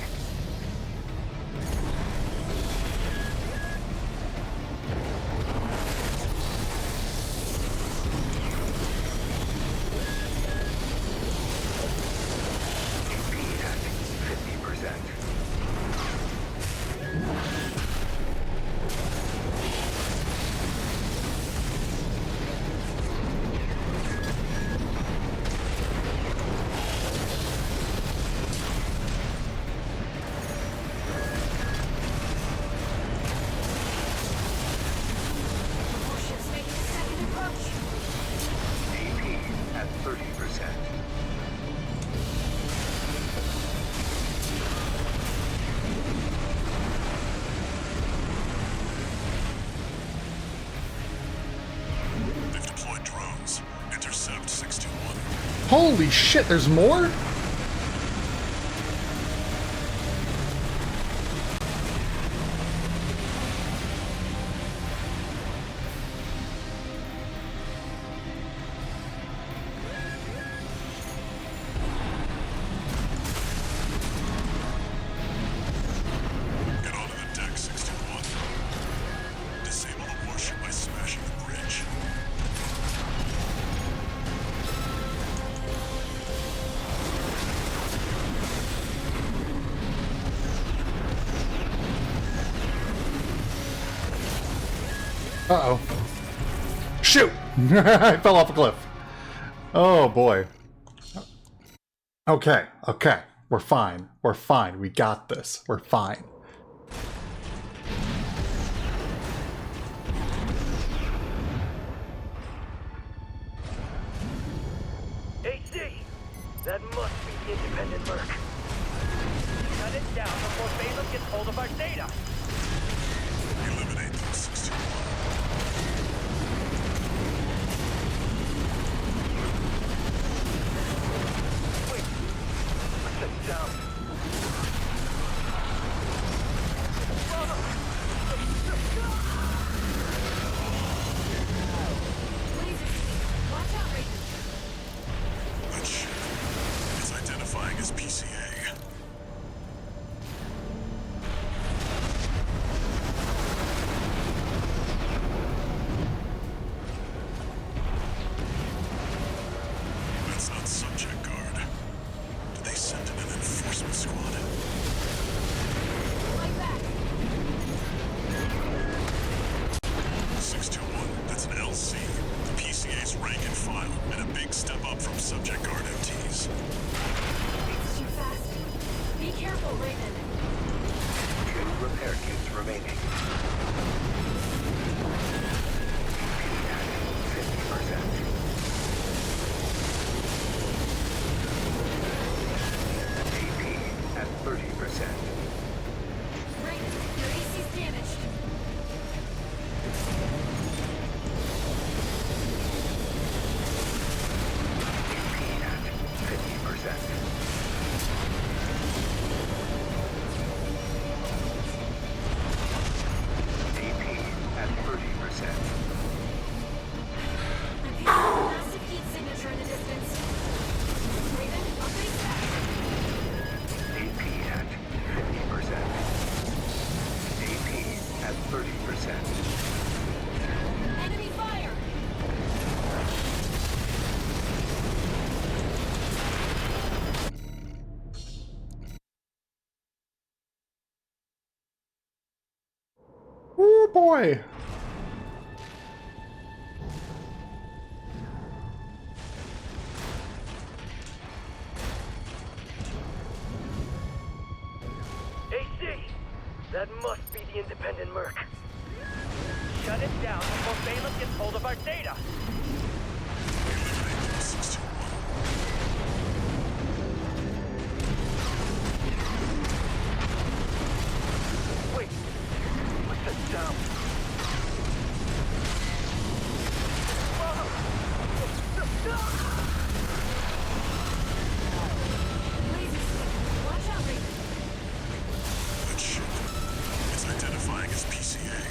AP at 50%. More ships making a second approach. AP at 30%. They've deployed drones. Intercept 621. Holy shit, there's more? Get onto the deck, 621. Disable the warship by smashing the bridge. Uh-oh. Shoot! I fell off a cliff. Oh, boy. Okay, okay. We're fine. We're fine. We got this. We're fine. AC! That must be the independent Merc. Shut it down before Balaam gets hold of our data. Eliminate them, 621. Wait. What's that sound? Laser speed. Watch out, Raven. That ship is identifying as PCA. That's not subject guard. Did they send in an enforcement squad? Fight back. 621, that's an LC. The PCA's rank and file, and a big step up from subject guard MTs. It's too fast. Be careful, Raven. 2 repair kits remaining. AP at 50%. AP at 30%. Raven, your AC's damaged. AP at 50%. AP at 30%. I'm picking up a massive heat signature in the distance. Raven, I'll face back. AP at 50%. AP at 30%. Enemy fire! Oh, boy. AC! That must be the independent Merc. Shut it down before Balaam gets hold of our data. Eliminate them, 621. Wait. What's that sound? Laser speed. Watch out, Raven. That ship is identifying as PCA.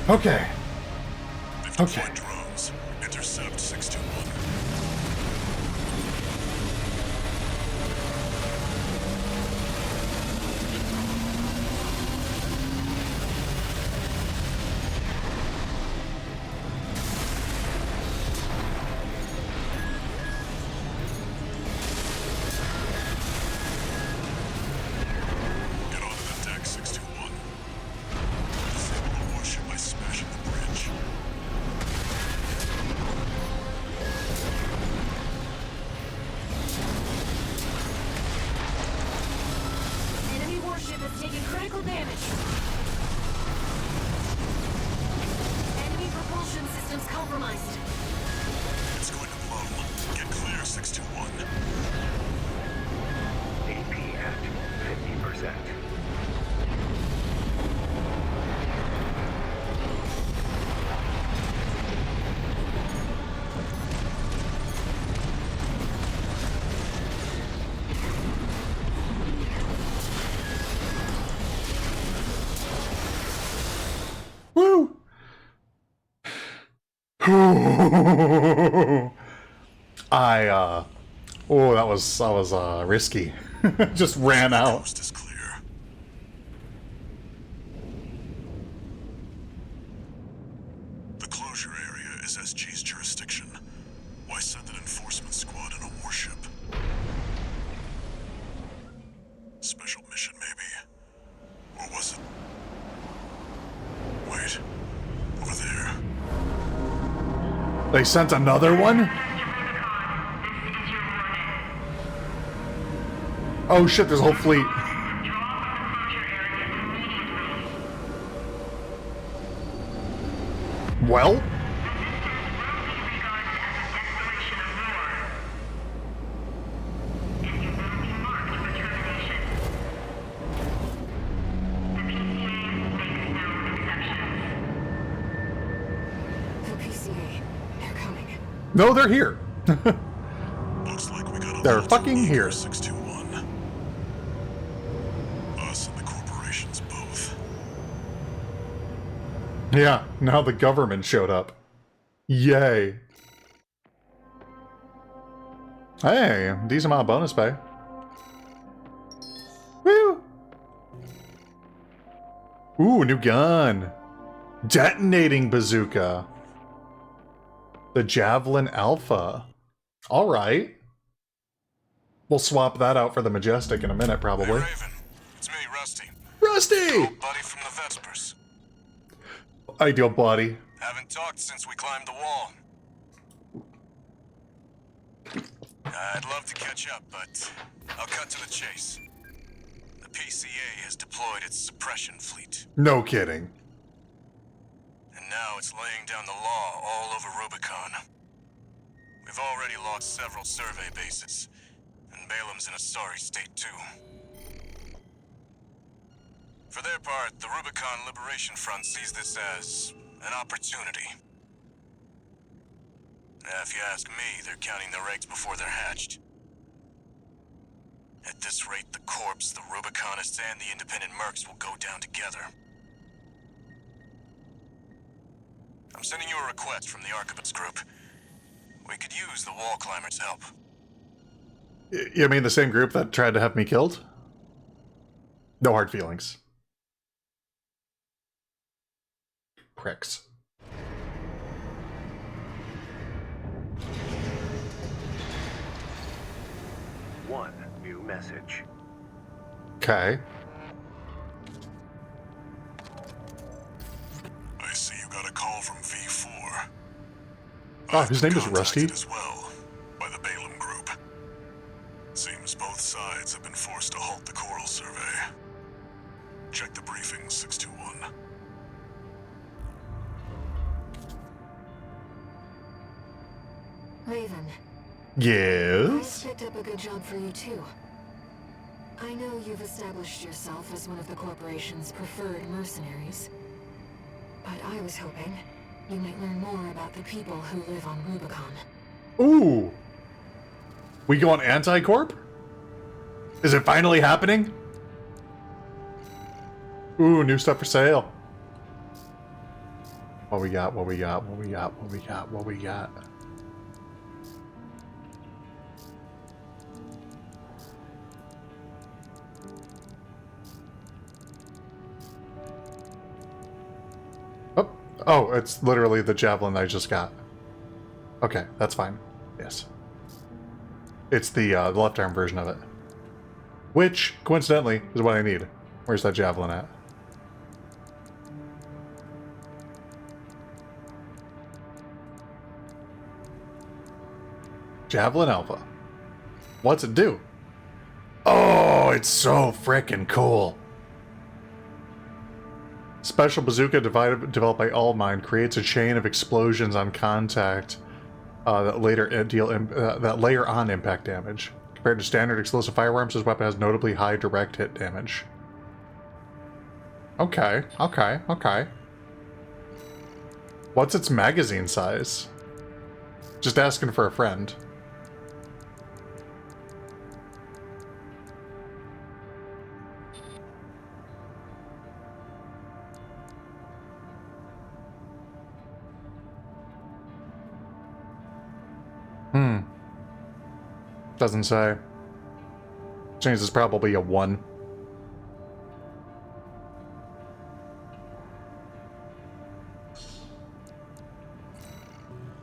Okay. They've Okay. deployed drones. Intercept 621. Get onto the deck, 621. Disable the warship by smashing the bridge. Enemy warship is taking critical damage. Enemy propulsion systems compromised. It's going to blow. Get clear, 621. AP at 50%. Woo! that was risky. Just ran out. Coast is clear. The closure area is SG's jurisdiction. Why send an enforcement squad in a warship? Special mission, maybe? Or was it? Wait. Over there. They sent another one? Oh shit, there's a whole fleet. Well? The PCA, they're coming. No, they're here. Looks like we got a They're little too fucking eager, here. 621. Us and the corporations both. Yeah, now the government showed up. Yay. Hey, decent amount of bonus pay. Woo! Ooh, new gun. Detonating bazooka. The Javelin Alpha. Alright. We'll swap that out for the Majestic in a minute, Hey, probably. Raven. It's me, Rusty. Rusty! Buddy from the Vespers. Ideal body. Haven't talked since we climbed the wall. I'd love to catch up, but I'll cut to the chase. The PCA has deployed its suppression fleet, No kidding. and now it's laying down the law all over Rubicon. We've already lost several survey bases, and Balam's in a sorry state too. For their part, the Rubicon Liberation Front sees this as an opportunity. If you ask me, they're counting their eggs before they're hatched. At this rate, the Corps, the Rubiconists, and the independent mercs will go down together. I'm sending you a request from the Archibald's group. We could use the wall climbers' help. You mean the same group that tried to have me killed? No hard feelings. Pricks. One new message. Okay. I see you got a call from V4. Oh, his name is Contacted Rusty. as well, by the Balam group. Seems both sides have been forced to halt the coral survey. Check the briefings, 621. Raven, Yes? I picked up a good job for you too. I know you've established yourself as one of the corporation's preferred mercenaries, but I was hoping you might learn more about the people who live on Rubicon. Ooh. We going anti-corp? Is it finally happening? Ooh, new stuff for sale. What we got, what we got, what we got, what we got, what we got. Oh, oh, it's literally the javelin I just got. Okay, that's fine. Yes. It's the left arm version of it. Which, coincidentally, is what I need. Where's that javelin at? Javelin Alpha. What's it do? Oh, it's so frickin' cool. Special bazooka developed by Allmind creates a chain of explosions on contact that layer on impact damage. Compared to standard explosive firearms, this weapon has notably high direct hit damage. Okay, okay, okay. What's its magazine size? Just asking for a friend. Doesn't say. Change is probably a 1.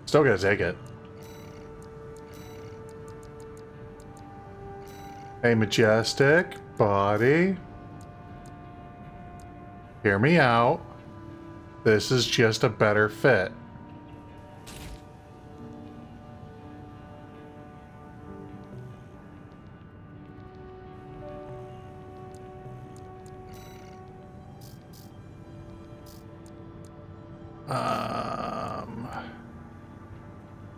Still gonna take it. Hey, Majestic, buddy. Hear me out. This is just a better fit.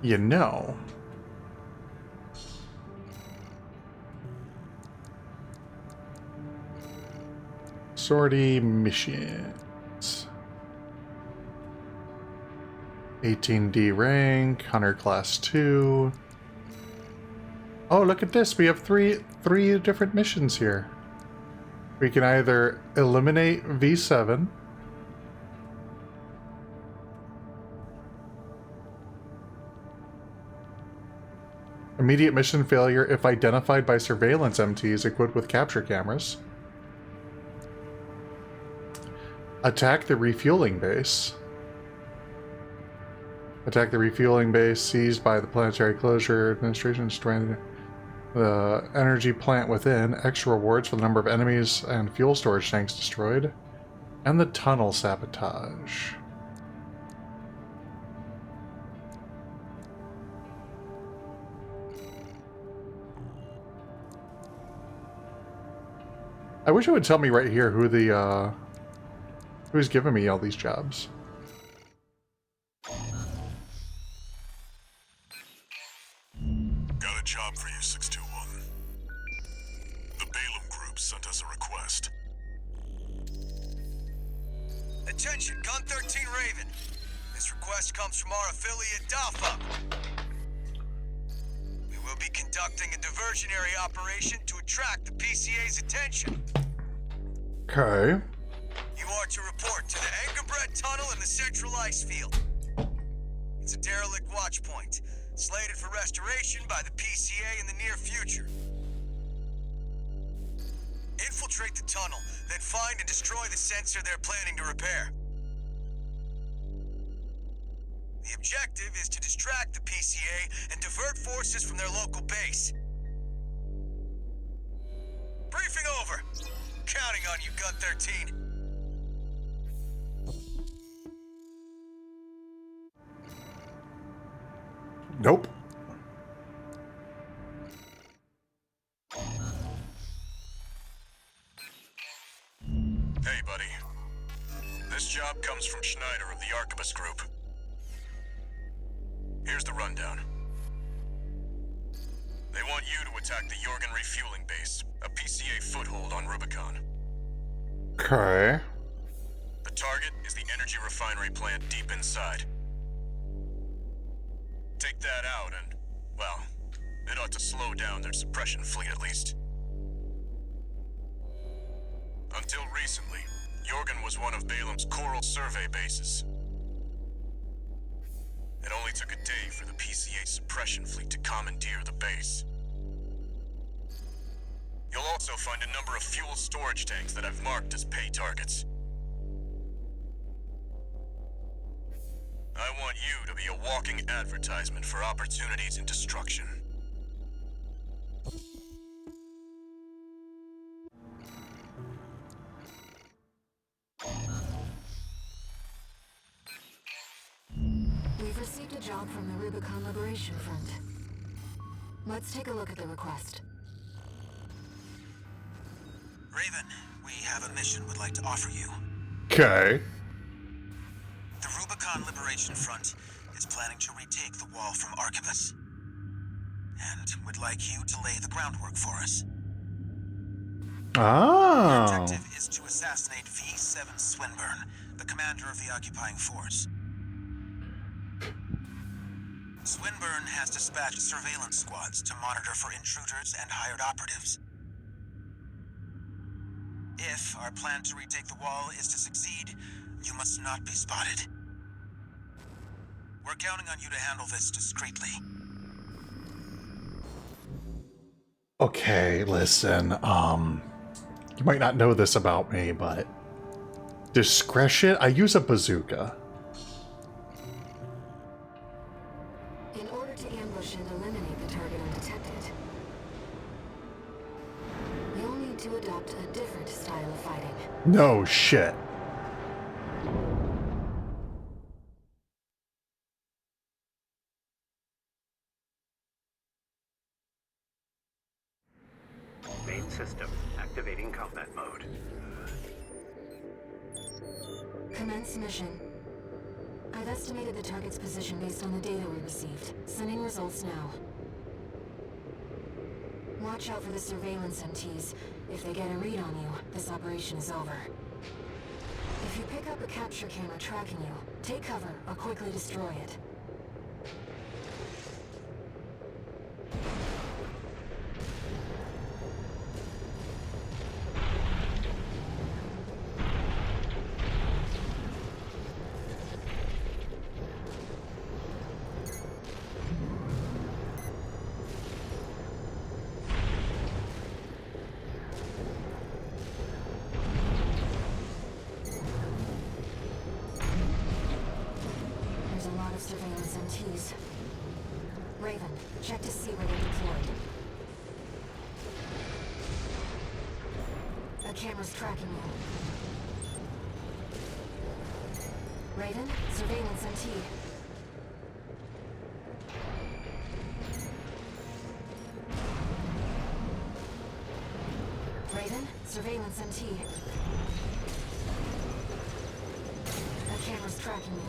You know. Sortie missions. 18D rank, Hunter class 2. Oh, look at this. We have three different missions here. We can either eliminate V7. Immediate mission failure if identified by surveillance MTs equipped with capture cameras. Attack the refueling base. Attack the refueling base seized by the planetary closure administration, destroying the energy plant within. Extra rewards for the number of enemies and fuel storage tanks destroyed. And the tunnel sabotage. I wish it would tell me right here who the, who's giving me all these jobs. Got a job for you, 621. The Balaam Group sent us a request. Attention, Gun 13 Raven. This request comes from our affiliate, DAFA. We will be conducting a diversionary operation to attract the PCA's attention. Okay. You are to report to the Engelbrecht Tunnel in the Central Ice Field. It's a derelict watch point, slated for restoration by the PCA in the near future. Infiltrate the tunnel, then find and destroy the sensor they're planning to repair. The objective is to distract the PCA and divert forces from their local base. Briefing over. Counting on you, Gun 13. Nope. Hey, buddy. This job comes from Schneider of the Arquebus Group. Here's the rundown. They want you to attack the Jorgen refueling base, a PCA foothold on Rubicon. Okay. The target is the energy refinery plant deep inside. Take that out and, well, it ought to slow down their suppression fleet at least. Until recently, Jorgen was one of Balaam's coral survey bases. It only took a day for the PCA suppression fleet to commandeer the base. You'll also find a number of fuel storage tanks that I've marked as pay targets. I want you to be a walking advertisement for opportunities in destruction. We've received a job from the Rubicon Liberation Front. Let's take a look at the request. Raven, we have a mission we'd like to offer you. Okay. The Rubicon Liberation Front is planning to retake the wall from Arquebus. And would like you to lay the groundwork for us. Oh. Your objective is to assassinate V7 Swinburne, the commander of the occupying force. Swinburne has dispatched surveillance squads to monitor for intruders and hired operatives. If our plan to retake the wall is to succeed, you must not be spotted. We're counting on you to handle this discreetly. Okay, listen, you might not know this about me, but discretion, I use a bazooka. In order to ambush and eliminate the target undetected, you'll need to adopt a different style of fighting. No shit. Main system activating combat mode. Commence mission. I've estimated the target's position based on the data we received. Sending results now. Watch out for the surveillance MTs. If they get a read on you, this operation is over. If you pick up a capture camera tracking you, take cover or quickly destroy it. Surveillance MTs. Raven, check to see where they're deployed. A camera's tracking you. Raven, surveillance MT. Raven, surveillance MT. A camera's tracking you.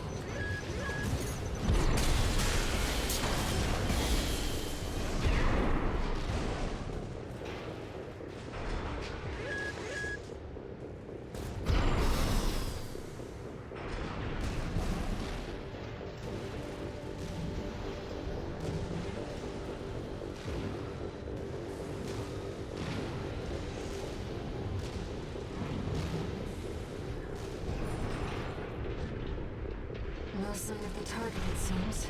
No sign of the target, it seems.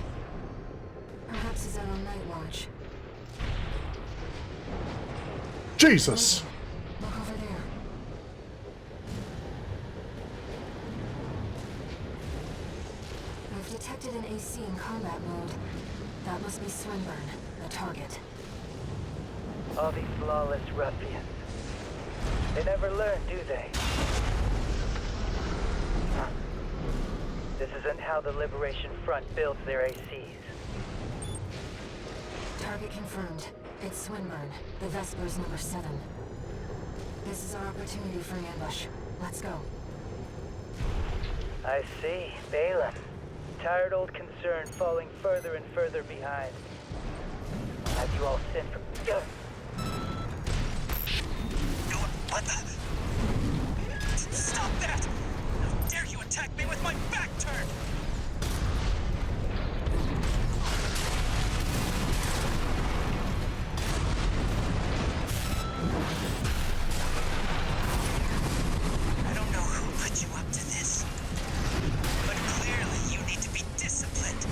Perhaps he's out on night watch. Jesus! Look over there. I've detected an AC in combat mode. That must be Swinburne, the target. All these flawless ruffians. They never learn, do they? Huh. This isn't how the Liberation Front builds their ACs. Target confirmed. It's Swinburne, the Vespers number 7. This is our opportunity for an ambush. Let's go. I see. Balin. Tired old concern falling further and further behind. Have you all sent for... What the? Stop that! How dare you attack me with my back turned! I don't know who put you up to this, but clearly you need to be disciplined.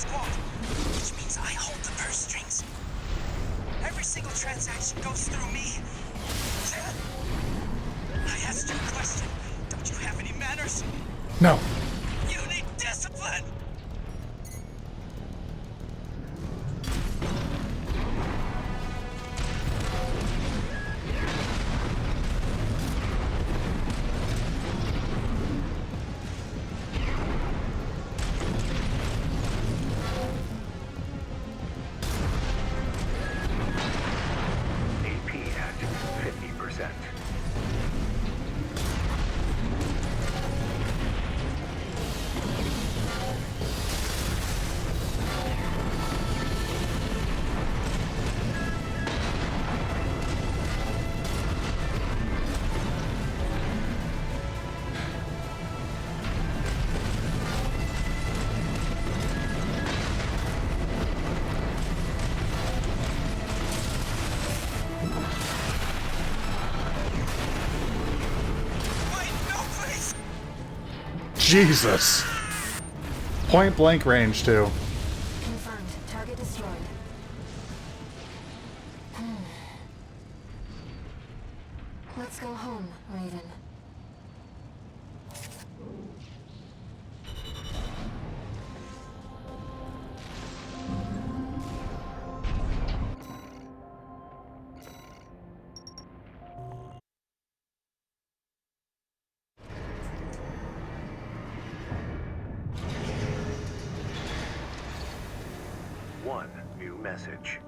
squad, which means I hold the purse strings. Every single transaction goes through me. I asked you a question. Don't you have any manners? No. You need discipline! AP at 50%. Wait, no, please! Jesus. Point blank range, too. Confirmed. Target destroyed. Let's go home, Raven. One new message.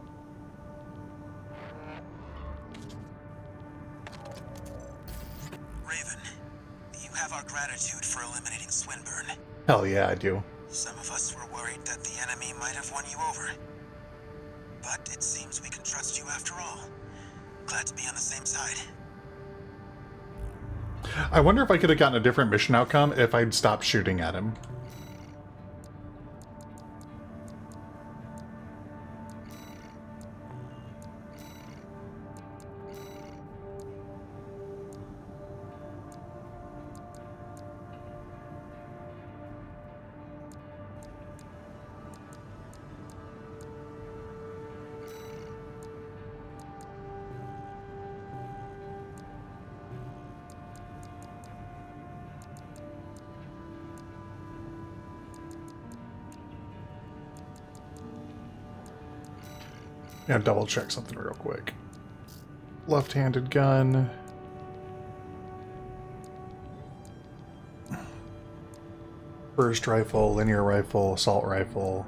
Raven, you have our gratitude for eliminating Swinburne. Hell yeah, I do. Some of us were worried that the enemy might have won you over. But it seems we can trust you after all. Glad to be on the same side. I wonder if I could have gotten a different mission outcome if I'd stopped shooting at him. Yeah, double check something real quick. Left-handed gun. Burst rifle, linear rifle, assault rifle.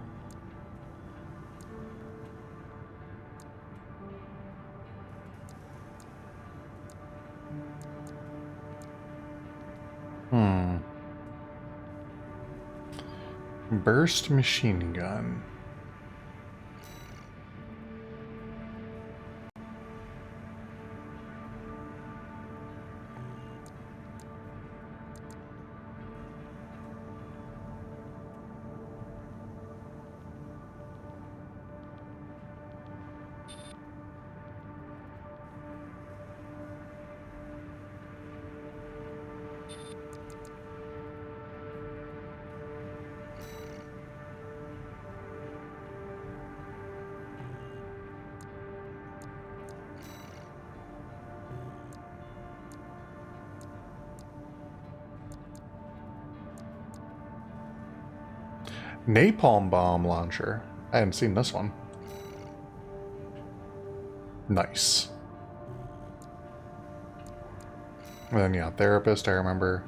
Burst machine gun. Napalm bomb launcher. I hadn't seen this one. Nice. And then, yeah, therapist, I remember.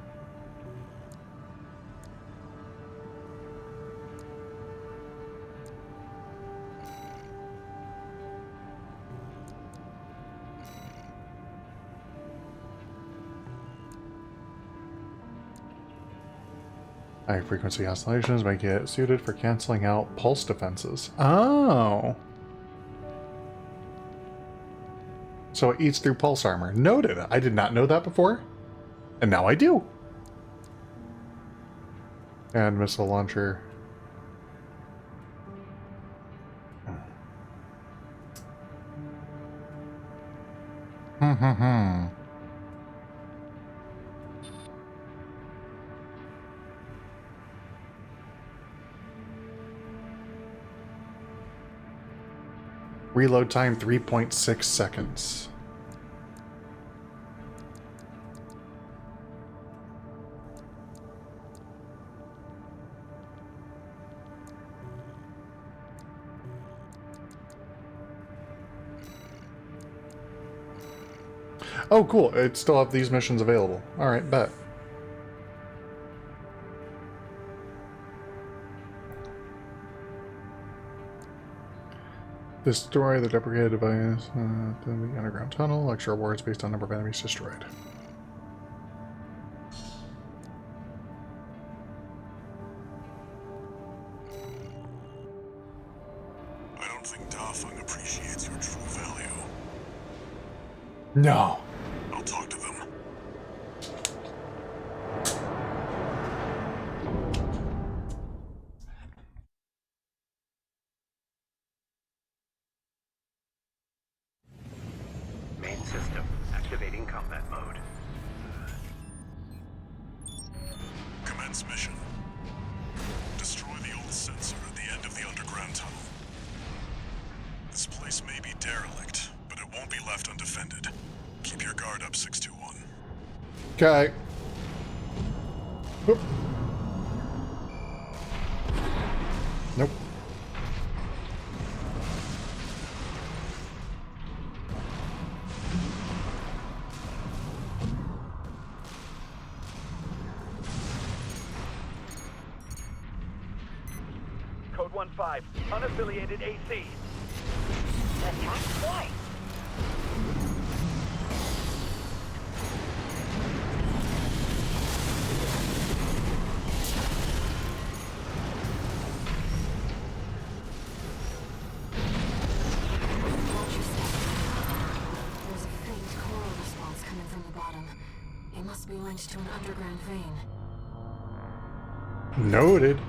High frequency oscillations make it suited for canceling out pulse defenses. Oh. So it eats through pulse armor. Noted. I did not know that before. And now I do. And missile launcher. Reload time 3.6 seconds. Oh, cool. It still have these missions available. Alright, bet. Destroy the deprecated device in the underground tunnel. Extra rewards based on number of enemies destroyed. I don't think Dafeng appreciates your true value. No. I'll talk to them. Main system activating combat mode. Commence mission. Destroy the old sensor at the end of the underground tunnel. This place may be derelict, but it won't be left undefended. Keep your guard up, 621. Okay. Oop. Nope. Code 1-5, unaffiliated AC. Attack twice. Watch your step. There's a faint coral response coming from the bottom. It must be linked to an underground vein. Noted.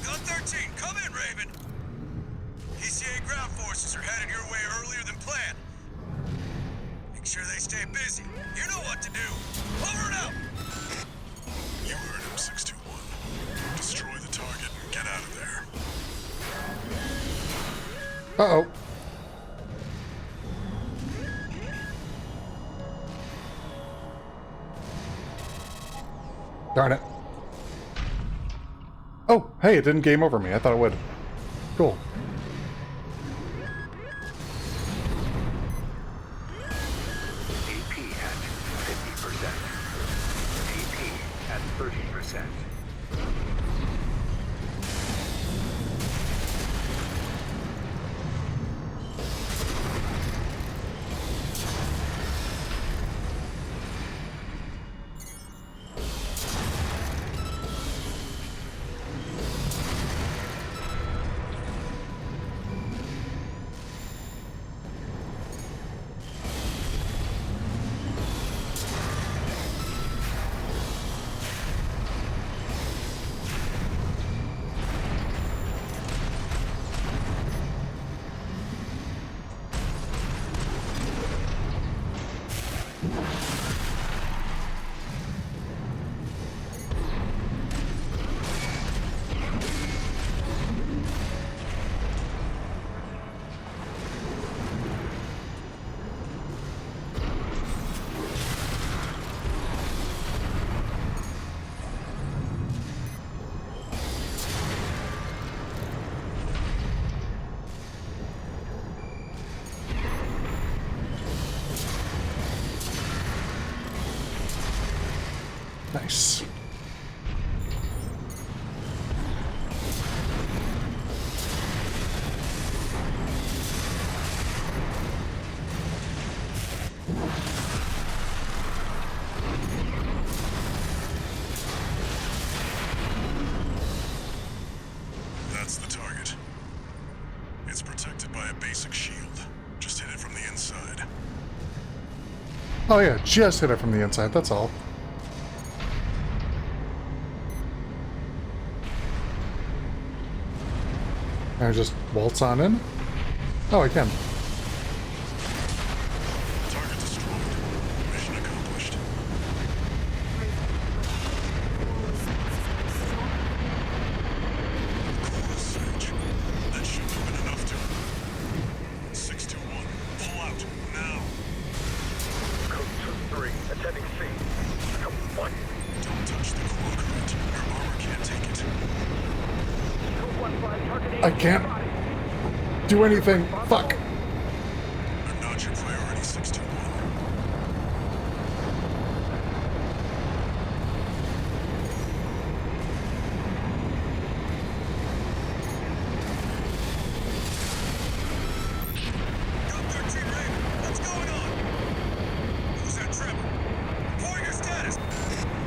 Gun 13, come in, Raven. PCA ground forces are headed your way earlier than planned. Make sure they stay busy. You know what to do. Over and out. You heard him, 621. Destroy the target and get out of there. Uh-oh. Darn it. Oh, hey, it didn't game over me. I thought it would. Cool. AP at 50%. AP at 30%. Nice. basic shield. Just hit it from the inside. Oh yeah, just hit it from the inside, that's all. Can I just waltz on in? Oh, I can. Target destroyed. Mission accomplished. Coral surge. That shouldn't have been enough to... 621. Pull out. Now. Code 2-3, attending C. Come on. Don't touch the coral current. Your armor can't take it. Code 1-5, target A. I can't do anything. Fuck. They're not your priority, 621. Got 13 Raven. What's going on? Who's that Trevor? Report your status.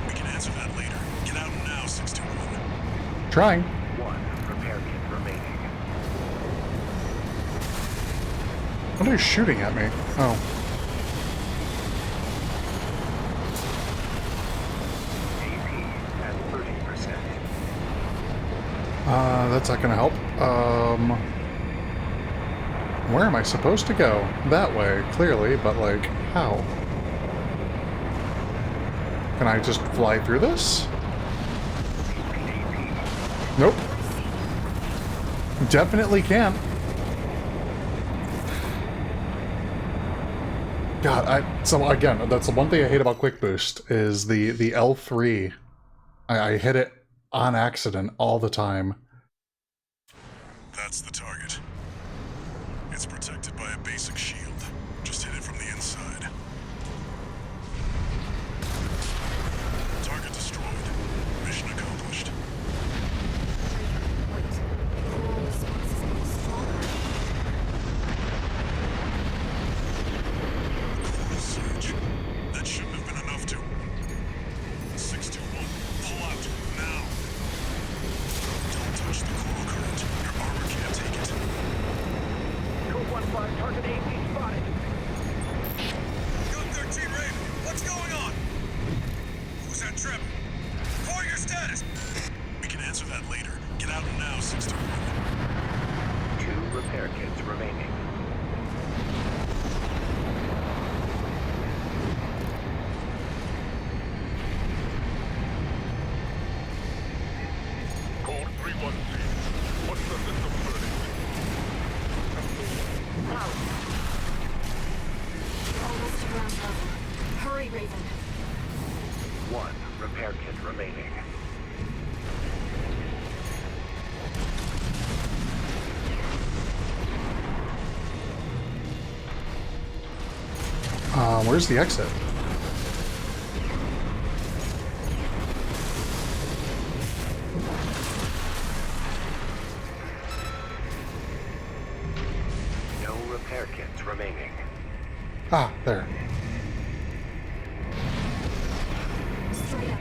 We can answer that later. Get out now, 621. Trying. 1 repair kit remaining. What are you shooting at me? Oh. AP at 30%. That's not gonna help. Where am I supposed to go? That way, clearly, but like, how? Can I just fly through this? Nope. Definitely can't. God, so again, that's the one thing I hate about Quick Boost is the L3. I hit it on accident all the time. That's the target. It's protected by a basic shield. Just hit it from the inside. Target destroyed. Mission accomplished. Wait. Coral response is getting stronger. Coral surge. That shouldn't have been enough to... 621. Pull out. Now. Don't touch the coral current. Your armor can't take it. Code 1-5, target A being spotted. Got 13 Raven. What's going on? Who's that Trevor? Report your status. We can answer that later. Get out now, 621. 2 repair kits remaining. Code 3-1-C. What's the system verdict? Almost to ground level. Hurry, Raven. 1 repair kit remaining. Where's the exit? No repair kits remaining. Ah, there. Straight up.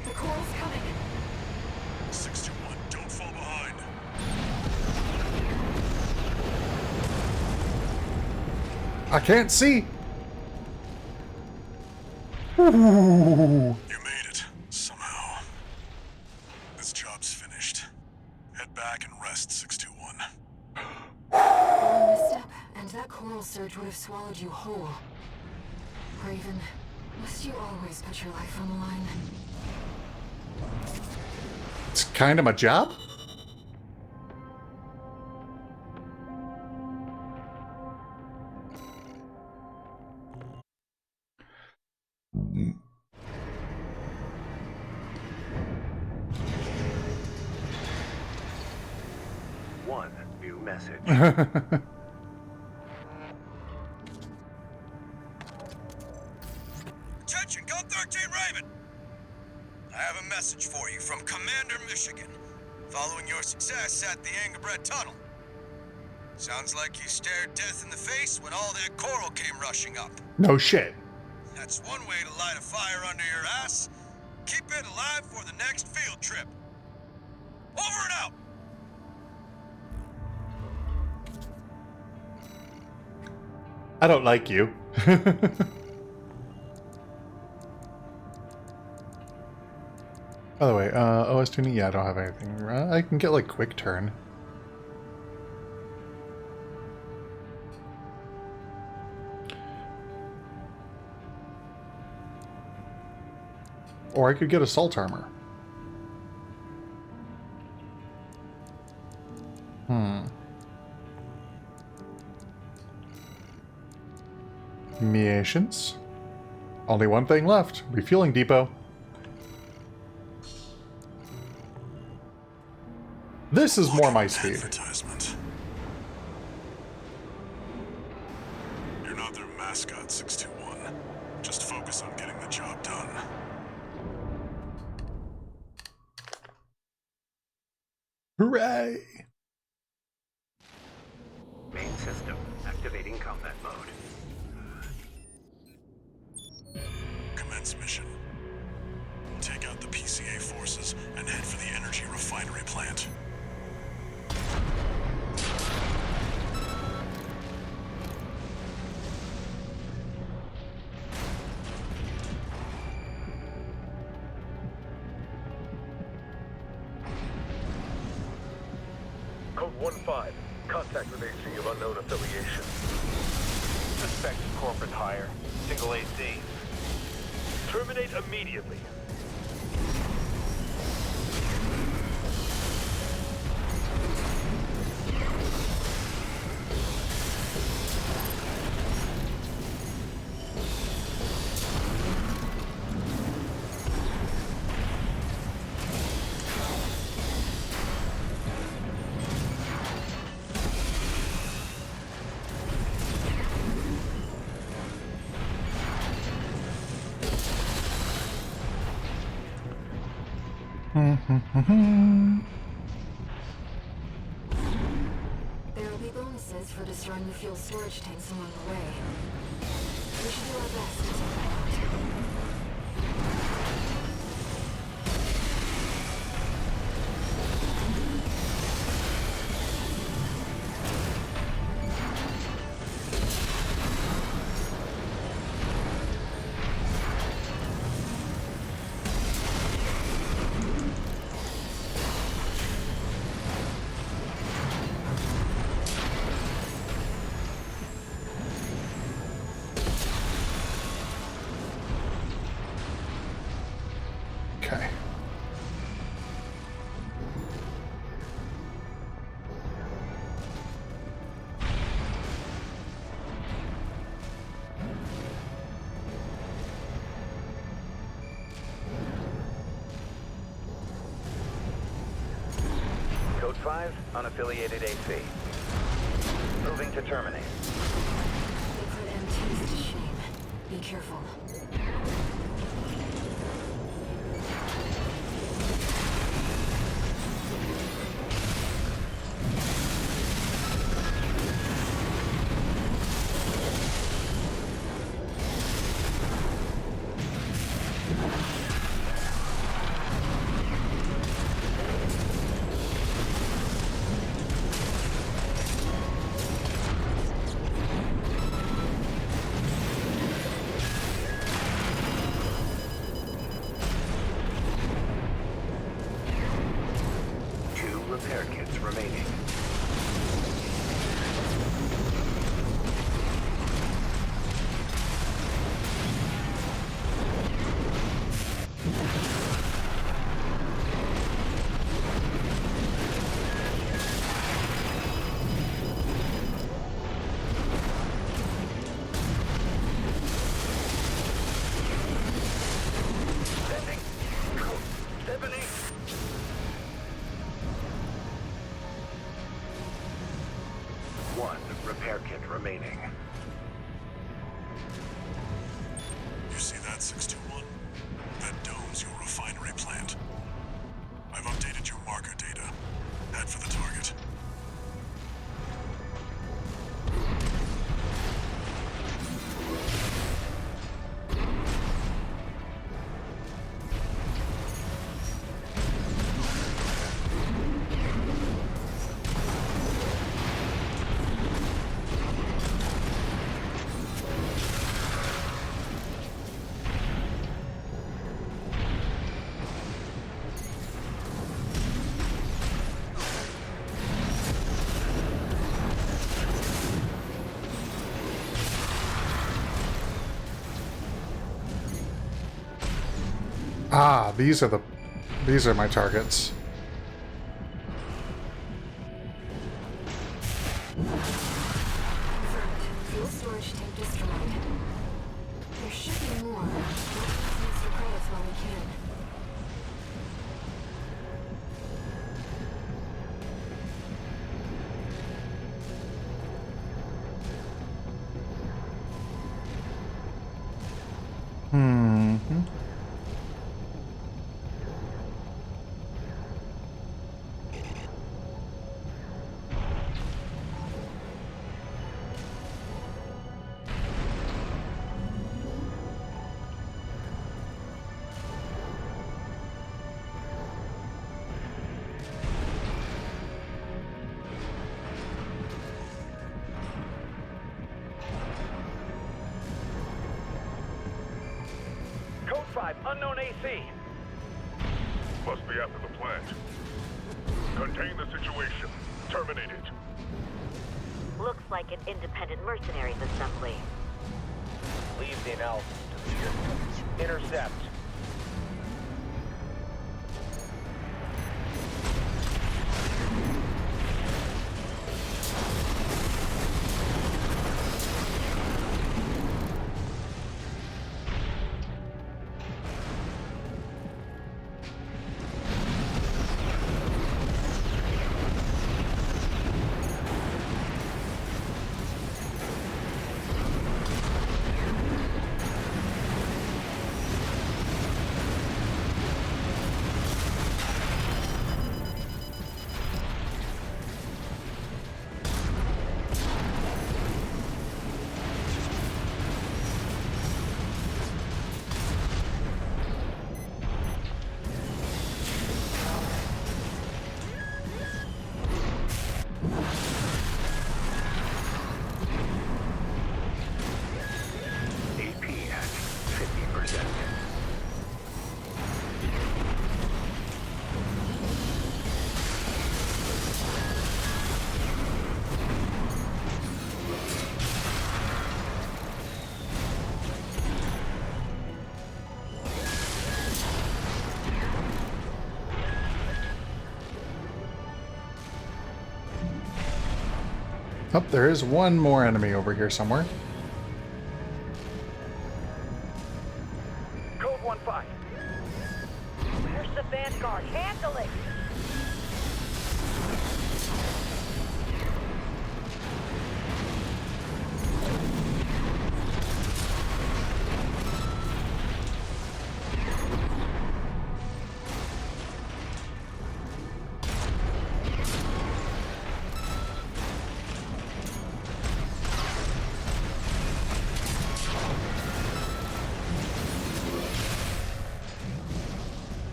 The coral's coming. 621, don't fall behind. I can't see. Ooh. You made it. Somehow. This job's finished. Head back and rest, 621. One misstep, and that coral surge would have swallowed you whole. Raven, must you always put your life on the line? It's kind of my job. One new message. Attention, Gun 13 Raven! I have a message for you from Commander Michigan, following your success at the Angerbred Tunnel. Sounds like you stared death in the face when all that coral came rushing up. No shit. That's one way to light a fire under your ass. Keep it alive for the next field trip. Over and out! I don't like you. By the way, OS tuning, yeah, I don't have anything. I can get, like, quick turn. Or I could get assault armor. Munitions. Only one thing left. Refueling depot. This is more my speed. Advertisement. You're not their mascot, 621. Just focus on getting the job done. Hooray! Main system activating combat mode. Commence mission. Take out the PCA forces and head for the energy refinery plant. Code 1-5. Contact with AC of unknown affiliation. Suspect corporate hire. Single AC. Terminate immediately. There will be bonuses for destroying the fuel storage tanks along the way. We should do our best to take them out. Okay. Code 5, unaffiliated AC. Moving to terminate. They put MTs to shame. Be careful. Repair kits remaining. Sending. 70. Ah, these are my targets. Confirmed. Fuel storage tank destroyed. There should be more. Let's use the credits while we can. Hmm. Code 5, unknown AC. Must be after the plant. Contain the situation. Terminate it. Looks like an independent mercenaries assembly. Leave the analysis to the systems. Intercept. AP at 50%. Oh, there is one more enemy over here somewhere. Code 1-5. Where's the Vanguard? Handle it!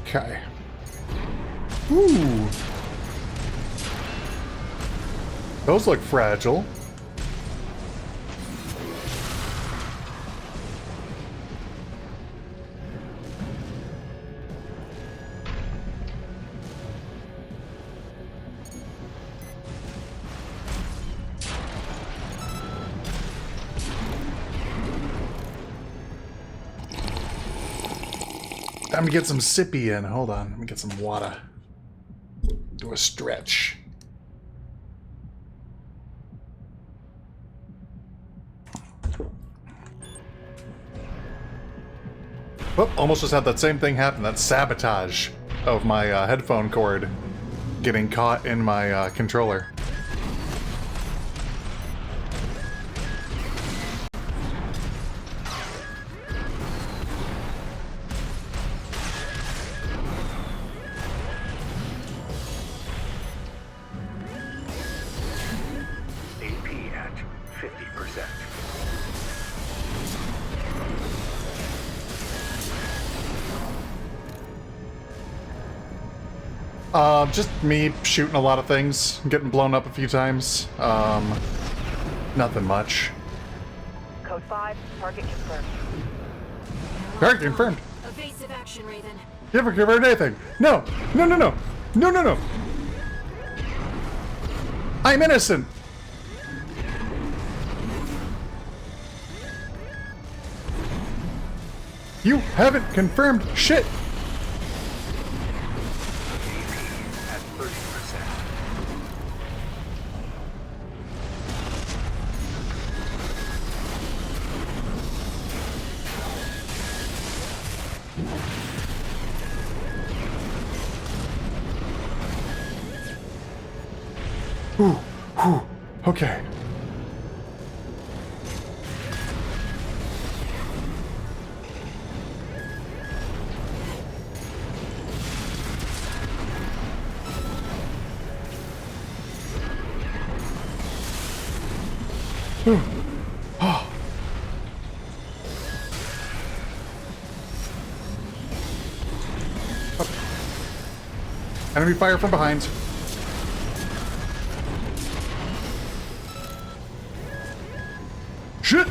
Okay. Ooh. Those look fragile. Time to get some sippy in. Hold on. Let me get some water. Do a stretch. Whoop, almost just had that same thing happen. That sabotage of my headphone cord getting caught in my controller. AP at 50%. Just me shooting a lot of things, getting blown up a few times. Nothing much. Code 5, target confirmed. Target confirmed. Evasive action, Raven. You ever confirmed anything? No! No, no, no! No, no, no! I'm innocent! You haven't confirmed shit! Okay. Oh. Enemy fire from behind. Shit!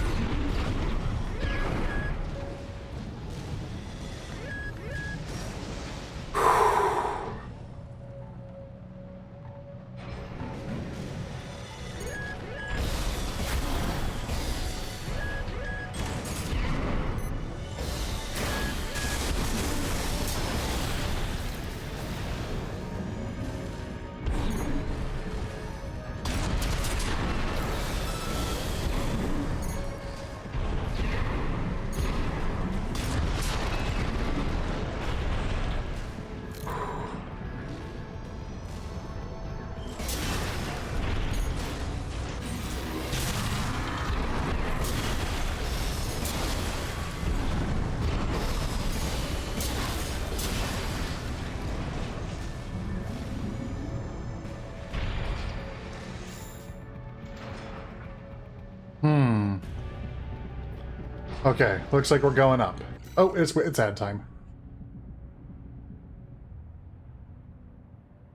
Okay, looks like we're going up. Oh, it's ad time.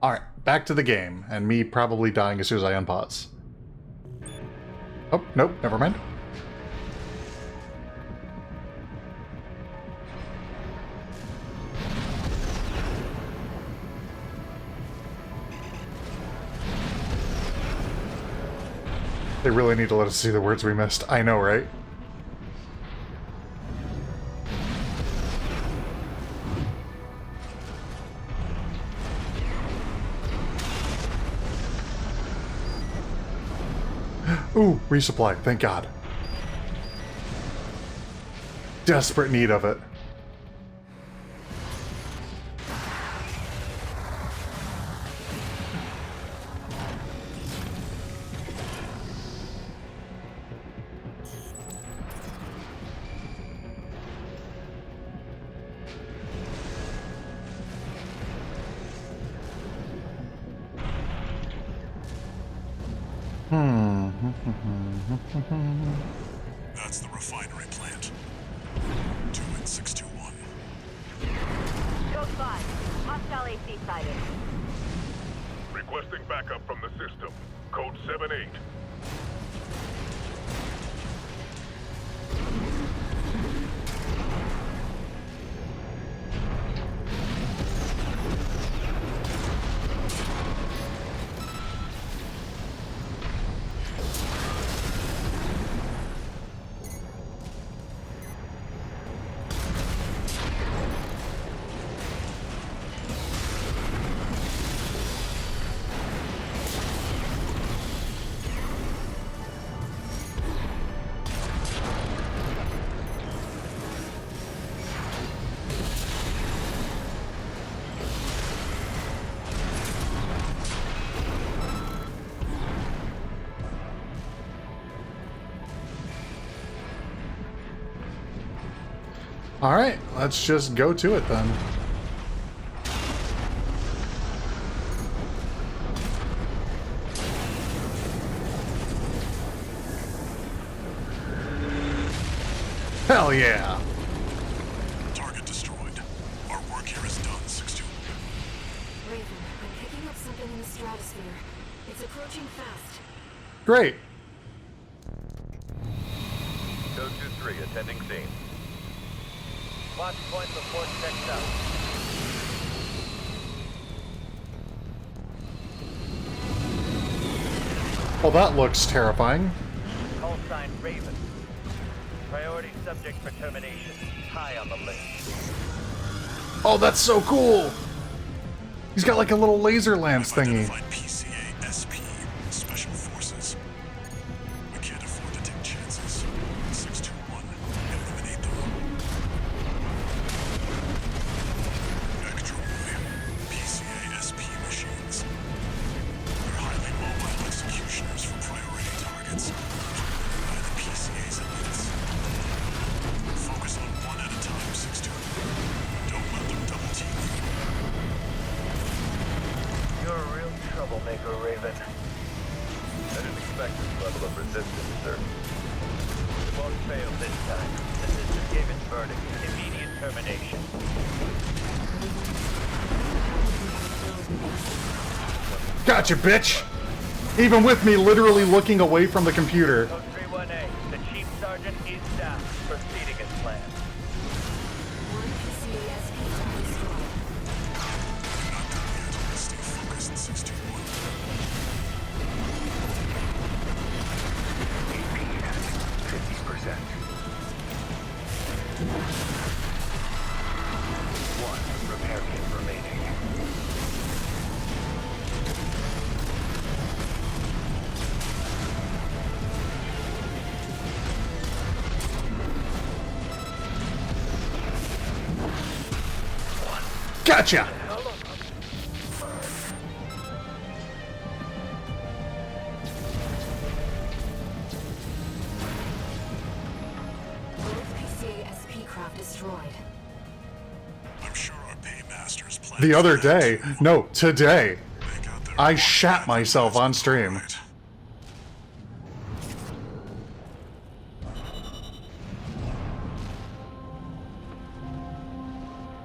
Alright, back to the game, and me probably dying as soon as I unpause. Oh, nope, never mind. They really need to let us see the words we missed. I know, right? Ooh, resupply, thank God. Desperate need of it. That's the refinery plant. 2N621. Code 5. Hostile AC sighted. Requesting backup from the system. Code 78. Alright, let's just go to it then. Hell yeah! Target destroyed. Our work here is done, 6-2. Raven, I'm picking up something in the stratosphere. It's approaching fast. Great! Code 2-3, attending scene. Watch point before checked out. Well, that looks terrifying. Call sign Raven. Priority subject for termination. High on the list. Oh, that's so cool! He's got like a little laser lance thingy. Identified PCA SP, Special Forces. We can't afford to take chances. 621, eliminate them. Extra-Boy, PCA SP machines. They're highly mobile executioners for priority for Raven. I didn't expect this level of resistance, sir. It won't fail this time. The system gave its verdict. Immediate termination. Gotcha, bitch! Even with me literally looking away from the computer. Code 31A, the Chief Sergeant is down. Proceeding as planned. One PCASP destroyed. Stay focused, 621. AP at 50%. One repair kit remaining. Gotcha! Both PCASP craft destroyed. I'm sure our paymasters plan The other for that day, too. no, today, They got their I work shat done. myself on stream. Right.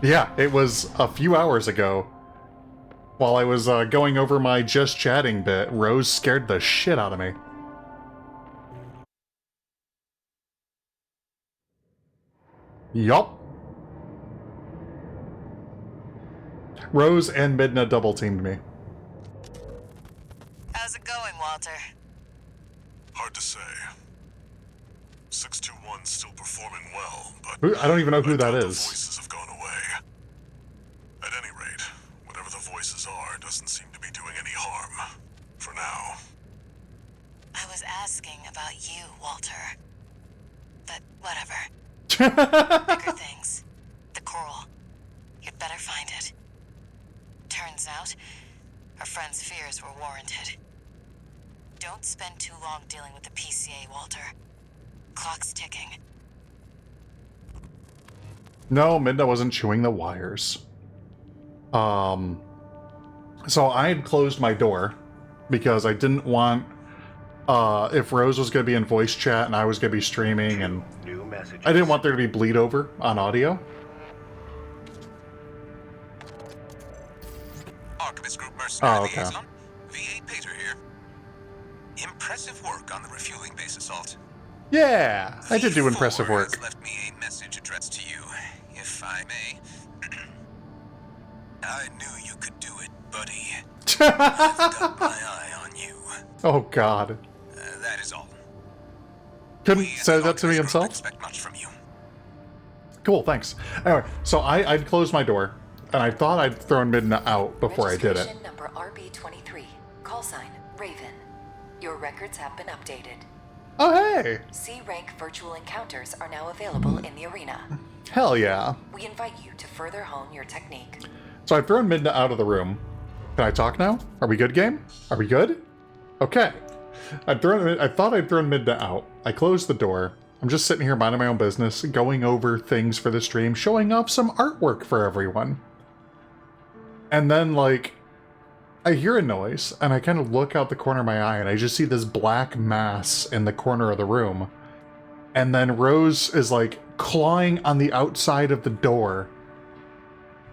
Yeah, it was a few hours ago. While I was going over my just chatting bit, Rose scared the shit out of me. Yup. Rose and Midna double teamed me. How's it going, Walter? Hard to say. 621's still performing well, but I don't even know who I that doubt the is. voices have gone away. At any rate, whatever the voices are doesn't seem to be doing any harm. For now. I was asking about you, Walter. But whatever. Bigger things. The coral. You'd better find it. Turns out, our friend's fears were warranted. Don't spend too long dealing with the PCA, Walter. Clock's ticking. No, Midna wasn't chewing the wires. So I had closed my door because I didn't want, if Rose was going to be in voice chat and I was going to be streaming, and New messages. I didn't want there to be bleed over on audio. Archivist Group Mercenary Oh, okay. Liaison. V.A. Pater here. Impressive work on the refueling base assault. Yeah, I did do impressive V4 work. has left me a message addressed to you, if I may. I knew you could do it, buddy. I've got my eye on you. Oh God. That is all. Couldn't We at say the that to me Archivist Group himself? expect much from you. Cool, thanks. Anyway, so I'd closed my door, and I thought I'd thrown Midna out before I did it. Registration number RB23. Call sign Raven. Your records have been updated. Oh, hey! C-rank virtual encounters are now available in the arena. Hell yeah. We invite you to further hone your technique. So I've thrown Midna out of the room. Can I talk now? Are we good, game? Are we good? Okay. I thought I'd thrown Midna out. I closed the door. I'm just sitting here minding my own business, going over things for the stream, showing off some artwork for everyone. And then, like, I hear a noise, and I kind of look out the corner of my eye, and I just see this black mass in the corner of the room. And then Rose is, like, clawing on the outside of the door.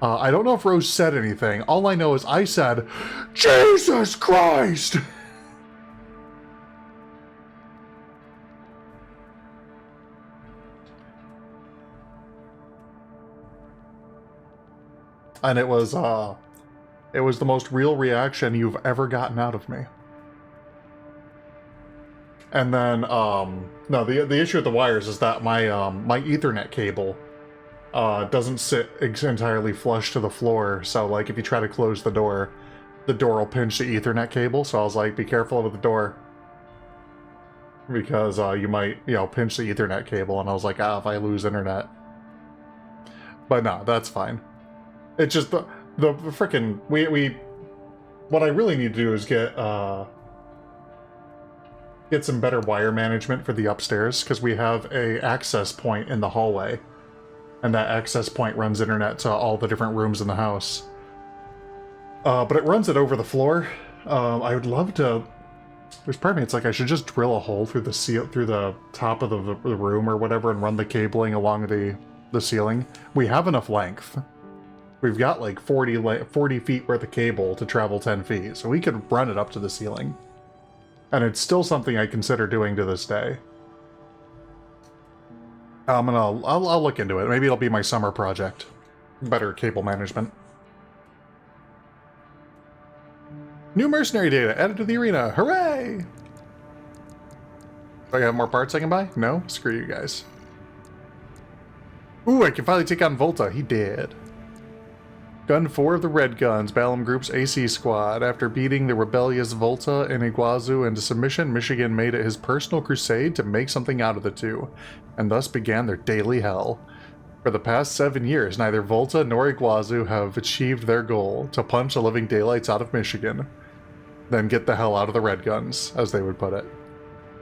I don't know if Rose said anything. All I know is I said, Jesus Christ! And it was the most real reaction you've ever gotten out of me. And then, no, the issue with the wires is that my my Ethernet cable doesn't sit entirely flush to the floor. So, like, if you try to close the door will pinch the Ethernet cable. So I was like, be careful with the door, because you might, pinch the Ethernet cable. And I was like, if I lose internet. But no, that's fine. It's just the frickin' we what I really need to do is get some better wire management for the upstairs, because we have a access point in the hallway, and that access point runs internet to all the different rooms in the house. But it runs it over the floor, I would love to. There's part of me, it's like I should just drill a hole through the top of the room or whatever, and run the cabling along the ceiling. We have enough length. We've got like 40 feet worth of cable to travel 10 feet, so we could run it up to the ceiling. And it's still something I consider doing to this day. I'll look into it. Maybe it'll be my summer project. Better cable management. New mercenary data added to the arena. Hooray! Do I have more parts I can buy? No? Screw you guys. Ooh, I can finally take on Volta. He did. Gun 4 of the Red Guns, Balam Group's AC squad. After beating the rebellious Volta and Iguazu into submission, Michigan made it his personal crusade to make something out of the two, and thus began their daily hell. For the past 7 years, neither Volta nor Iguazu have achieved their goal, to punch the living daylights out of Michigan. Then get the hell out of the Red Guns, as they would put it.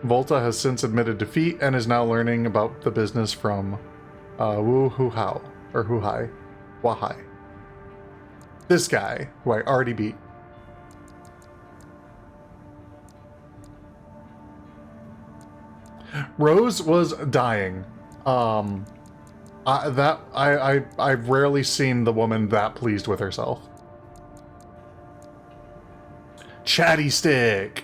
Volta has since admitted defeat and is now learning about the business from Wu Hu Hao, or Hu Hai, Wahai. This guy, who I already beat. Rose was dying. I've rarely seen the woman that pleased with herself. Chatty stick.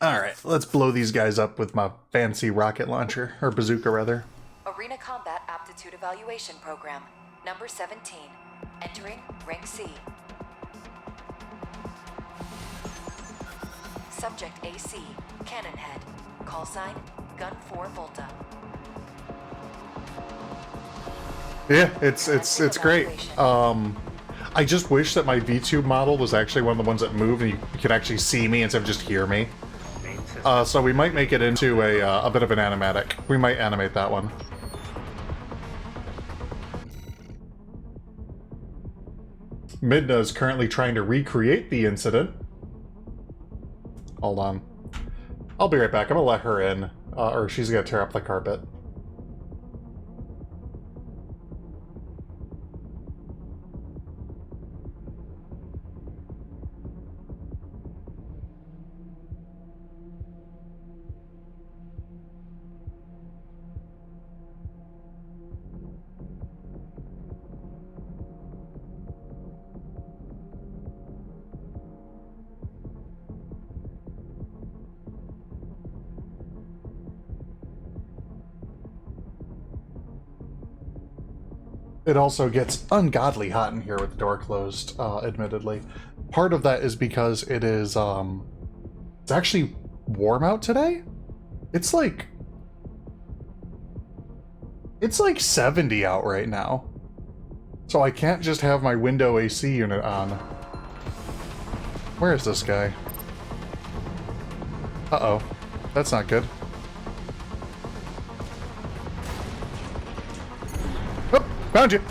Alright, let's blow these guys up with my fancy rocket launcher, or bazooka rather. Arena Combat Aptitude Evaluation Program, number 17. Entering Rank C. Subject AC, Cannon Head. Call sign, Gun 4 Volta. Yeah, it's great. I just wish that my VTube model was actually one of the ones that moved and you could actually see me instead of just hear me. So we might make it into a bit of an animatic. We might animate that one. Midna is currently trying to recreate the incident. Hold on. I'll be right back. I'm gonna let her in, or she's gonna tear up the carpet. It also gets ungodly hot in here with the door closed, admittedly. Part of that is because it is, it's actually warm out today? It's like 70 out right now. So I can't just have my window AC unit on. Where is this guy? Uh-oh. That's not good. Found you!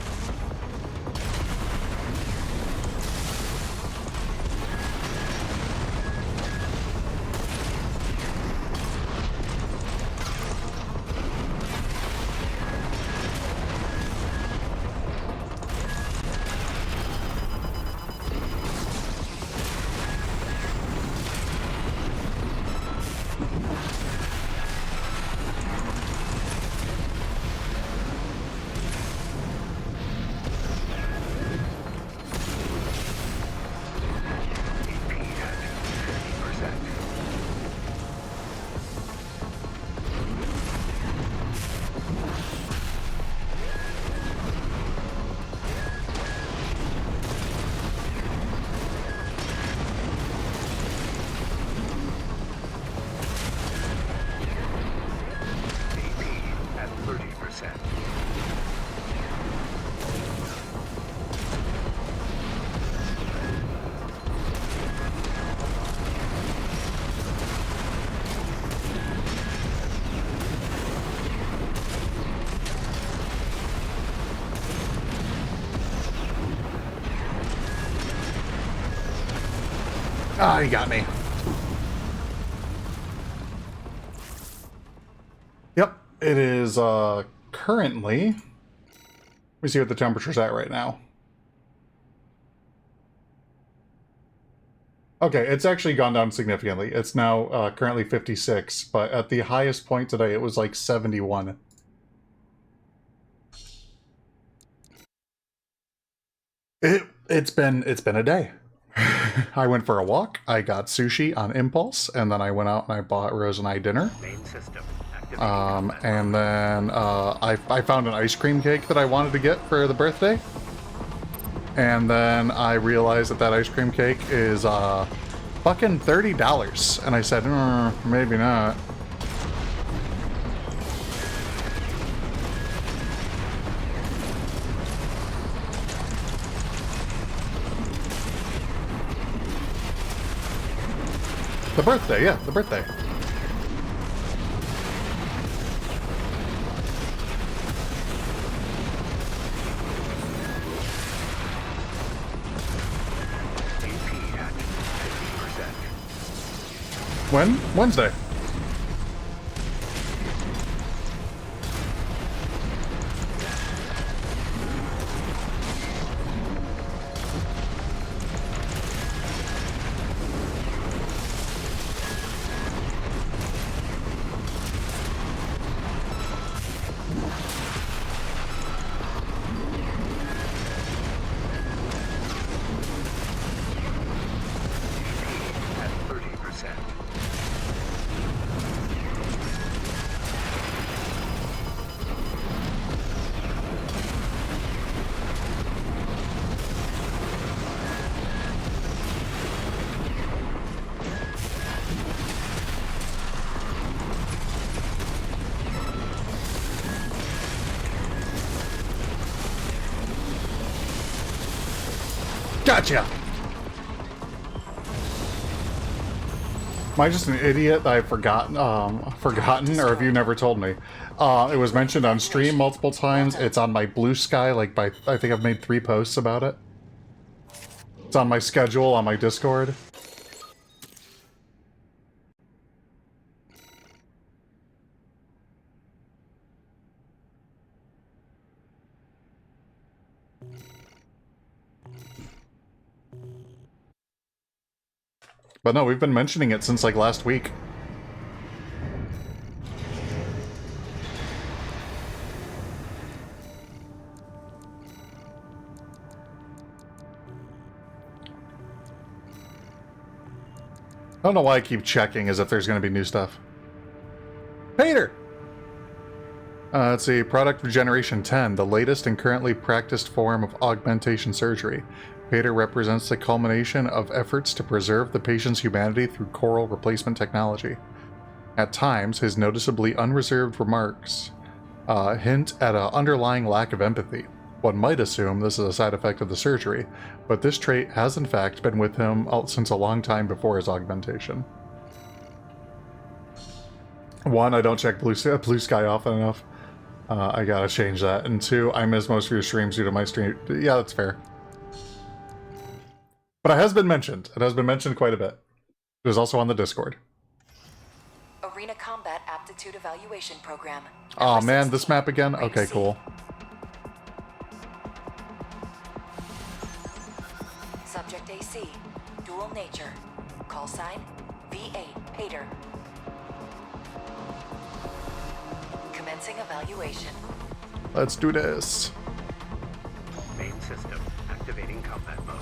Ah, he got me. Yep, it is currently me see what the temperature's at right now. Okay, it's actually gone down significantly. It's now currently 56, but at the highest point today, it was like 71. It's been a day. I went for a walk, I got sushi on impulse, and then I went out and I bought Rose and I dinner. Main system. And then I found an ice cream cake that I wanted to get for the birthday. And then I realized that that ice cream cake is fucking $30. And I said, maybe not. The birthday, yeah, the birthday. When? Wednesday. Gotcha! Am I just an idiot that I've forgotten, or have you never told me? It was mentioned on stream multiple times. It's on my Blue Sky, like I think I've made 3 posts about it. It's on my schedule, on my Discord. But no, we've been mentioning it since like last week. I don't know why I keep checking as if there's going to be new stuff. Peter! It's a product of Generation 10, the latest and currently practiced form of augmentation surgery. Peter represents the culmination of efforts to preserve the patient's humanity through coral replacement technology. At times, his noticeably unreserved remarks hint at an underlying lack of empathy. One might assume this is a side effect of the surgery, but this trait has in fact been with him since a long time before his augmentation. 1, I don't check Blue Sky often enough. I gotta change that. And 2, I miss most of your streams due to my stream. Yeah, that's fair. But it has been mentioned. It has been mentioned quite a bit. It was also on the Discord. Arena Combat Aptitude Evaluation Program. Oh man, this map again? Okay, cool. Subject AC, dual nature. Call sign, V8, Pater. Commencing evaluation. Let's do this. Main system. Activating combat mode.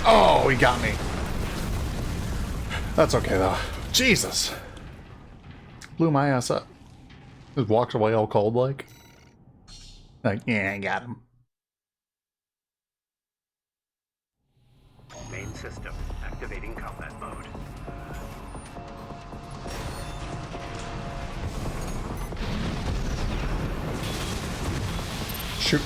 Oh, he got me. That's okay, though. Jesus. Blew my ass up. Just walks away all cold like. Like, yeah, I got him. Main system. Activating combat mode. Shoot.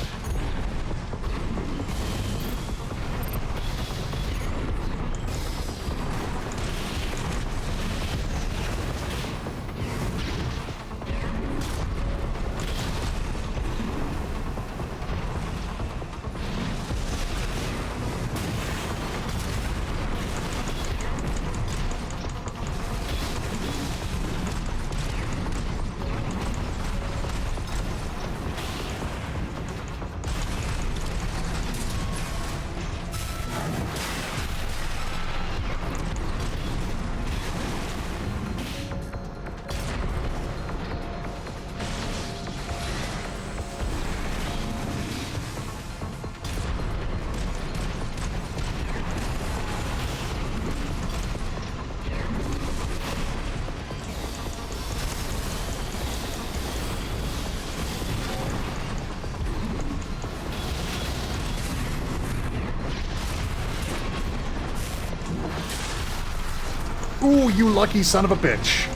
Ooh, you lucky son of a bitch.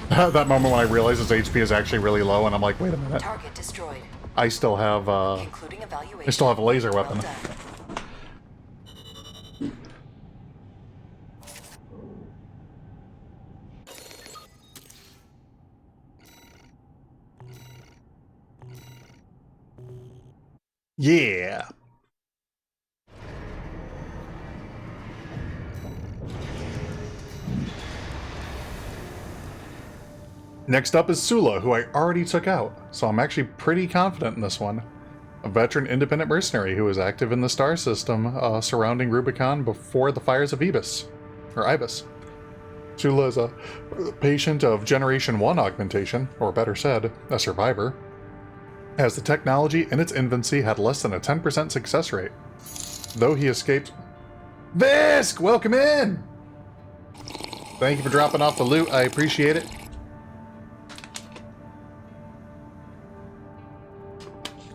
That moment when I realized his HP is actually really low, and I'm like, wait a minute. Target destroyed. I still have Concluding evaluation. I still have a laser weapon. Well done. Yeah. Next up is Sula, who I already took out, so I'm actually pretty confident in this one. A veteran independent mercenary who was active in the star system surrounding Rubicon before the fires of Ibis. Sula is a patient of Generation 1 augmentation, or better said, a survivor, as the technology in its infancy had less than a 10% success rate. Though he escaped... Visk! Welcome in! Thank you for dropping off the loot, I appreciate it.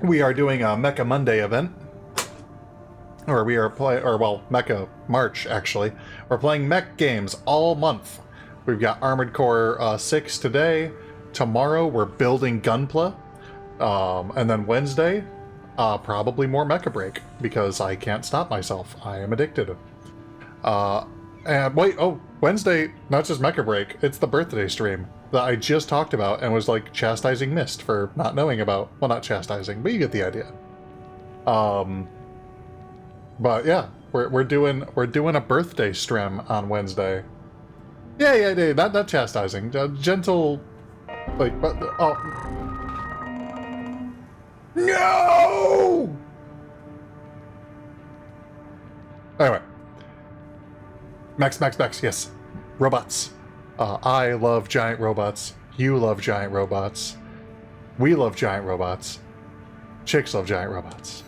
We are doing a Mecha Monday event. Or we are Mecha March, actually. We're playing mech games all month. We've got Armored Core 6 today. Tomorrow, we're building Gunpla. And then Wednesday, probably more Mecha Break, because I can't stop myself. I am addicted. And wait, Wednesday, not just Mecha Break, it's the birthday stream that I just talked about and was like chastising Mist for not knowing about. Well, not chastising, but you get the idea. But yeah, we're doing a birthday stream on Wednesday. Yeah, not chastising, gentle, like, no! Anyway. Max, yes. Robots. I love giant robots. You love giant robots. We love giant robots. Chicks love giant robots.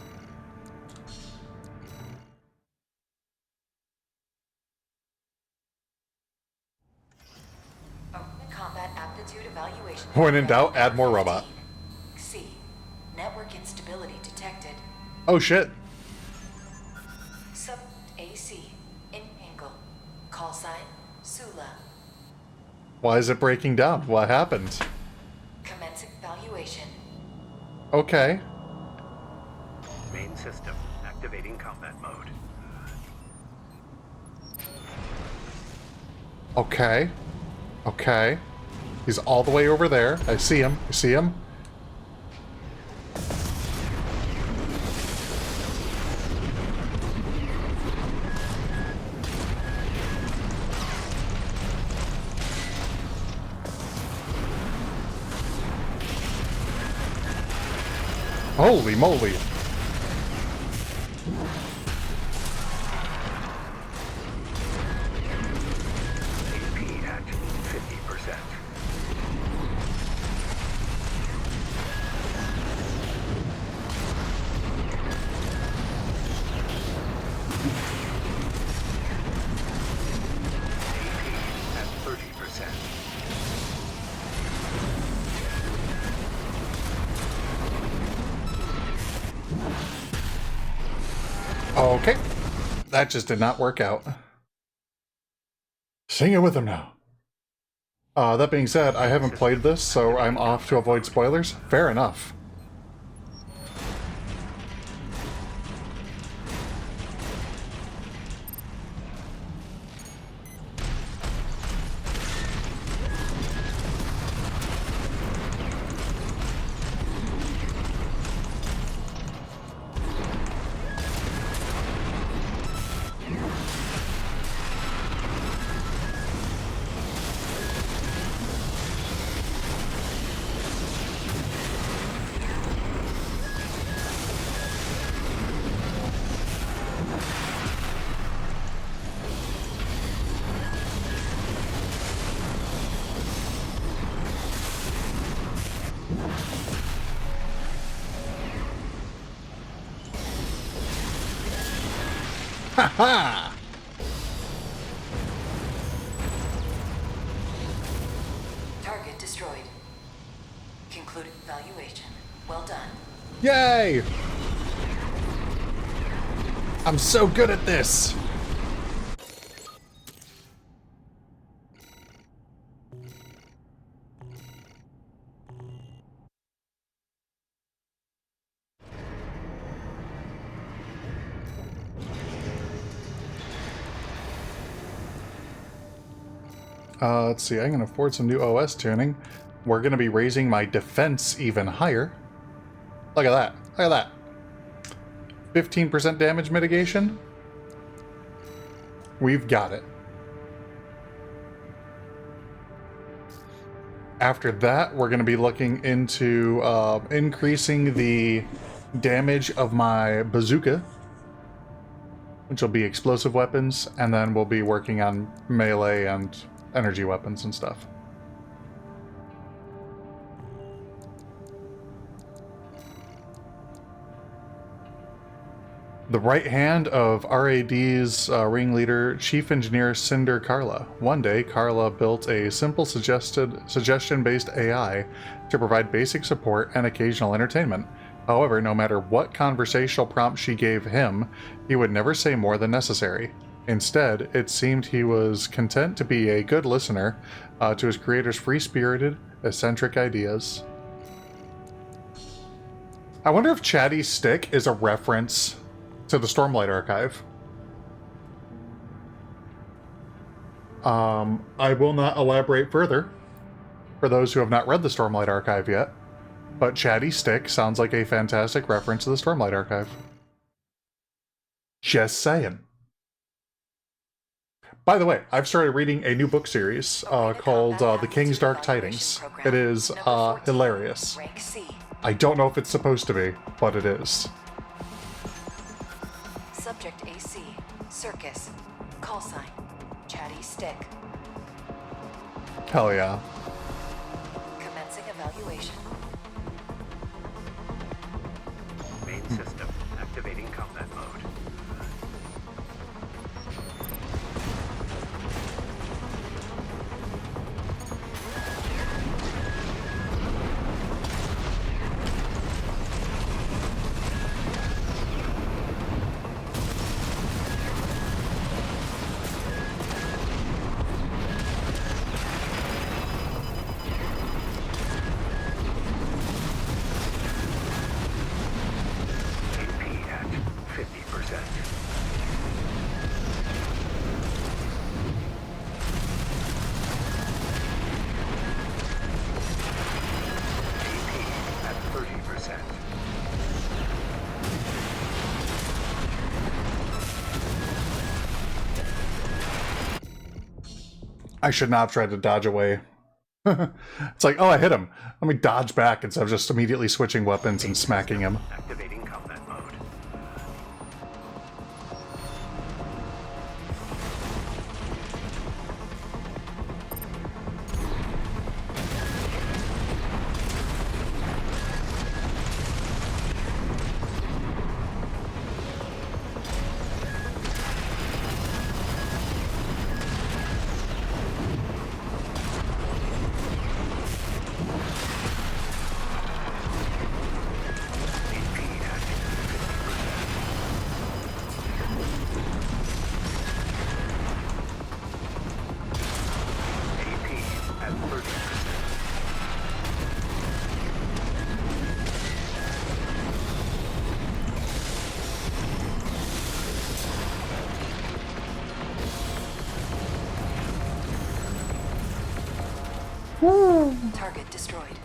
Combat aptitude evaluation. When in doubt, add more robot. C. Network instability detected. Oh shit. Sub AC. In angle. Call sign. Sula. Why is it breaking down? What happened? Commencing evaluation. Okay. Main system. Activating combat mode. Okay. Okay. He's all the way over there. I see him. You see him? Holy moly. AP at 50%. Okay. That just did not work out. Sing it with him now. That being said, I haven't played this, so I'm off to avoid spoilers. Fair enough. Ha! Target destroyed. Concluded evaluation. Well done. Yay! I'm so good at this! Let's see, I can afford some new OS tuning. We're going to be raising my defense even higher. Look at that. Look at that. 15% damage mitigation. We've got it. After that, we're going to be looking into increasing the damage of my bazooka, which will be explosive weapons, and then we'll be working on melee and energy weapons and stuff. The right hand of RAD's ringleader, Chief Engineer Cinder Carla. One day, Carla built a simple suggestion-based AI to provide basic support and occasional entertainment. However, no matter what conversational prompt she gave him, he would never say more than necessary. Instead, it seemed he was content to be a good listener to his creator's free-spirited, eccentric ideas. I wonder if Chatty Stick is a reference to the Stormlight Archive. I will not elaborate further for those who have not read the Stormlight Archive yet, but Chatty Stick sounds like a fantastic reference to the Stormlight Archive. Just saying. By the way, I've started reading a new book series called The King's Dark Tidings. It is hilarious. I don't know if it's supposed to be, but it is. Subject AC. Circus. Call sign. Chatty Stick. Hell yeah. Commencing evaluation. Main system. Activating combat mode. I should not have tried to dodge away. It's like, oh, I hit him. Let me dodge back instead of just immediately switching weapons and smacking him. Activating combat mode. Target destroyed.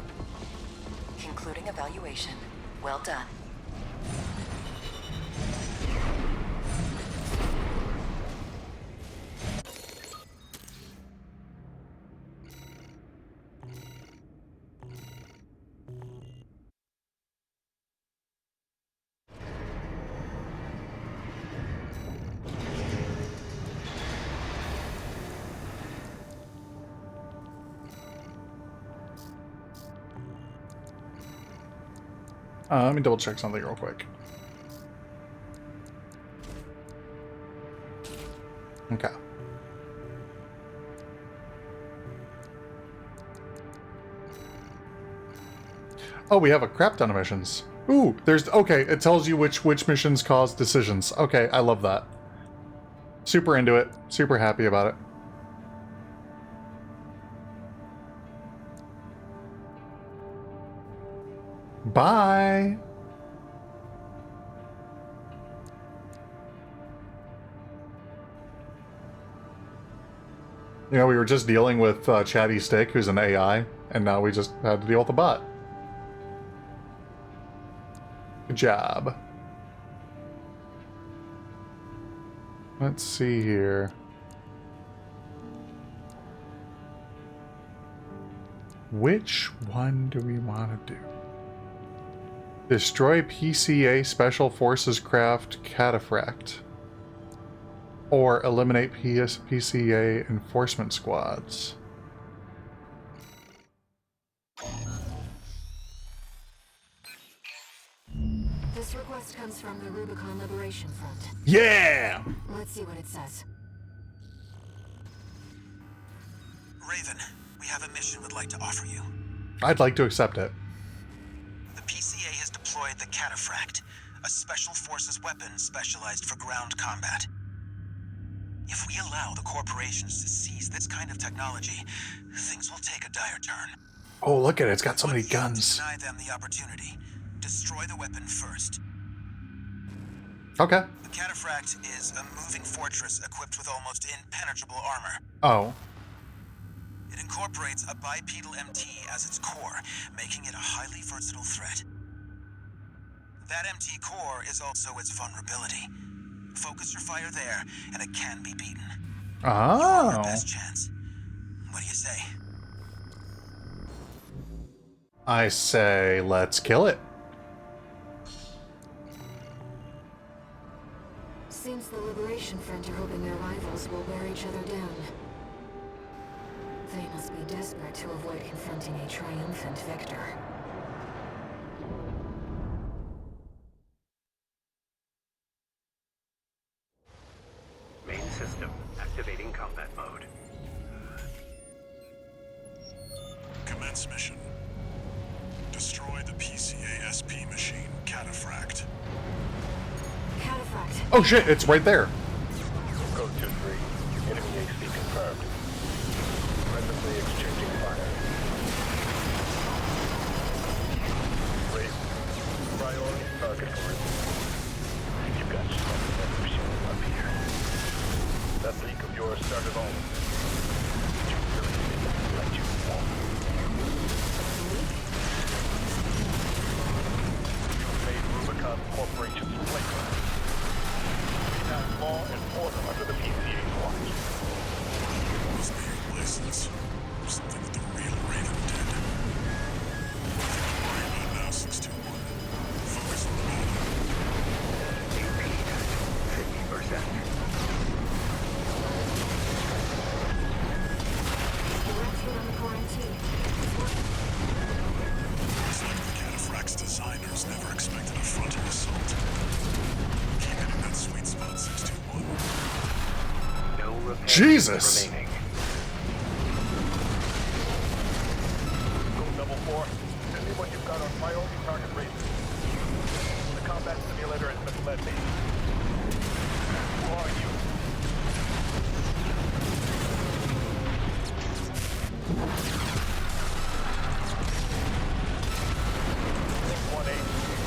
Concluding evaluation. Well done. Let me double check something real quick. Okay. Oh, we have a crap ton of missions. Ooh, there's... Okay, it tells you which missions cause decisions. Okay, I love that. Super into it. Super happy about it. Bye! You know, we were just dealing with Chatty Stick, who's an AI, and now we just had to deal with a bot. Good job. Let's see here. Which one do we want to do? Destroy PCA Special Forces Craft Cataphract. Or eliminate PCA enforcement squads. This request comes from the Rubicon Liberation Front. Yeah! Let's see what it says. Raven, we have a mission we'd like to offer you. I'd like to accept it. The PCA has deployed the Cataphract, a special forces weapon specialized for ground combat. If we allow the corporations to seize this kind of technology, things will take a dire turn. Oh, look at it. It's got so many To guns. deny them the opportunity. Destroy the weapon first. Okay. The Cataphract is a moving fortress equipped with almost impenetrable armor. Oh. It incorporates a bipedal MT as its core, making it a highly versatile threat. That MT core is also its vulnerability. Focus your fire there, and it can be beaten. Oh. Your best chance. What do you say? I say, let's kill it. Seems the Liberation Front are hoping their rivals will wear each other down. They must be desperate to avoid confronting a triumphant victor. Main system activating combat mode. Commence mission. Destroy the PCA SP machine, Cataphract. Cataphract. Oh shit, it's right there. Code 2-3. Enemy AC confirmed. Presently exchanging fire. Raven. Priority target for it. You've got something that machine up here. That leak of yours started on. Did you really think I'd let you walk? You made Rubicon Corporation's playground. We have law and order under the PCA watch. Must be your license. Or something that the real Raven did. Nothing to worry about now, 621. Focus on the battle. AP 50%. Direct hit on the quarantine. It's like the Cataphract's designers never expected a frontal assault. Keep it in that sweet spot, 621. No repair Jesus! remaining. Code 4. Send me what you've got on priority target Raven. The combat simulator has misled me. Who are you?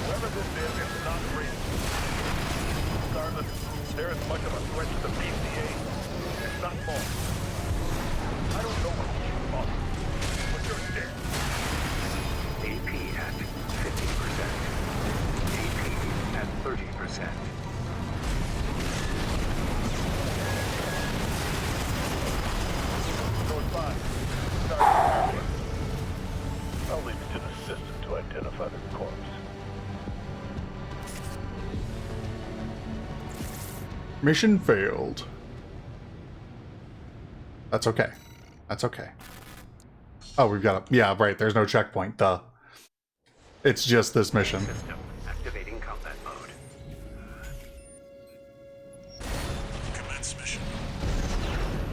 Whoever this is, it's not Raven. Regardless, they're as much of a threat to the PCA, if not more. I don't know what you are, but you're dead. I'll leave it to the system to identify the corpse. Mission failed. That's okay. That's okay. Oh, we've got a... Yeah, right. There's no checkpoint. Duh. It's just this mission. System activating combat mode. Commence mission.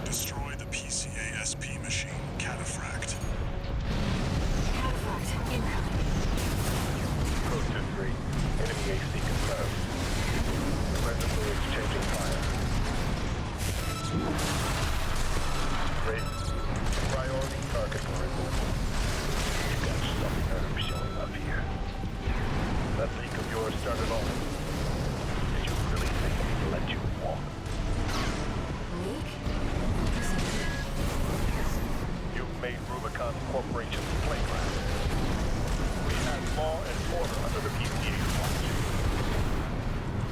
Destroy the PCA-SP machine, Cataphract. Cataphract incoming. Code 2-3. Enemy AC confirmed. Presently exchanging fire. Great. Priority target for removal. You've got some nerve showing up here. That leak of yours started all. Did you really think we'd let you walk? Leak? You've made Rubicon Corporation's playground. We had law and order under the PCA's watch.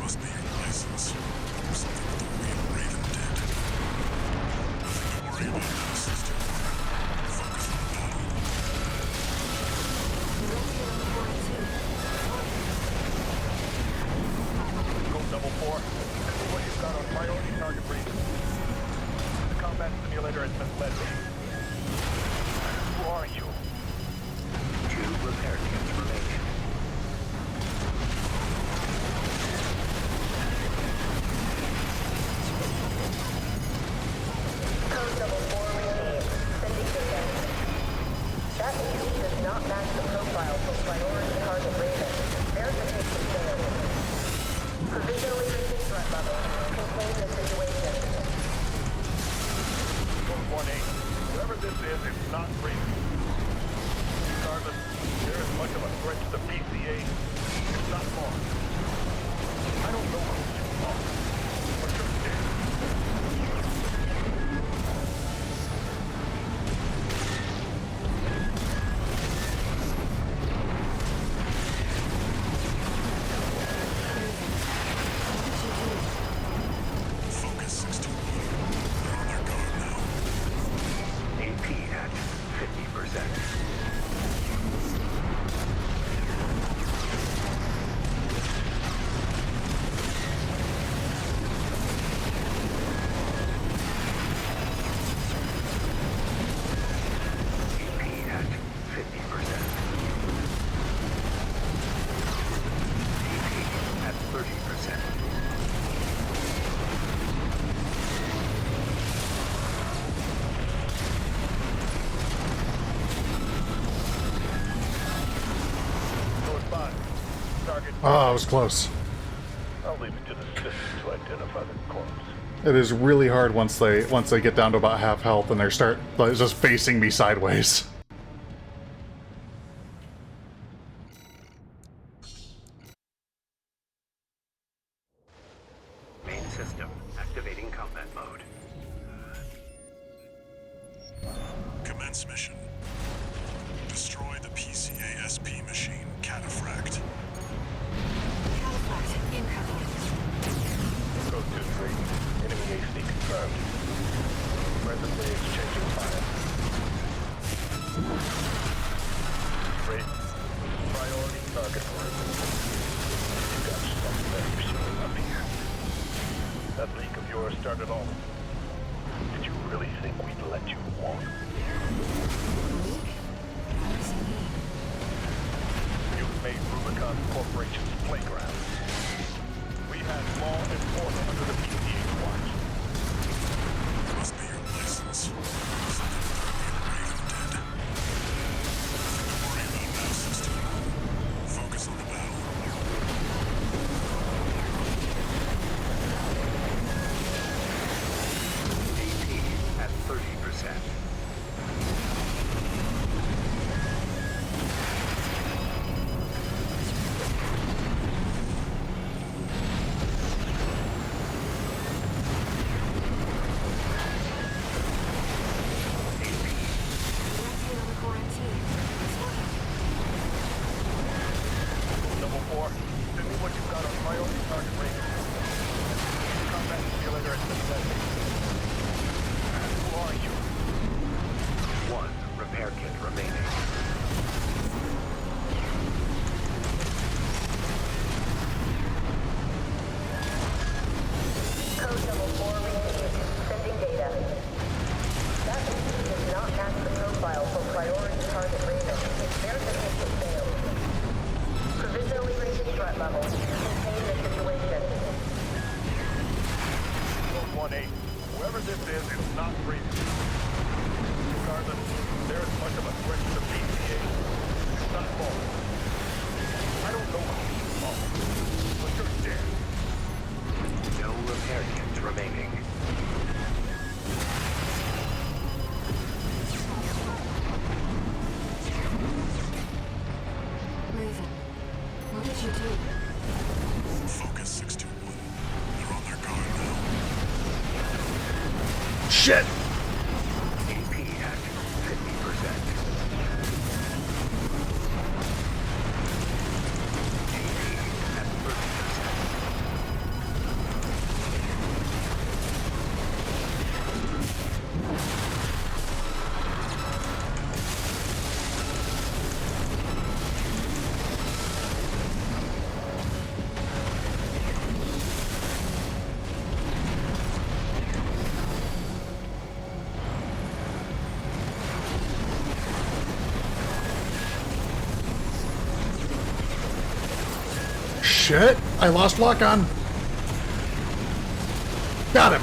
Must be your license. Or something with the real Raven did. Nothing to worry about now, Sister. Focus on the battle. Go double 4. This is what you've got on priority target briefing. The combat simulator has been led to you. Who are you? 2 repair kits remaining. Code double 4 received. Sending data. That AC does not match the profile for priority target Raven. Verification failed. Provisionally reaching threat level. Contain the situation. Code 1-8. Whoever this is, it's not Raven. Regardless, they're as much of a threat to the PCA, if not more. I don't know who you are, but you're dead. Focus 61. They're on their guard now. AP at 50%. AP at 50%. AP at 30%. Code 5. Target. Oh, I was close. I'll leave it to the system to identify the corpse. It is really hard once they get down to about half health and they start like, just facing me sideways. Main system activating combat mode. Commence mission. Destroy the PCA-SP machine, Cataphract. Cataphract incoming. Code 2-3. Enemy AC confirmed. Presently exchanging fire. Great. Priority target for removal. You've got some nerve showing up here. That leak of yours started all. Did you really think we'd let you walk? Leak? What does he mean? You've made Rubicon Corporation's playground. We had law and order under the PCA's watch. Must be your license. Something with the real Raven did. Nothing to worry about now, Sister. Focus on the battle. AP at 30%. level. Contain the situation. Code 1-8. Whoever this is not breathing. Regardless, they're as much of a threat to the PCA. It's not fault. I don't know how you fall, but you're dead. No repair kits remaining. Raven, what did you do? Focus 621. They're on their guard now. Shit! AP at 50%. AP at 30%. Shit! I lost lock on. Got him.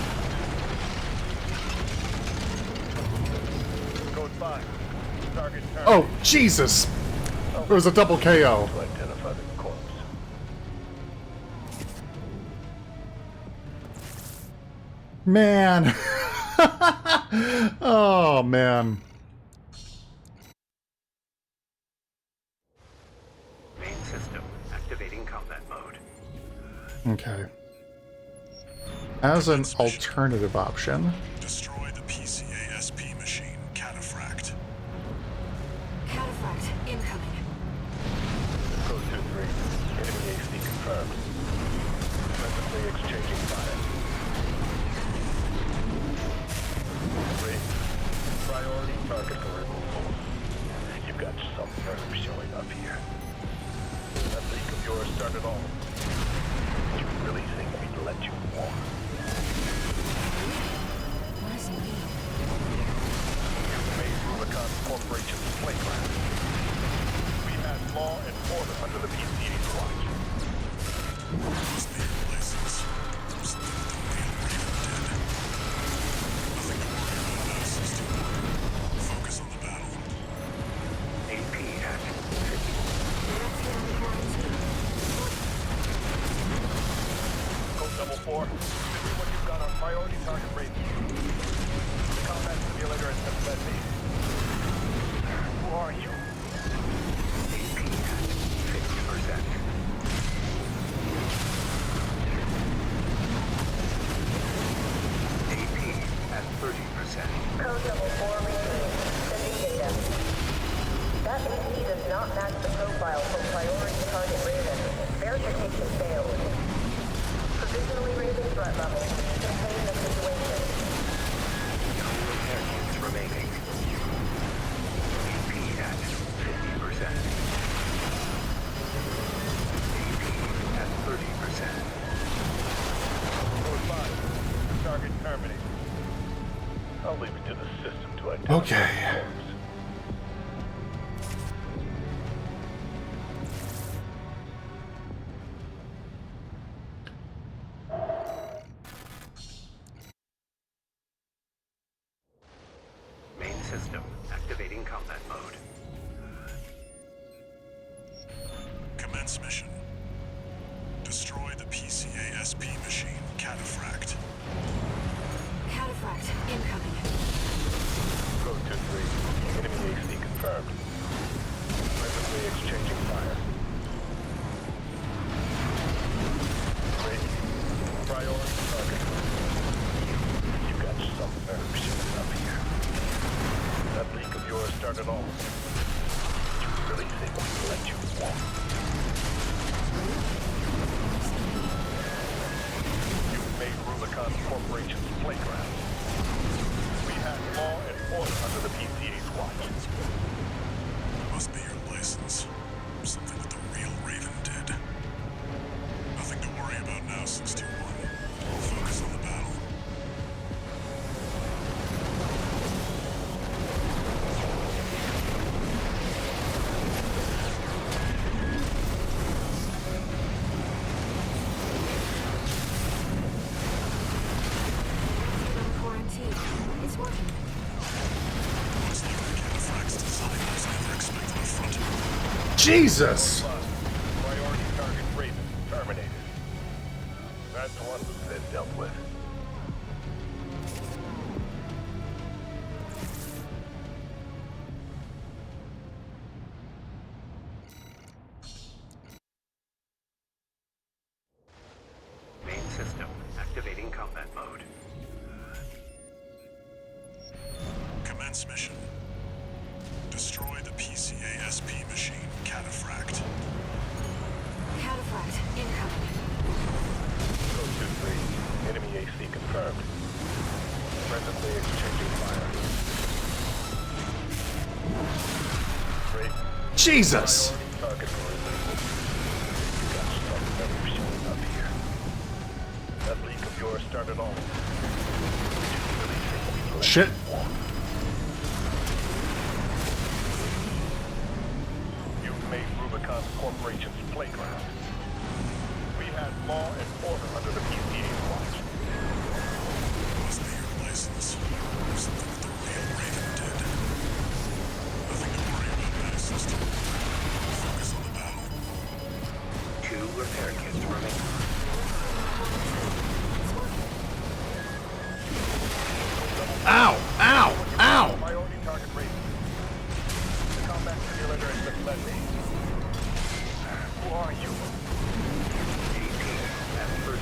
Code 5. Target turn. Oh, Jesus! It was a double KO. To identify the corpse. Man. Oh, man. Main system activating combat mode. Okay. As an alternative option, Destroy the PCA SP machine, Cataphract. Cataphract incoming. Code 2-3. Enemy AC confirmed. Presently exchanging fire. Raven, priority target for removal. You've got some nerve showing up here. That leak of yours started all. You really think we'd let you walk? What does he mean? You made Rubicon Corporation's playground. We had law and order under the PCA's watch. Must be your license. Something that the real Raven did. Nothing to worry about now, 61. Focus on the battle. AP at 50%. Code 4. This is what you've got on priority target Raven. The combat simulator has been sent me. Who are you? AP at 50%. AP at 30%. Code 4 received. Sending data. That AP does not match the profile for priority target Raven. Verification failed. Provisionally raising threat level. Contain the situation. No repair kits remaining. AP at 50%. AP at 30%. Code 5. Target terminated. I'll leave it to the system to identify Okay. the corpse. Main system activating combat mode. Commence mission. Destroy the PCA SP machine, Cataphract. Cataphract incoming. Code 2-3. Enemy AC confirmed. Presently exchanging fire. Raven, priority target. You've got some nerve showing up here. That leak of yours started all. You really think we'd let you walk? You made Rubicon Corporation's playground. We had law and order under the PCA's watch. Must be your license. Something that the real Raven did. Nothing to worry about now, 61. Focus on the battle. Jesus! Priority target Raven terminated. That's one who's been dealt with. Main system activating combat mode. Commence mission. Destroy the PCA-SP machine, Cataphract. Cataphract incoming. Code 2-3. Enemy AC confirmed. Presently exchanging fire. Raven. Jesus! Target for removal. You got something showing up here. That leak of yours started all. Did you really think we'd let Shit. you walk? You've made Rubicon Corporation's playground. We had law and order under the PCA's watch. Must be your license. Or something that the real Raven did. Nothing to worry about, Master. Focus on the battle. 2 repair kits remain. Ow! Ow! Ow! Priority target Raven. The combat simulator has been led me. Who are you? AP at 30%.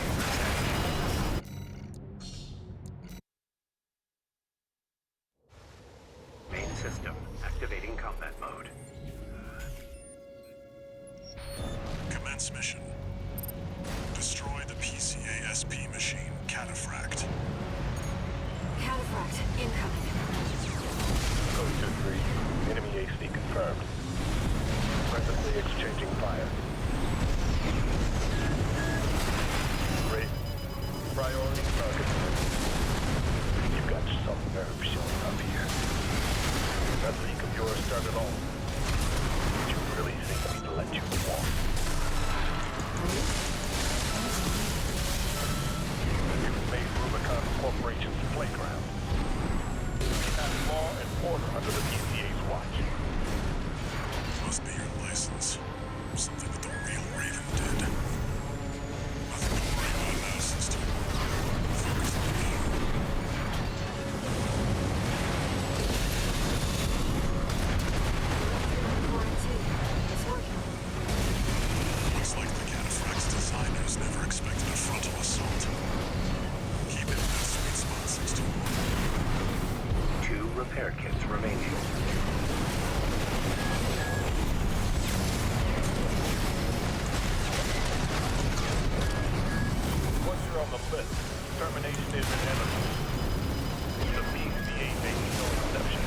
Main system activating combat mode. Commence mission. Destroy the PCA-SP machine, Cataphract. Cataphract incoming. Code 2-3. Enemy AC confirmed. Presently exchanging fire. Raven. Priority target. You've got some nerve showing up here. That leak of yours started all. Did you really think we'd let you walk? You've made Rubicon Corporation's playground. We had law and order under the PCA's watch. Must be your license. Or something that the real Raven did. Nothing to worry about now, sister. Focus on the battle. Quarantine. It's working. Looks like the Cataphract's designers never expected a frontal assault. Keep it in that sweet spot, 621. 2 repair kits remaining. Once you're on the list, termination is inevitable. The PCA makes no exception.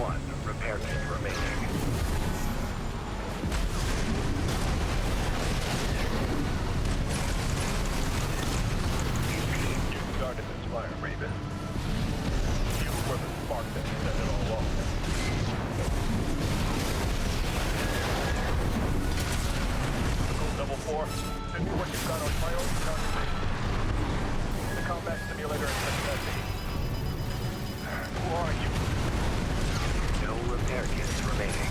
1 repair kit remaining. You started this fire, Raven. You were the spark that set it all off. Code Double 4, send me what you've got on priority target Raven. The combat simulator has been led me. Who are you? No repair kits remaining.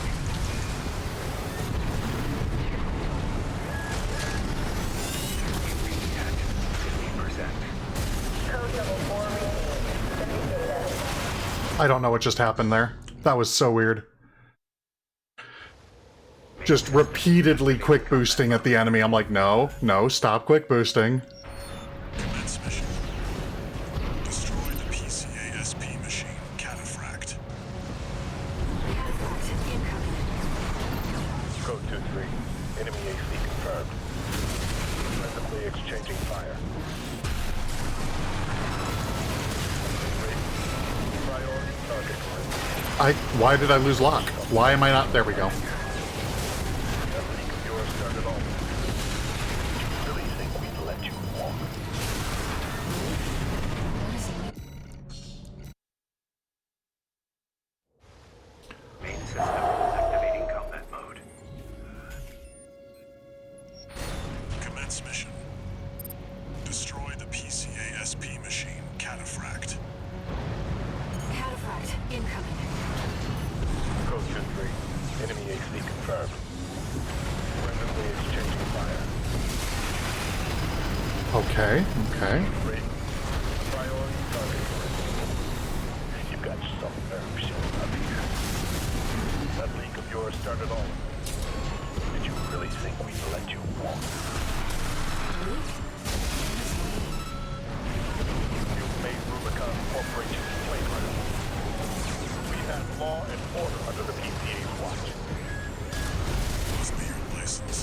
UV at 50%. Code Double 4 received. Sending data. I don't know what just happened there. That was so weird. Just repeatedly quick boosting at the enemy. I'm like, no, no, stop quick boosting. Commence mission. Destroy the PCA-SP machine, Cataphract. Cataphract incoming. Code 2-3. Enemy AC confirmed. Presently exchanging fire. Priority target group. Why did I lose lock? Why am I not? There we go. That leak of yours started all. Did you really think we'd let you walk? Main system activating combat mode. Commence mission. Destroy the PCA-SP machine, Cataphract. Cataphract incoming. Code 2-3. Enemy AC confirmed. confirmed. Presently exchanging fire. Okay, okay. Raven, priority target for it. You got some nerve showing up here. That leak of yours started all of this. Did you really think we'd let you walk? You've made Rubicon Corporation's playground. We had law and order under the PCA's watch. Must be your license.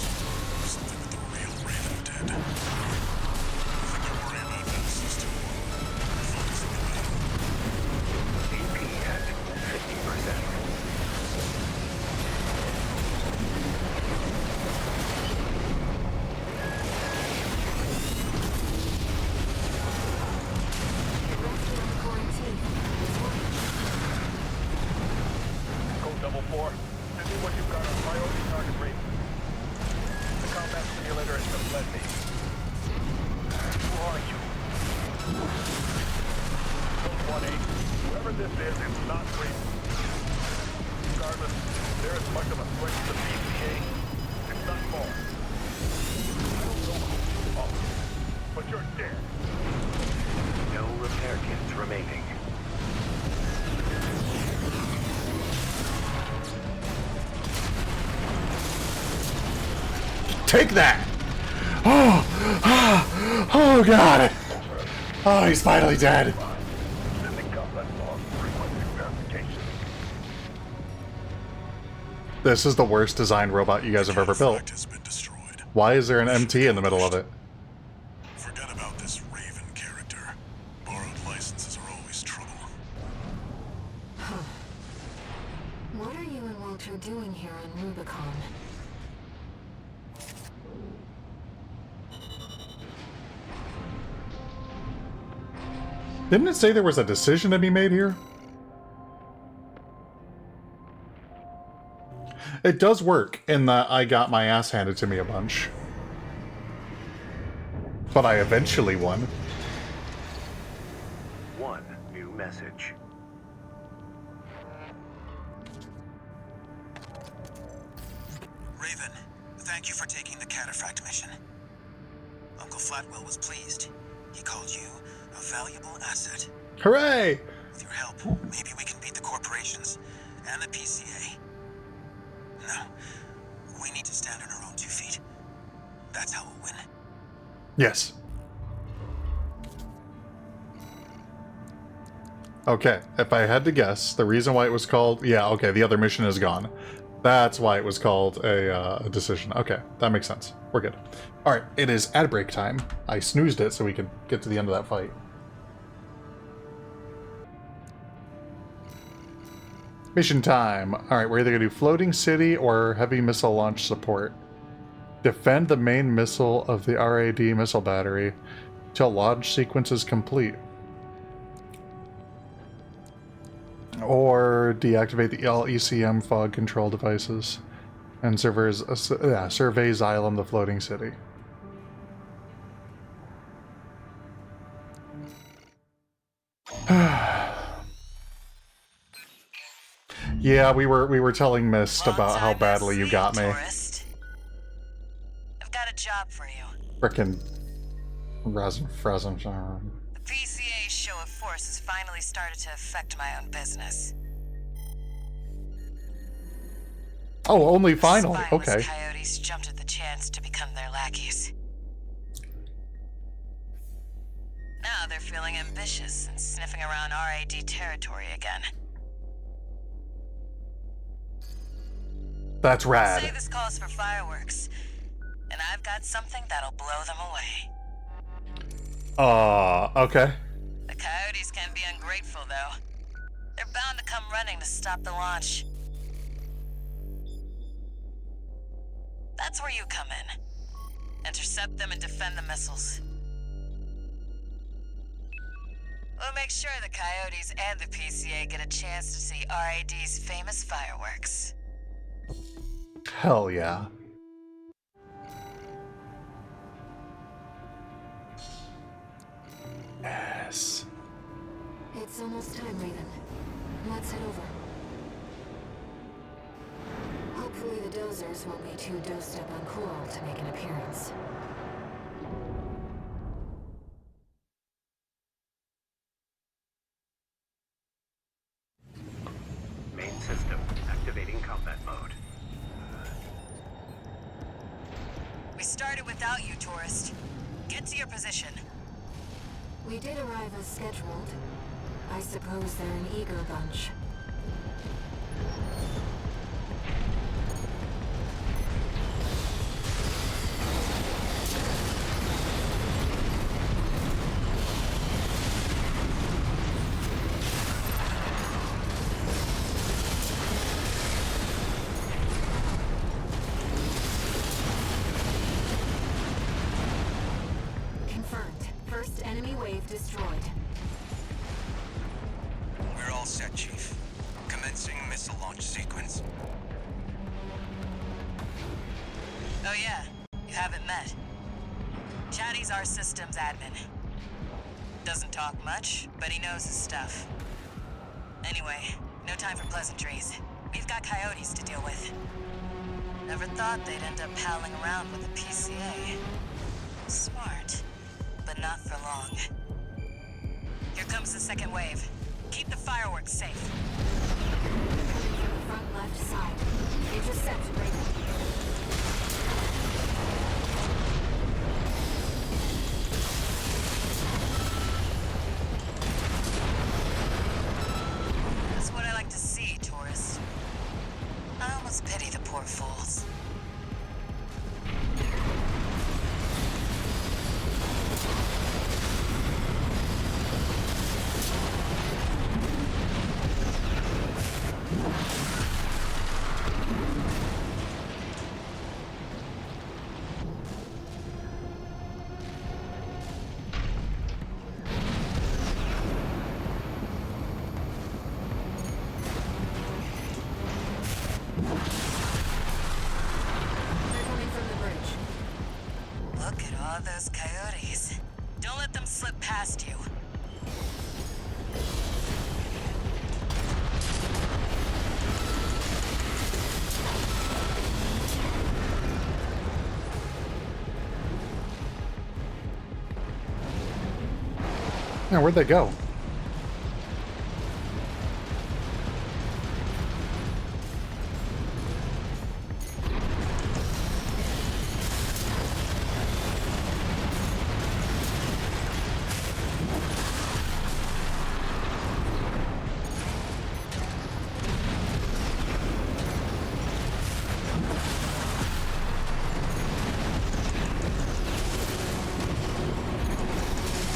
Something that the real Raven did. Nothing to worry about now, System 1. Focusing on that. AP at 50%. Code double 4. This is what you've got on priority target Raven. The combat simulator has been led me. Who are you? Code 1-8. Whoever this is, it's not Raven. Regardless, they're as much of a threat to the PCA. It's not more. I don't know who you are, but you're dead. No repair kits remaining. Take that! Oh god! Oh, he's finally dead. Sending combat log frequency verification. This is the worst designed robot you guys have ever built. Has been destroyed. Why is there an MT in the middle of it? Forget about this Raven character. Borrowed licenses are always trouble. What are you and Walter doing here on Rubicon? Didn't it say there was a decision to be made here? It does work in that I got my ass handed to me a bunch. But I eventually won. One new message. Raven, thank you for taking the cataphract mission. Uncle Flatwell was pleased. He called you a valuable asset. Hooray! With your help, maybe we can beat the corporations and the PCA. No, we need to stand on our own 2 feet. That's how we'll win. Yes. Okay, if I had to guess, the reason why it was called... Yeah, okay, the other mission is gone. That's why it was called a decision. Okay, that makes sense. We're good. Alright, it is ad break time. I snoozed it so we could get to the end of that fight. Mission time. Alright, we're either going to do Floating City or Heavy Missile Launch Support. Defend the main missile of the RAD missile battery till launch sequence is complete. Or deactivate the LECM fog control devices and survey Xylem, the floating city. Yeah, we were telling Mist about how badly you got me. Tourist. I've got a job for you. Frickin' resin. The PCA's show of force has finally started to affect my own business. Oh, only finally. Spineless Okay. coyotes jumped at the chance to become their lackeys. Now they're feeling ambitious and sniffing around RAD territory again. That's Say rad. this calls for fireworks, and I've got something that'll blow them away. Okay. The coyotes can be ungrateful, though. They're bound to come running to stop the launch. That's where you come in. Intercept them and defend the missiles. We'll make sure the coyotes and the PCA get a chance to see RAD's famous fireworks. Hell yeah. Yes. It's almost time, Raven. Let's head over. Hopefully Hopefully the dozers won't be too dosed up on coral to make an appearance. Main system activating combat mode. We started without you, tourist. Get to your position. We did arrive as scheduled. I suppose they're an eager bunch. Confirmed. First enemy wave destroyed. We're all set, Chief. Commencing missile launch sequence. Oh yeah, you haven't met. Chatty's our systems admin. Doesn't talk much, but he knows his stuff. Anyway, no time for pleasantries. We've got coyotes to deal with. Never thought they'd end up palling around with a PCA. Smart, but not for long. Here comes the second wave. Keep the fireworks safe. Front left side. Intercept Raven. That's what I like to see, tourist. I almost pity the poor fools. They're coming from the bridge. Look at all those coyotes. Don't let them slip past you. Yeah, where'd they go?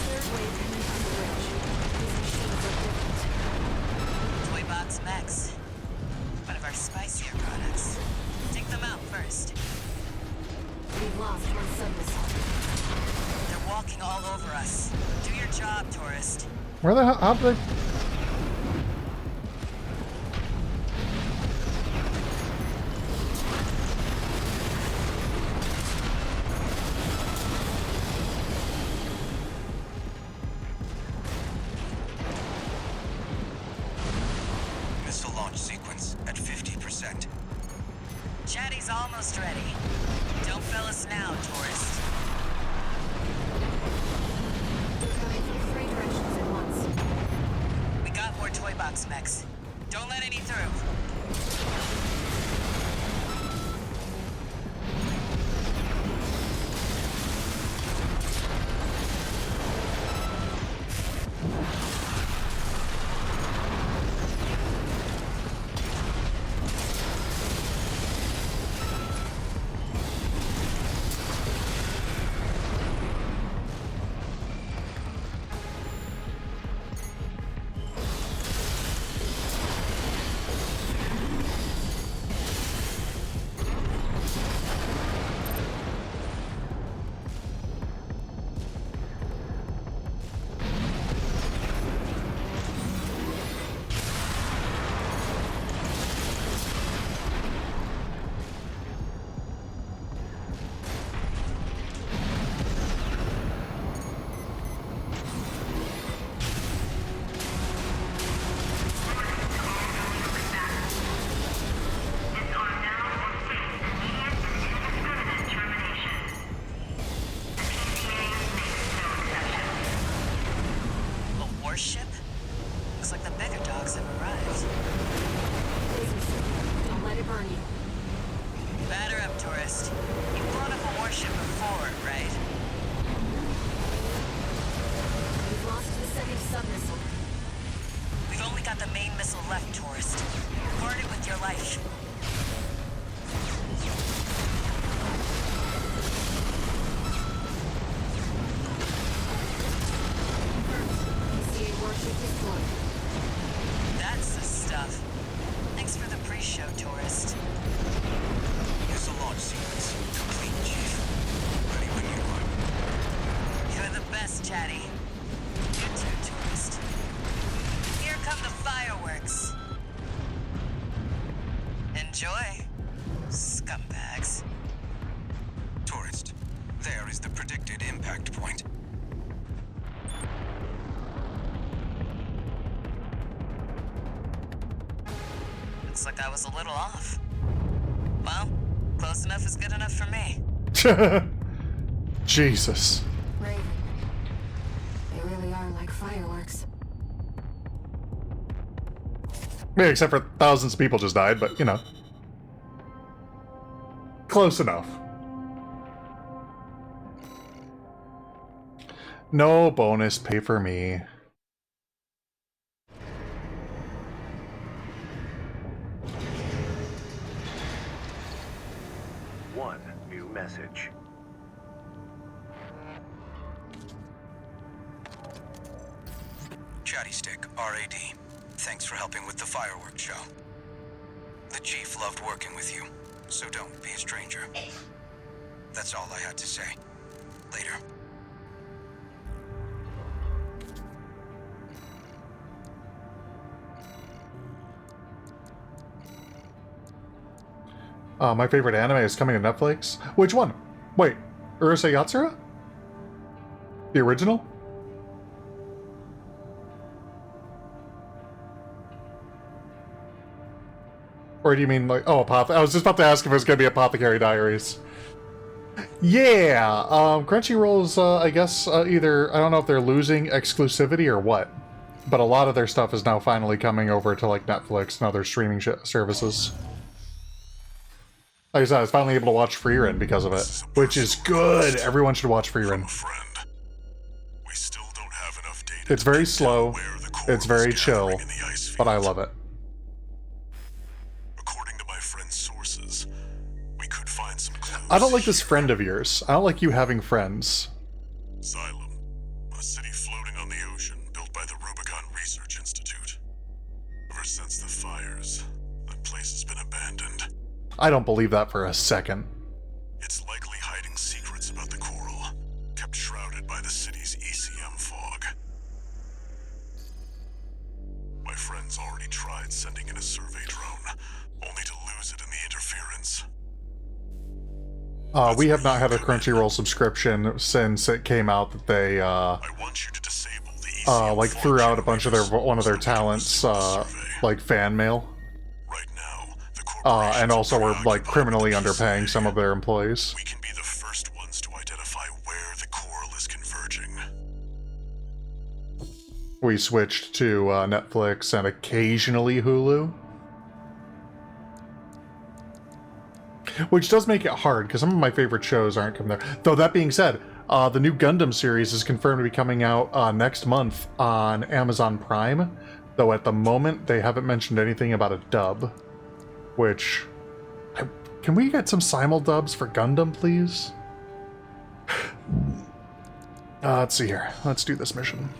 Third wave coming from the bridge. These machines are different. Toy Box Max. One of our spicier products. Take them out first. We've lost one sub-missile. They're walking all over us. Do your job, tourist. Where the hell? How did they... Missile launch sequence at 50%. Chatty's almost ready. Don't fail us now, tourist. They're coming from 3 directions at once. We got more Toy Box mechs. Don't let any through. tourist. You've blown up a warship before, right? We've lost the second submissile. We've only got the main missile left, tourist. Guard it with your life. PCA warship deployed. That's the stuff. Thanks for the pre-show, tourist. Here's the launch sequence. Complete, Chief. Ready when you are. You're the best, Chatty. You too, tourist. Here come the fireworks. Enjoy, scumbags. Tourist, there is the predicted impact point. Looks like I was a little off. Well, close enough is good enough for me. Jesus. Raven. They really are like fireworks. Yeah, except for thousands of people just died, but you know. Close enough. No bonus pay for me. One new message. Chatty Stick, RAD. Thanks for helping with the fireworks show. The Chief loved working with you, so don't be a stranger. That's all I had to say. Later. My favorite anime is coming to Netflix. Which one? Wait, Urusei Yatsura? The original? Or do you mean like, oh, I was just about to ask if it was going to be Apothecary Diaries. Yeah, Crunchyroll's, I guess, either, I don't know if they're losing exclusivity or what, but a lot of their stuff is now finally coming over to, like, Netflix and other streaming services. Like I said, I was finally able to watch Freerun because of it, which is good. Everyone should watch Freerun. We still don't have enough data. It's very slow, it's very chill, but I love it. According to my friend's sources, we could find some clues. I don't like this friend of yours. I don't like you having friends. Xylem, a city floating on the ocean built by the Rubicon Research Institute. Ever since the fires, that place has been abandoned. I don't believe that for a second. It's likely hiding secrets about the coral, kept shrouded by the city's ECM fog. My friend's already tried sending in a survey drone, only to lose it in the interference. We have not had a Crunchyroll subscription since it came out that they, I want you to disable the ECM like threw out a bunch of one of their talents, like fan mail. Right now, the And also we're, like, criminally underpaying some of their employees. we can be the first ones to identify where the coral is converging. We switched to Netflix and occasionally Hulu. Which does make it hard, because some of my favorite shows aren't coming there. Though that being said, the new Gundam series is confirmed to be coming out next month on Amazon Prime. Though at the moment, they haven't mentioned anything about a dub. Which... Can we get some simul-dubs for Gundam, please? Let's see here. Let's do this mission.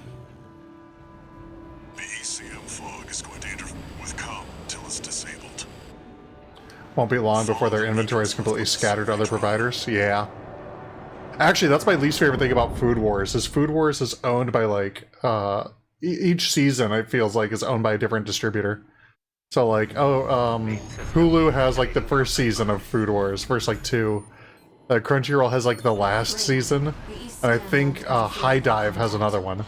The ECM fog is going to interfere with comm until it's disabled. Won't be long before their inventory is completely scattered to other providers. Yeah. Actually, that's my least favorite thing about Food Wars, is Food Wars is owned by, like, each season, it feels like, is owned by a different distributor. So, like, Hulu has, like, the first season of Food Wars, first, like, 2. Crunchyroll has, like, the last season, and I think High Dive has another one.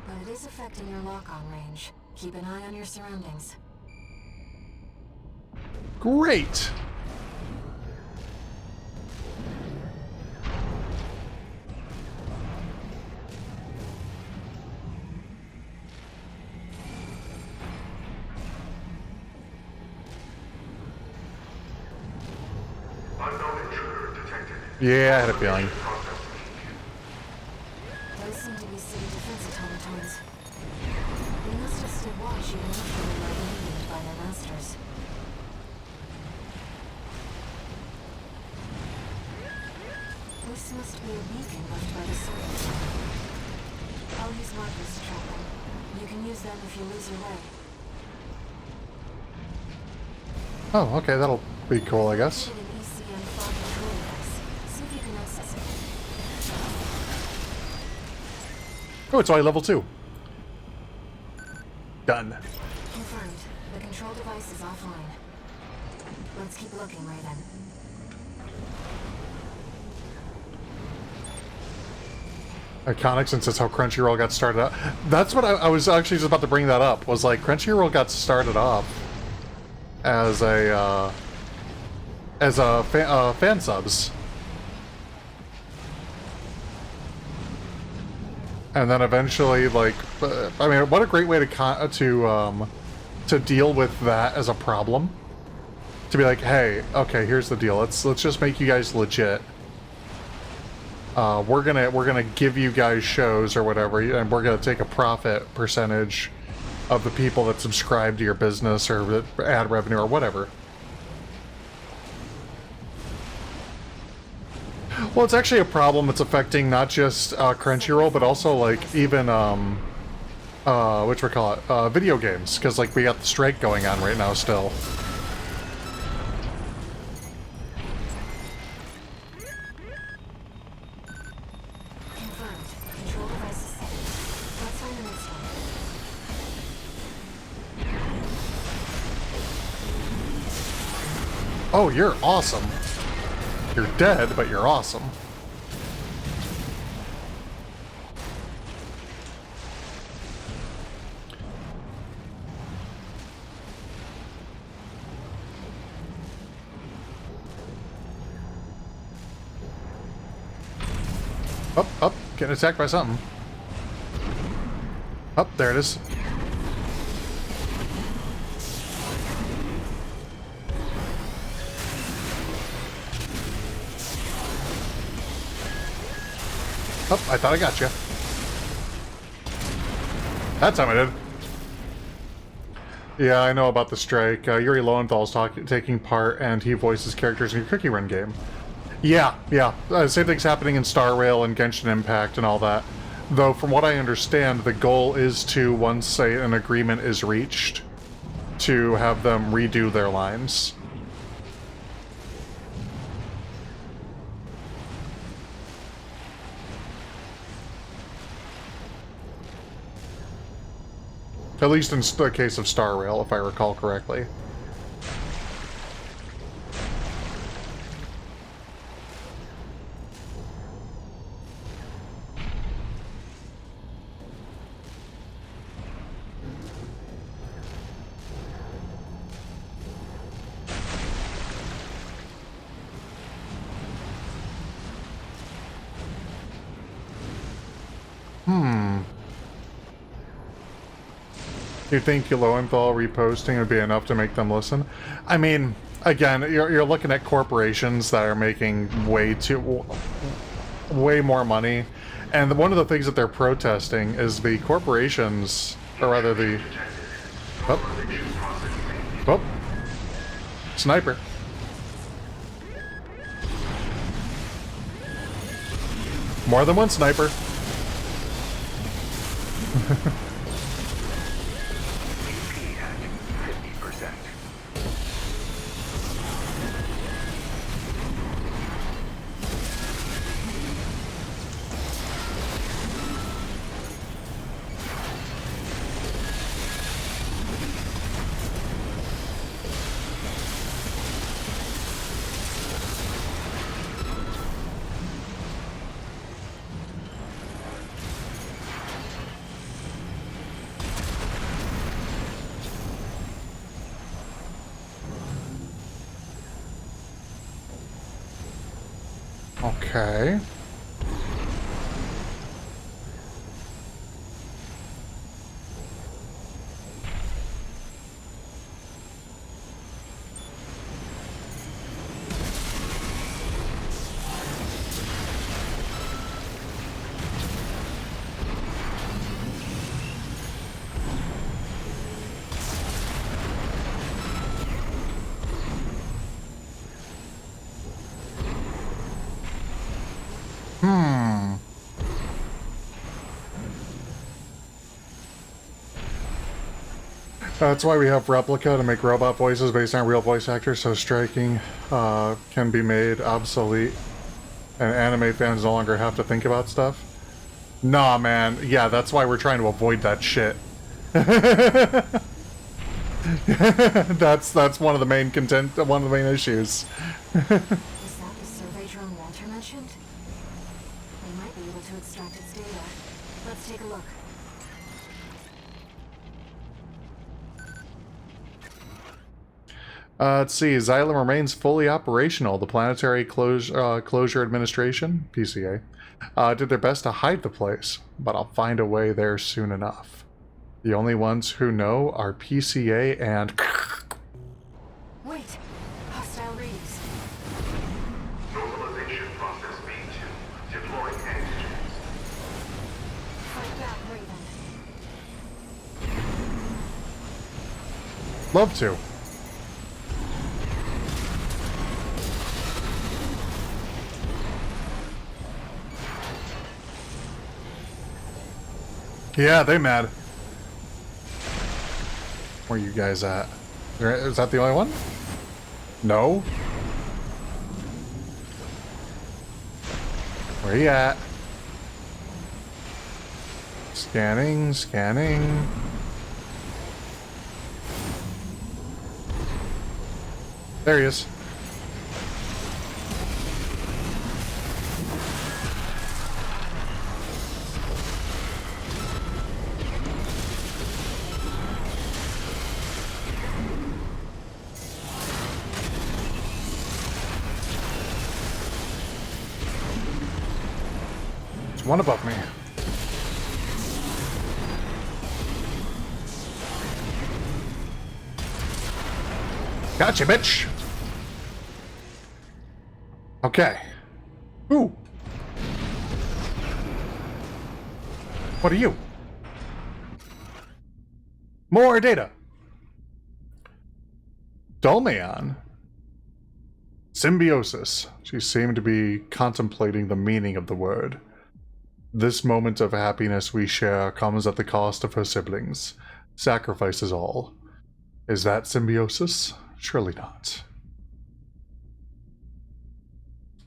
But it is affecting your lock-on range. Keep an eye on your surroundings. Great! Unknown Yeah, I had a feeling. Those seem to be city defense automatons. They must have stood watch even after they were eliminated by their masters. This must be a beacon left by the servants. I'll use markers to track them. You can use them if you lose your way. Oh, okay, that'll be cool, I guess. An ECM fog control device. See if you can access it. Oh, it's only level 2. Done. Confirmed. The control device is offline. Let's keep looking, Raven. Iconic, since that's how Crunchyroll got started out. That's what I was actually just about to bring that up. Was like Crunchyroll got started off as a fan subs, and then eventually, like, I mean, what a great way to deal with that as a problem. To be like, hey, okay, here's the deal. Let's just make you guys legit. We're gonna give you guys shows or whatever, and we're gonna take a profit percentage of the people that subscribe to your business or ad revenue or whatever. Well, it's actually a problem that's affecting not just Crunchyroll, but also like even whatchamacallit, video games, because like we got the strike going on right now still. Oh, you're awesome. You're dead, but you're awesome. Up, getting attacked by something. Up, there it is. Oh, I thought I got you. That time I did. Yeah, I know about the strike. Yuri Lowenthal's taking part, and he voices characters in your Cookie Run game. Yeah. Same thing's happening in Star Rail and Genshin Impact and all that. Though, from what I understand, the goal is to, once, say, an agreement is reached, to have them redo their lines. At least in the case of Star Rail, if I recall correctly. Do you think Lowenthal reposting would be enough to make them listen? I mean, again, you're looking at corporations that are making way more money, and one of the things that they're protesting is the corporations, or rather the... Oh. Sniper. More than one sniper. Okay. That's why we have Replica to make robot voices based on real voice actors, so striking can be made obsolete, and anime fans no longer have to think about stuff. Nah, man. Yeah, that's why we're trying to avoid that shit. That's one of the main one of the main issues. Is that the survey drone Walter mentioned? We might be able to extract its data. Let's take a look. Let's see. Xylem remains fully operational. The Planetary Closure Administration, PCA, did their best to hide the place, but I'll find a way there soon enough. The only ones who know are PCA and... Wait! Hostile readings. Mobilization process B2. Deploying antigens. Fight back, Raven. Love to. Yeah, they mad. Where you guys at? Is that the only one? No? Where you at? Scanning, scanning. There he is. There's one above me. Gotcha, bitch! Okay. Ooh! What are you? More data! Dolmeon. Symbiosis. She seemed to be contemplating the meaning of the word. This moment of happiness we share comes at the cost of her siblings. Sacrifice is all. Is that symbiosis? Surely not.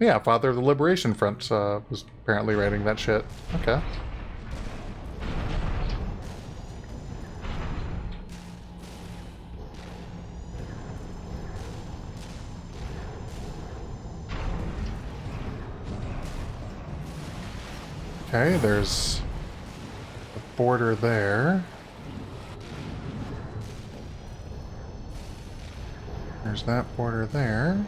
Yeah, Father of the Liberation Front was apparently writing that shit. Okay. Okay, there's a border there. There's that border there.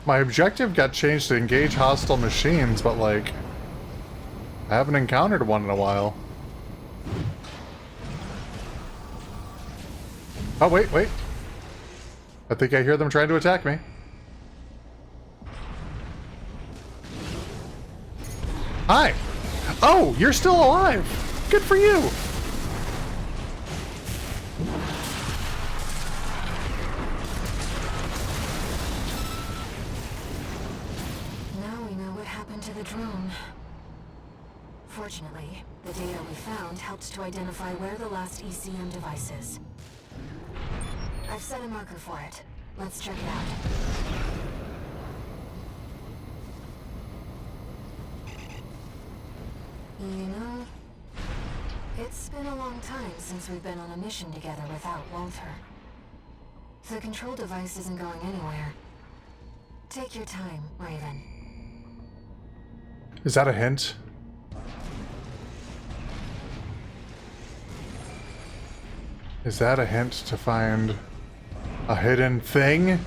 My objective got changed to engage hostile machines, but like, I haven't encountered one in a while. Oh, wait, wait. I think I hear them trying to attack me. Hi! Oh, you're still alive! Good for you! Now we know what happened to the drone. Fortunately, the data we found helped to identify where the last ECM device is. I've set a marker for it. Let's check it out. You know, it's been a long time since we've been on a mission together without Walter. The control device isn't going anywhere. Take your time, Raven. Is that a hint? Is that a hint to find a hidden thing?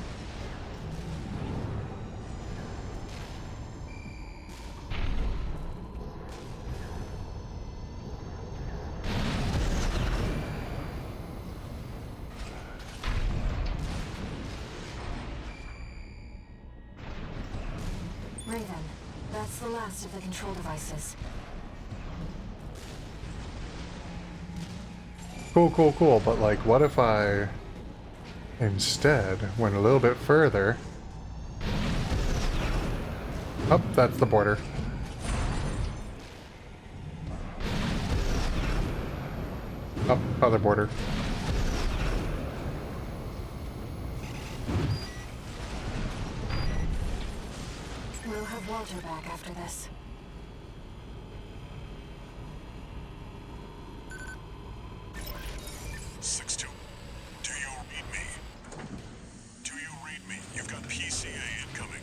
Raven, the last of the control devices. Cool, cool, cool. But like, what if I instead went a little bit further? Oh, that's the border. Oh, other border. We'll have Walter back after this. Do you read me? Do you read me? You've got PCA incoming.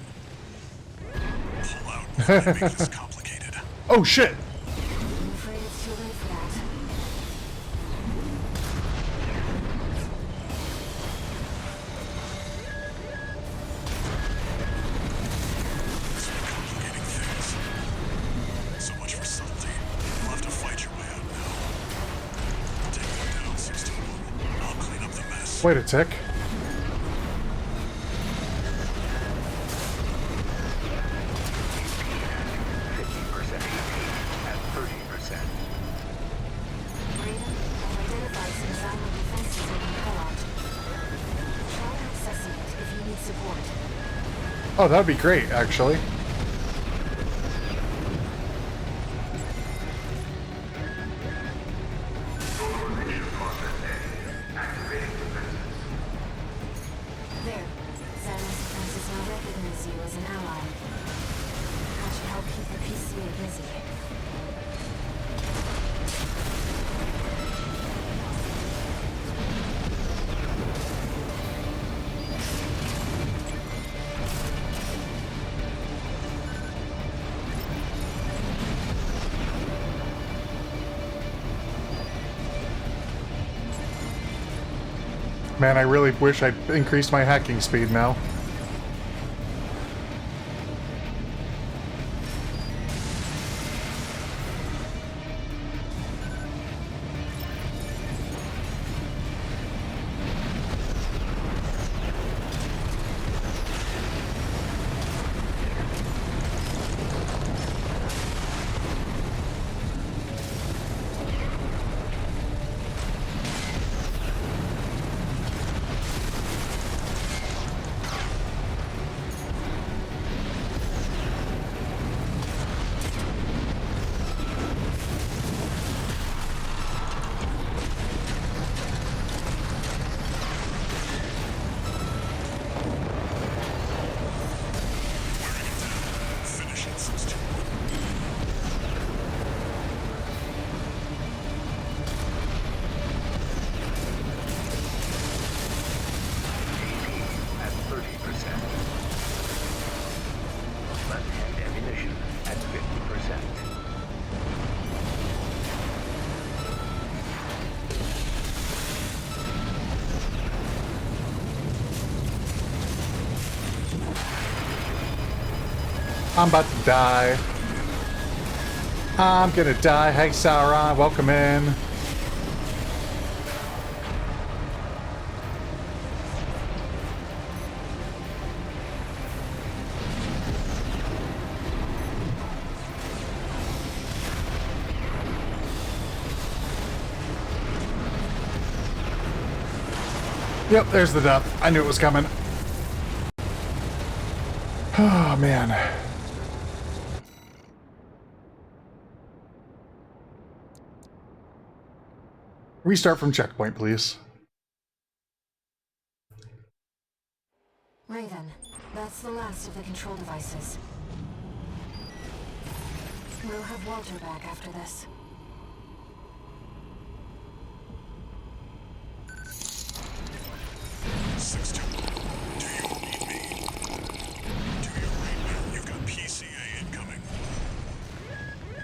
Pull out before I make this complicated. Oh shit! I'm afraid it's too late for that. This is complicating things. So much for subtlety. You'll have to fight your way out now. Take them down, 621. I'll clean up the mess. Wait a tick. Oh, that'd be great, actually. There. Xana's defenses now recognize you as an ally. That should help keep the PCA busy. Man, I really wish I increased my hacking speed now. Finish it, 621. At 30%. Left-hand ammunition at 50%. I'm about to die. I'm gonna die. Hey, Sauron, welcome in. Yep, there's the death. I knew it was coming. Oh, man. Restart from checkpoint, please. Raven, that's the last of the control devices. We'll have Walter back after this. Do you read me? Do you read me? You've got PCA incoming.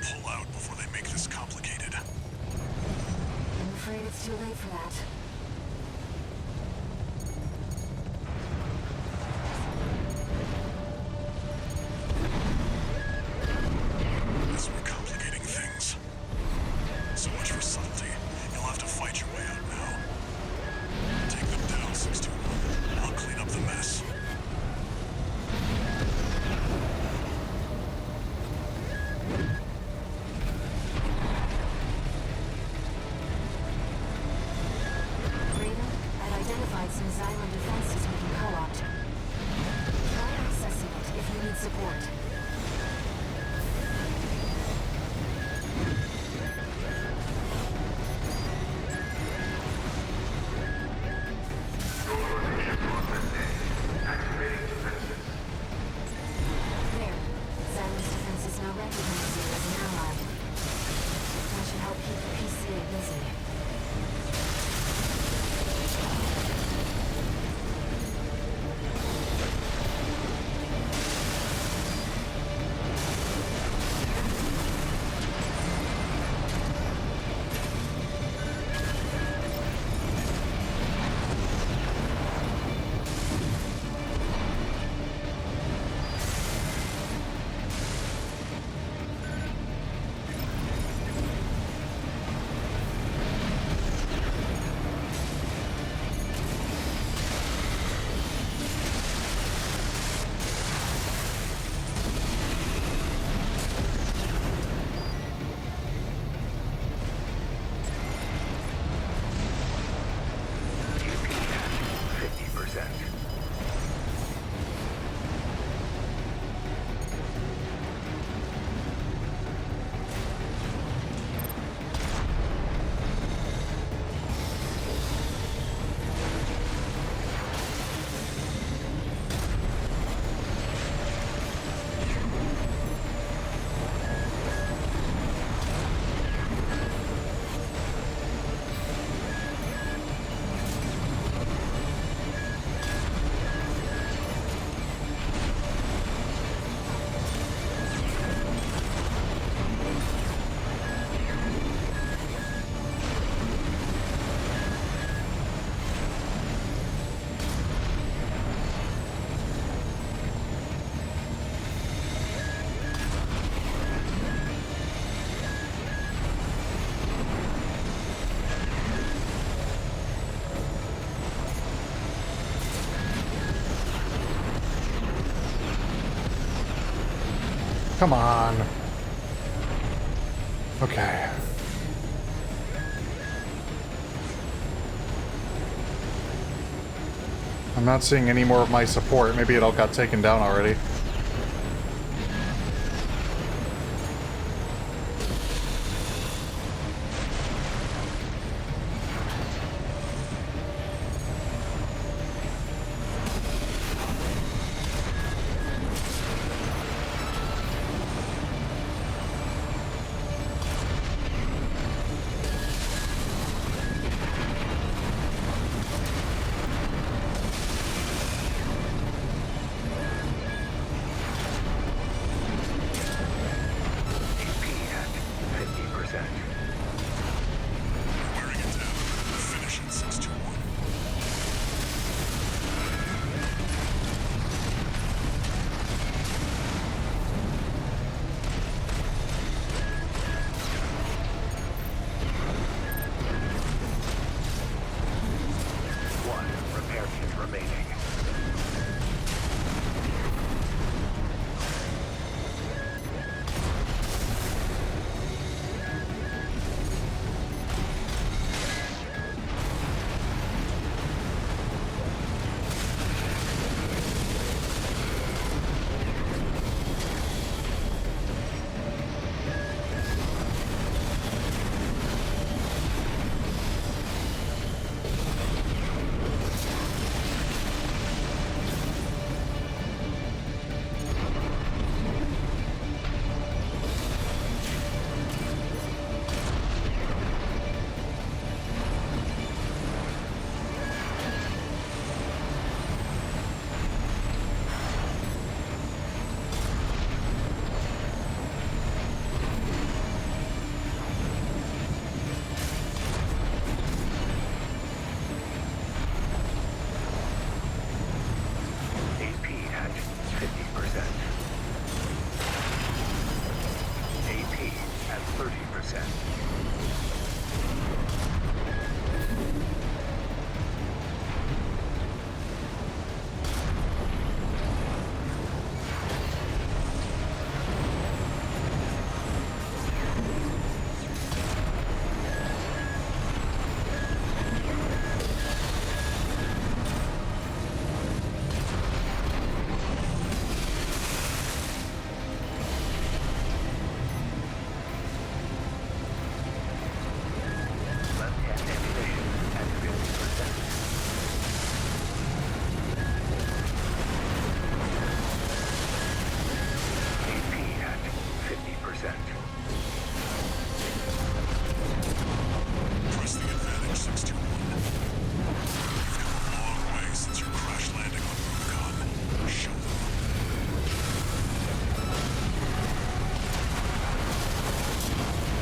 Pull out before they make this complicated. I'm afraid it's too late for that. As we're complicating things. So much for subtlety. You'll have to fight your way out now. Take them down, 621. I'll clean up the mess. support. There. Xylem's defenses now recognize you as an ally. That should help keep the PCA busy. Come on. Okay. I'm not seeing any more of my support. Maybe it all got taken down already.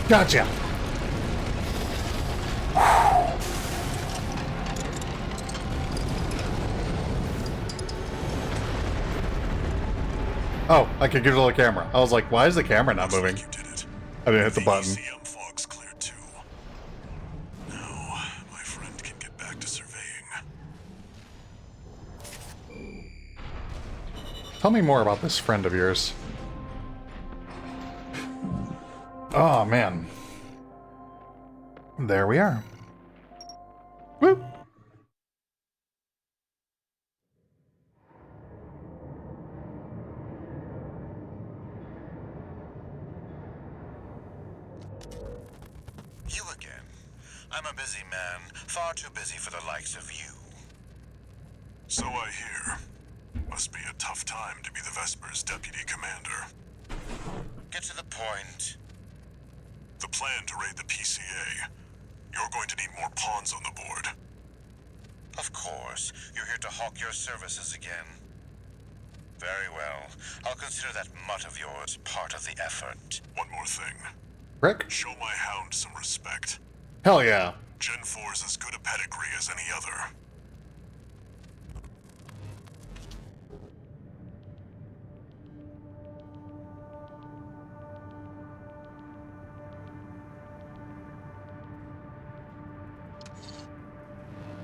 Gotcha. Oh, I could control the camera. I was like, why is the camera not moving? Looks like you did it. I didn't hit the button. ECM fog's cleared too. Now, my friend can get back to surveying. Tell me more about this friend of yours. Oh, man. There we are. Woo! You again. I'm a busy man, far too busy for the likes of you. So I hear. Must be a tough time to be the Vesper's deputy commander. Get to the point. The plan to raid the PCA. You're going to need more pawns on the board. Of course, you're here to hawk your services again. Very well. I'll consider that mutt of yours part of the effort. One more thing. Rick? Show my hound some respect. Hell yeah. Gen 4's as good a pedigree as any other.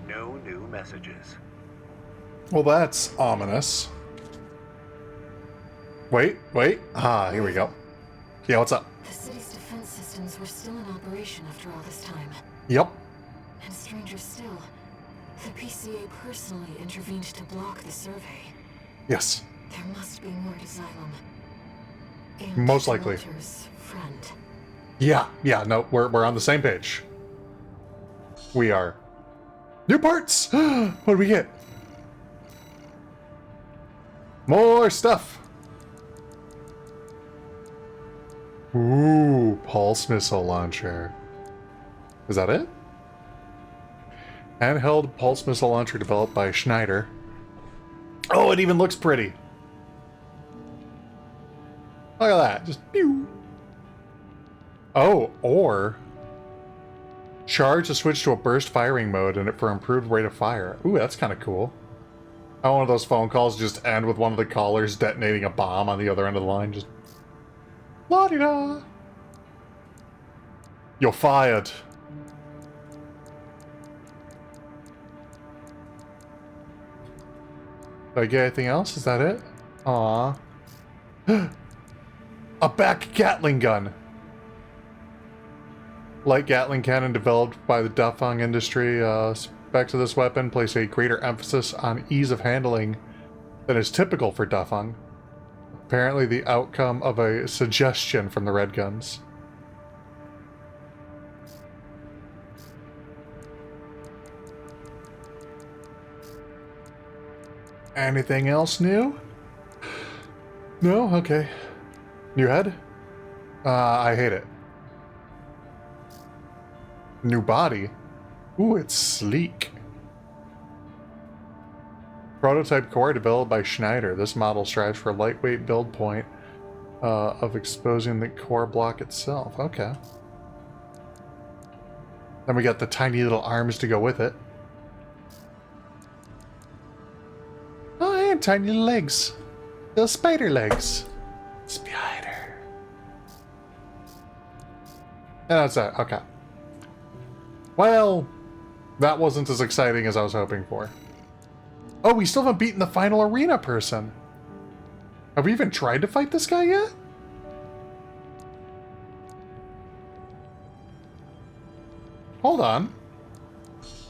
No new messages. Well, that's ominous. Wait. Ah, here we go. Yeah, what's up? The city's defense systems were still in operation after all this time. Yep. And stranger still, the PCA personally intervened to block the survey. Yes. There must be more to Xylem. And Most likely. Walter's friend. Yeah, no, we're on the same page. We are. New parts! What do we get? More stuff! Ooh, pulse missile launcher. Is that it? Handheld pulse missile launcher developed by Schneider. Oh, it even looks pretty. Look at that. Just pew. Oh, or charge to switch to a burst firing mode and it for improved rate of fire. Ooh, that's kind of cool. I want one of those phone calls just end with one of the callers detonating a bomb on the other end of the line. Just la-di-da. You're fired. Did I get anything else? Is that it? Aww. A back Gatling gun. Light Gatling cannon developed by the Dafeng industry. Specs of this weapon place a greater emphasis on ease of handling than is typical for Dafeng. Apparently the outcome of a suggestion from the Red Guns. Anything else new? No? Okay. New head? I hate it. New body? Ooh, it's sleek. Prototype core developed by Schneider. This model strives for a lightweight build point of exposing the core block itself. Okay. Then we got the tiny little arms to go with it. Oh, and tiny little legs. Little spider legs. Spider. And that's that. Okay. Well, that wasn't as exciting as I was hoping for. Oh, we still haven't beaten the final arena person. Have we even tried to fight this guy yet? Hold on.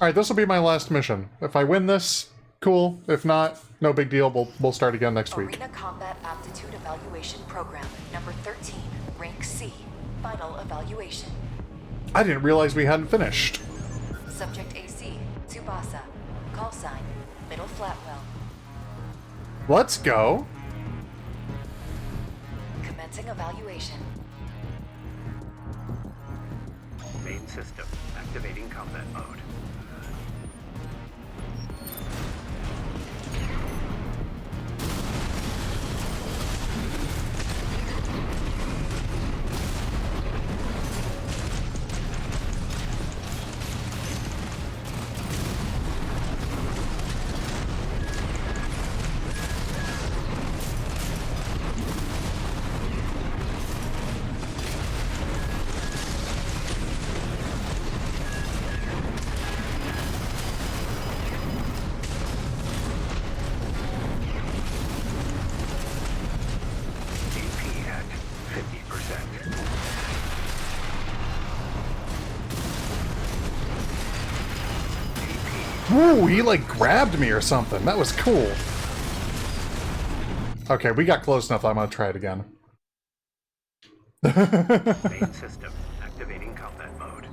Alright, this will be my last mission. If I win this, cool. If not, no big deal. We'll start again next week. Arena Combat Aptitude Evaluation Program, number 13, rank C, final evaluation. I didn't realize we hadn't finished. Subject AC, Tsubasa. Call sign, Middle Flatwell. Let's go. Commencing evaluation. Main system, activating combat mode. Woo, he like grabbed me or something. That was cool. Okay, we got close enough. I'm gonna try it again. Main system activating combat mode.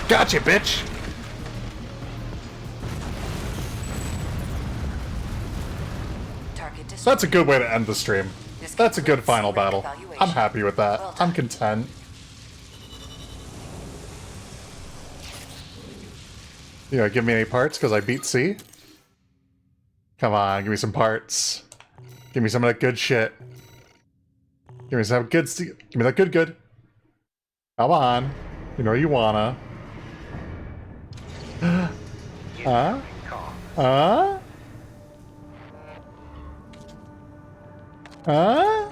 Gotcha, bitch! Target destroyed. That's a good way to end the stream. That's a good final battle. I'm happy with that. I'm content. You know, give me any parts because I beat C? Come on, give me some parts. Give me some of that good shit. Give me some good C. Give me that good. Come on. You know you wanna. Huh? Huh? Huh?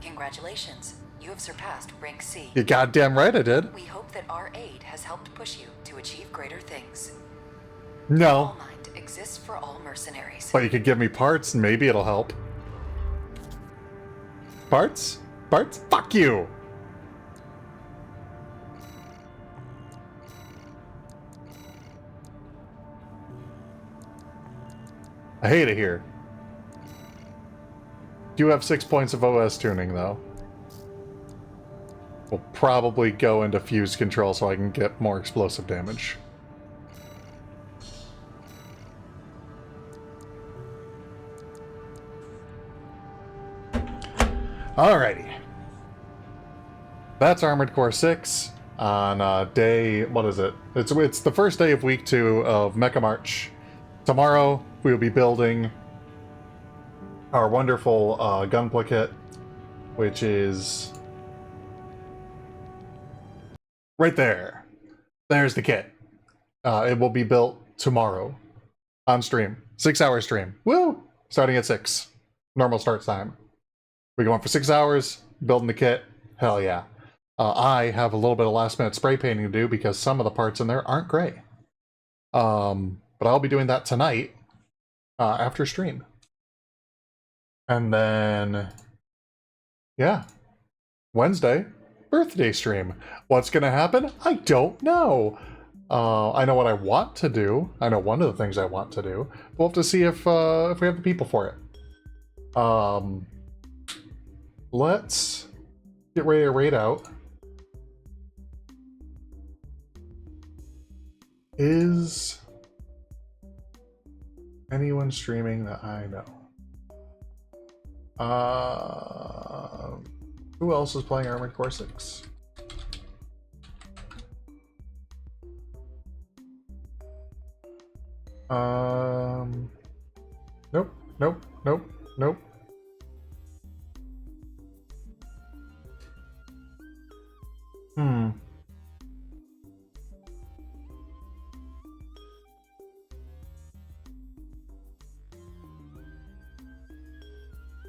Congratulations. You have surpassed rank C. You goddamn right I did. We hope that our aid has helped push you to achieve greater things. No. All Mind exists for all mercenaries. But you could give me parts and maybe it'll help. Parts? Parts? Fuck you! I hate it here. Do have 6 points of OS tuning, though. We'll probably go into fuse control so I can get more explosive damage. Alrighty. That's Armored Core 6 on day... what is it? It's the first day of week 2 of Mecha March. Tomorrow, we will be building our wonderful Gunpla kit, which is right there. There's the kit. It will be built tomorrow on stream. 6-hour stream. Woo! Starting at 6. Normal start time. We're going for 6 hours, building the kit. Hell yeah. I have a little bit of last-minute spray painting to do because some of the parts in there aren't gray. But I'll be doing that tonight after stream. And then, yeah, Wednesday, birthday stream. What's going to happen? I don't know. I know what I want to do. I know one of the things I want to do. We'll have to see if we have the people for it. Let's get ready to raid out. Is anyone streaming that I know? Who else is playing Armored Core 6? Nope.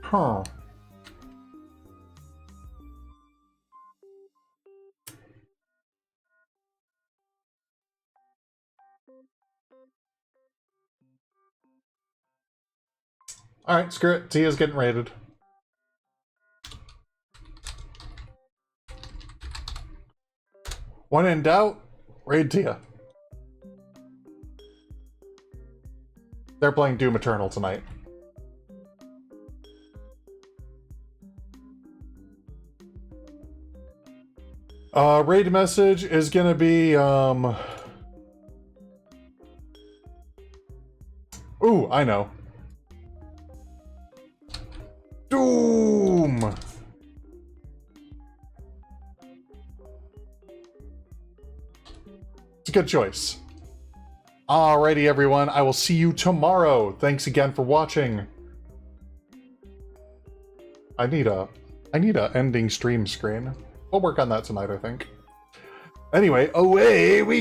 Huh. Alright, screw it. Tia's getting raided. When in doubt, raid Tia. They're playing Doom Eternal tonight. Raid message is gonna be, Ooh, I know. Doom! It's a good choice. Alrighty, everyone. I will see you tomorrow. Thanks again for watching. I need a ending stream screen. We'll work on that tonight, I think. Anyway, away we